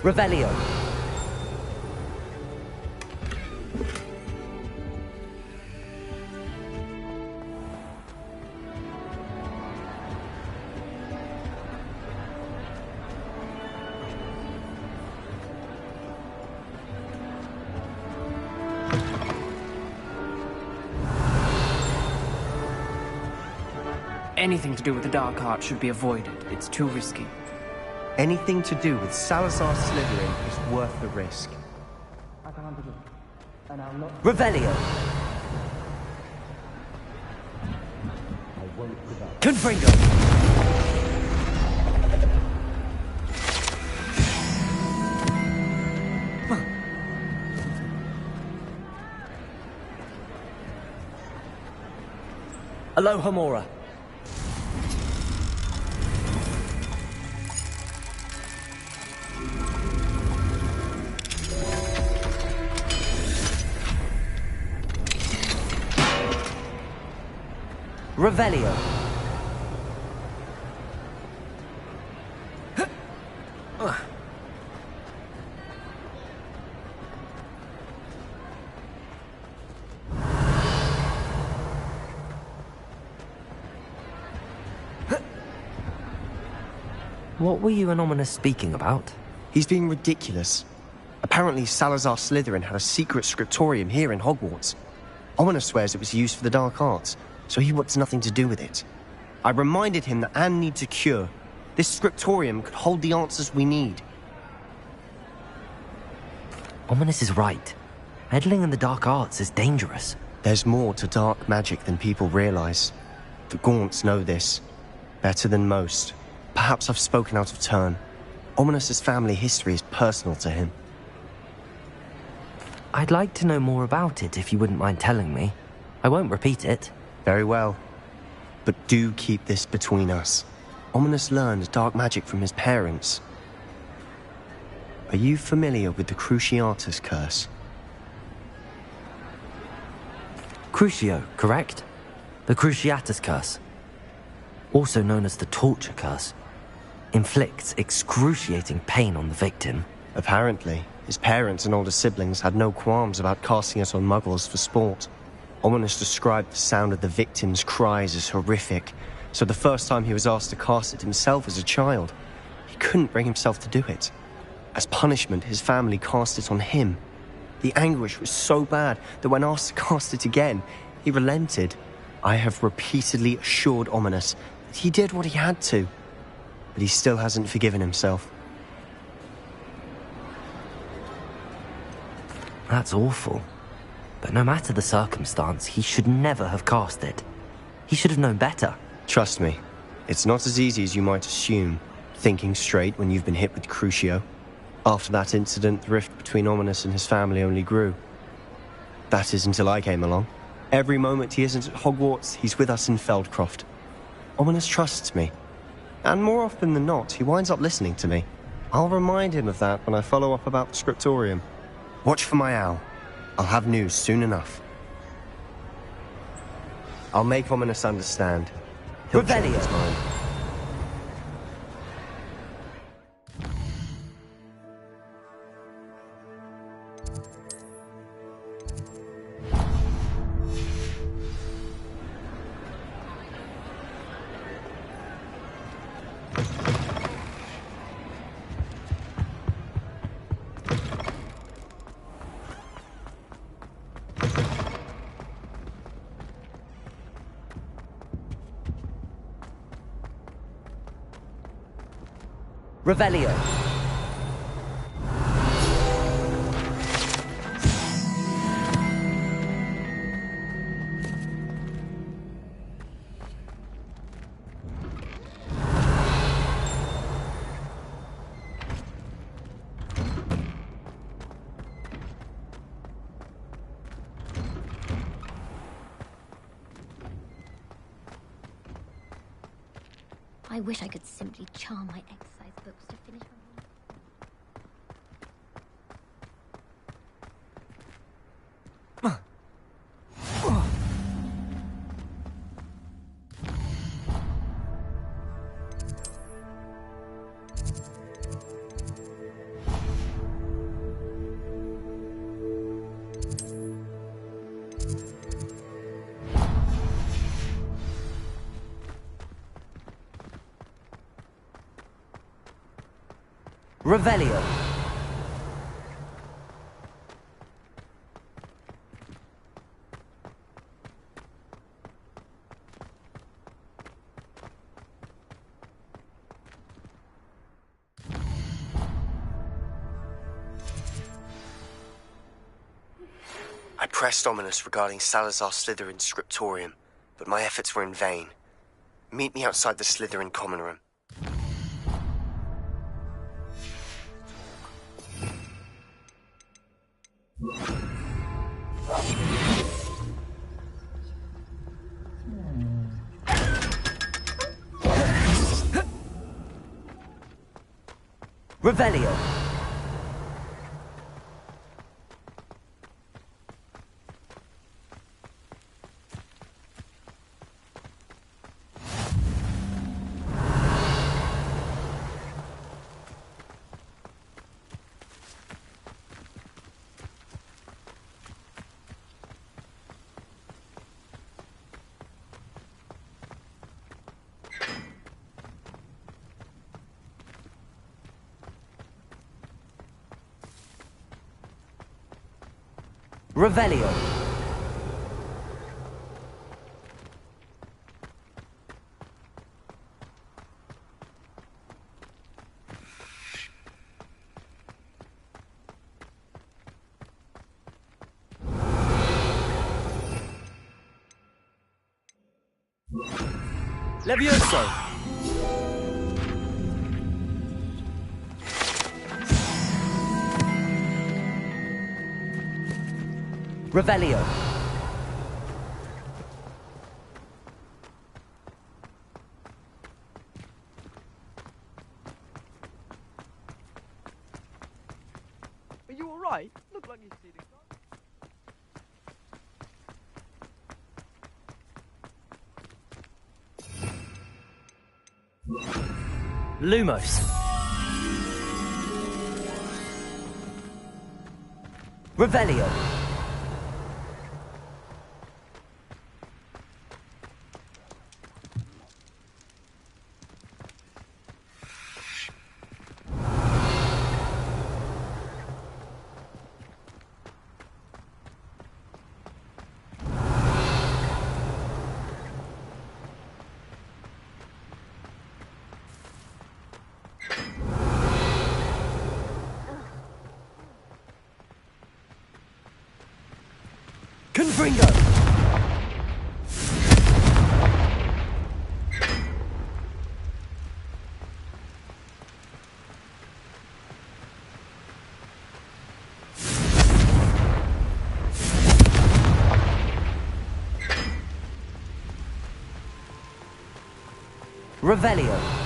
Revelio. Anything to do with the Dark Art should be avoided. It's too risky. Anything to do with Salazar Slytherin is worth the risk. I can't do it. And I'll not... Revelio. Confringo. Alohomora. Revelio. What were you and Ominous speaking about? He's being ridiculous. Apparently Salazar Slytherin had a secret scriptorium here in Hogwarts. Ominous swears it was used for the dark arts, so he wants nothing to do with it. I reminded him that Anne needs a cure. This scriptorium could hold the answers we need. Ominous is right. Meddling in the dark arts is dangerous. There's more to dark magic than people realize. The Gaunts know this. Better than most. Perhaps I've spoken out of turn. Ominous's family history is personal to him. I'd like to know more about it if you wouldn't mind telling me. I won't repeat it. Very well. But do keep this between us. Ominous learned dark magic from his parents. Are you familiar with the Cruciatus curse? Crucio, correct? The Cruciatus curse. Also known as the torture curse. Inflicts excruciating pain on the victim. Apparently, his parents and older siblings had no qualms about casting it on muggles for sport. Ominous described the sound of the victim's cries as horrific, so the first time he was asked to cast it himself as a child, he couldn't bring himself to do it. As punishment, his family cast it on him. The anguish was so bad that when asked to cast it again, he relented. I have repeatedly assured Ominous that he did what he had to, but he still hasn't forgiven himself. That's awful. But no matter the circumstance, he should never have cast it. He should have known better. Trust me, it's not as easy as you might assume, thinking straight when you've been hit with Crucio. After that incident, the rift between Ominous and his family only grew. That is until I came along. Every moment he isn't at Hogwarts, he's with us in Feldcroft. Ominous trusts me. And more often than not, he winds up listening to me. I'll remind him of that when I follow up about the scriptorium. Watch for my owl. I'll have news soon enough. I'll make Ominous understand. He'll change his mind. Revelio. I wish I could simply charm my exercise books to finish Revelio. I pressed Ominous regarding Salazar Slytherin's scriptorium, but my efforts were in vain. Meet me outside the Slytherin common room. Revelio. Revelio. Levioso. Revelio. Are you alright? Look like you're feeling. Lumos. Revelio. Confringo! Revelio.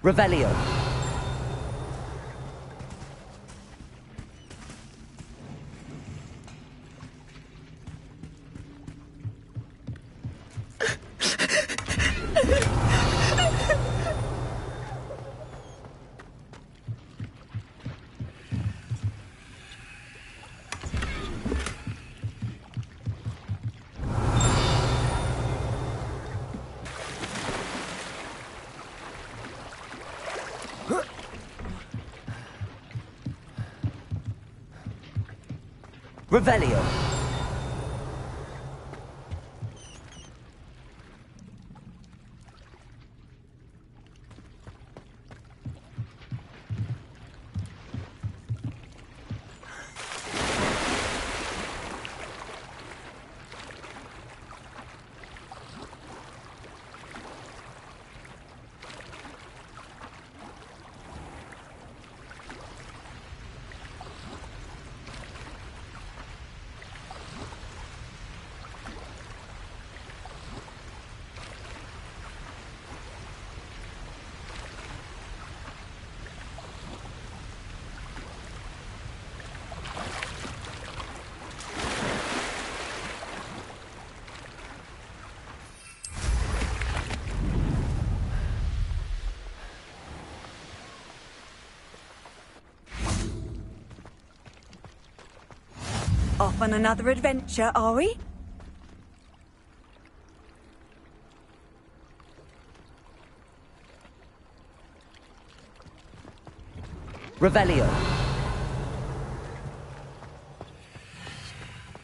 Revelio. Revelio. Off on another adventure, are we? Revelio.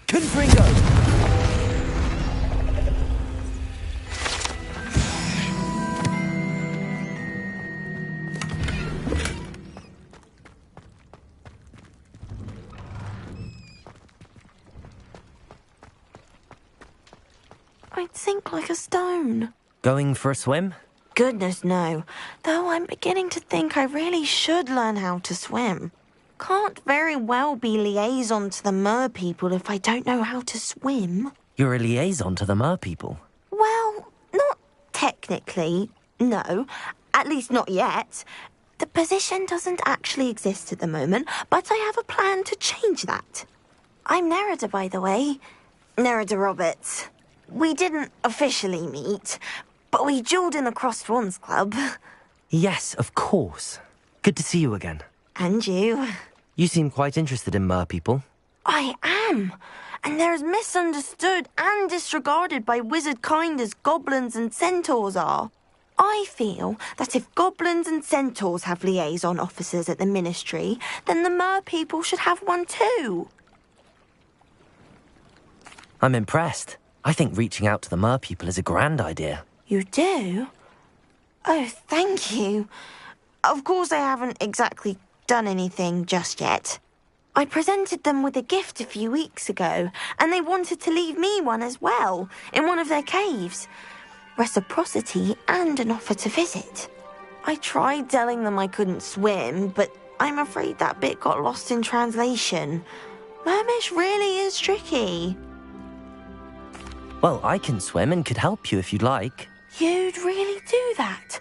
Confringo. I'd sink like a stone. Going for a swim? Goodness, no. Though I'm beginning to think I really should learn how to swim. Can't very well be liaison to the mer people if I don't know how to swim. You're a liaison to the mer people. Well, not technically, no. At least not yet. The position doesn't actually exist at the moment, but I have a plan to change that. I'm Nerida, by the way. Nerida Roberts. We didn't officially meet, but we duelled in the Crossed Swans Club. Yes, of course. Good to see you again. And you. You seem quite interested in mer people. I am. And they're as misunderstood and disregarded by wizard kind as goblins and centaurs are. I feel that if goblins and centaurs have liaison officers at the Ministry, then the mer people should have one too. I'm impressed. I think reaching out to the mer people is a grand idea. You do? Oh, thank you. Of course I haven't exactly done anything just yet. I presented them with a gift a few weeks ago, and they wanted to leave me one as well, in one of their caves. Reciprocity and an offer to visit. I tried telling them I couldn't swim, but I'm afraid that bit got lost in translation. Mermish really is tricky. Well, I can swim and could help you if you'd like. You'd really do that?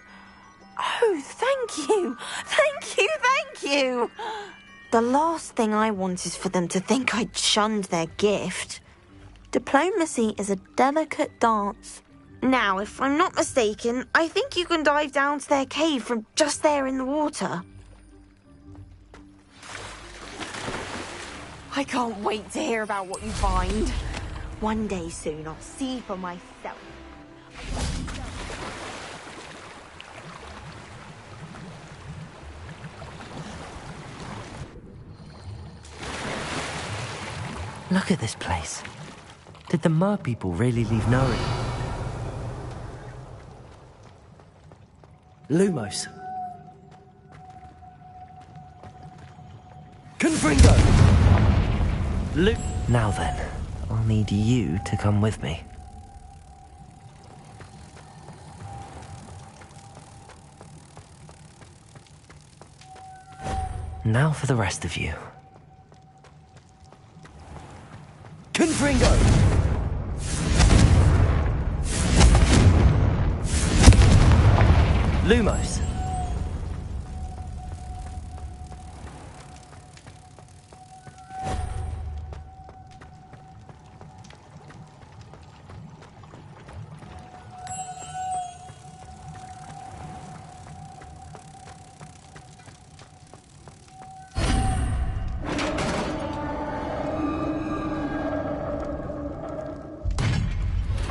Oh, thank you! Thank you, thank you! The last thing I want is for them to think I'd shunned their gift. Diplomacy is a delicate dance. Now, if I'm not mistaken, I think you can dive down to their cave from just there in the water. I can't wait to hear about what you find. One day soon, I'll see for myself. Look at this place. Did the mer people really leave Nerida? Lumos. Confringo! Now then, I'll need you to come with me. Now for the rest of you. Confringo! Lumos.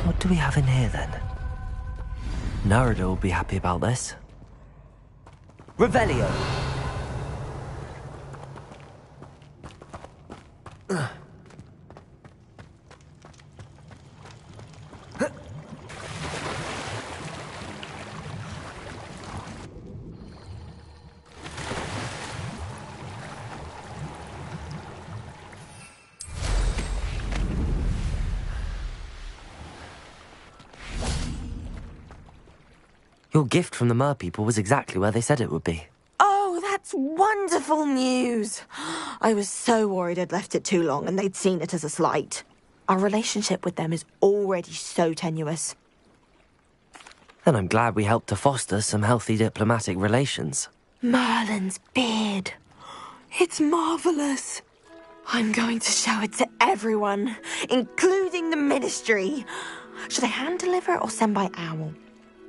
What do we have in here then? Nerida will be happy about this. Revelio. Your gift from the mer people was exactly where they said it would be. Oh, that's wonderful news. I was so worried I'd left it too long and they'd seen it as a slight. Our relationship with them is already so tenuous. Then I'm glad we helped to foster some healthy diplomatic relations. Merlin's beard. It's marvellous. I'm going to show it to everyone, including the Ministry. Should I hand deliver it or send by owl?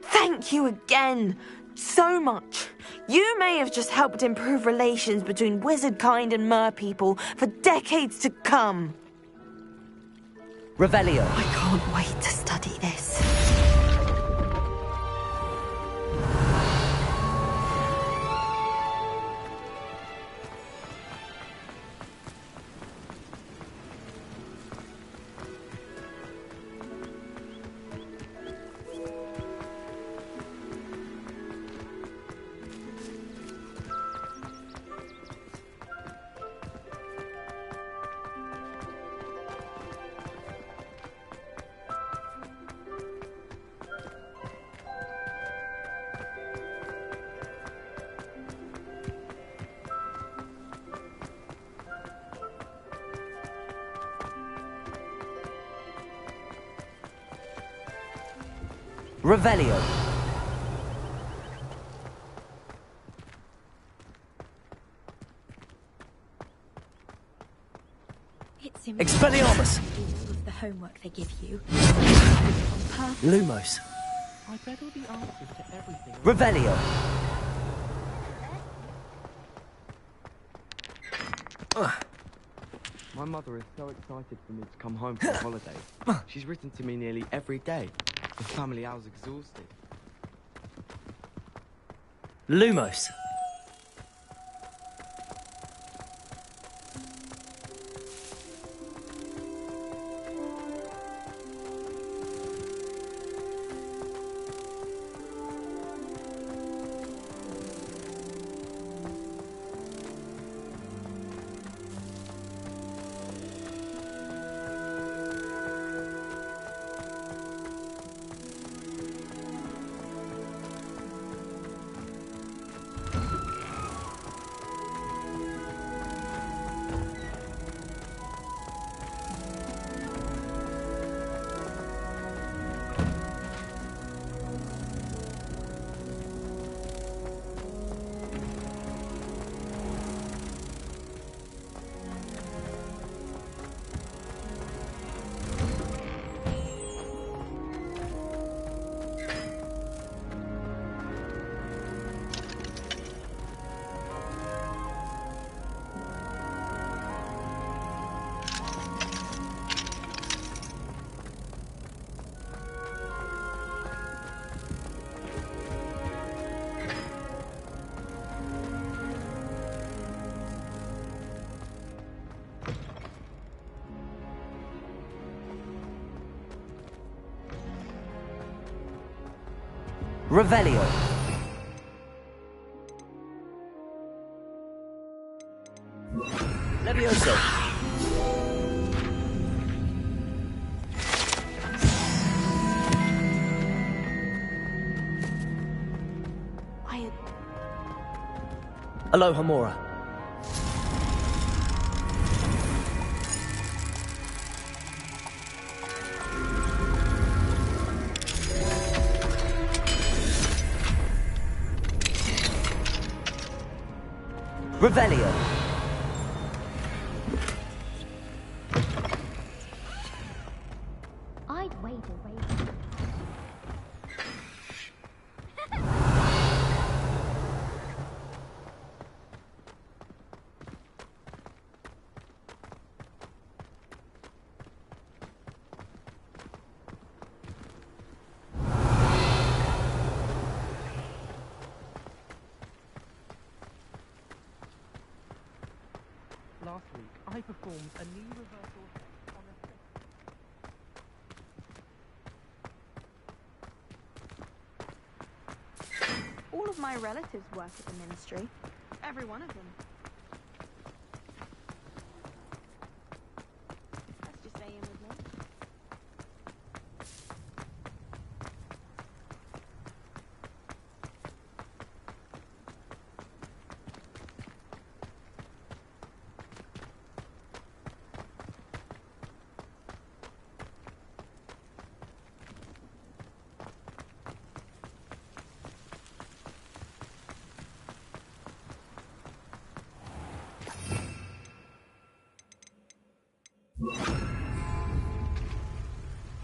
Thank you again, so much. You may have just helped improve relations between wizard kind and mer people for decades to come. Revelio. I can't wait to study this. Revelio. It's Expelliarmus. do all of the homework they give you. Lumos. I bet all the answers to everything. Revelio. My mother is so excited for me to come home for the holiday. She's written to me nearly every day. The family hour's exhausted. Lumos. Revelio. Levioso. Aloha Mora. Revelio. I'd wait a wait. Last week, I performed a knee reversal on a fish. All of my relatives work at the ministry. Every one of them. Let's just stay in with me.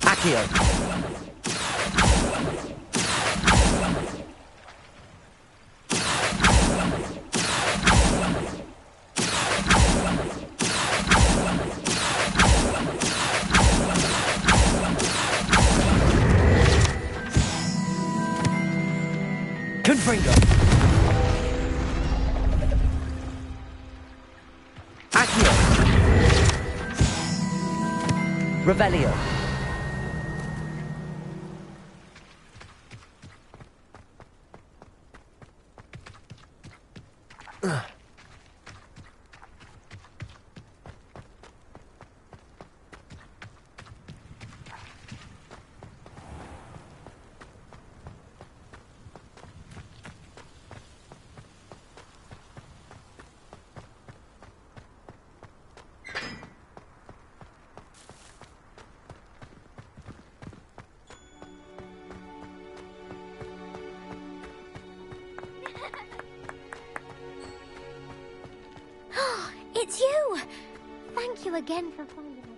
Accio. Confringo. Accio. Revelio. It's you! Thank you again for finding me.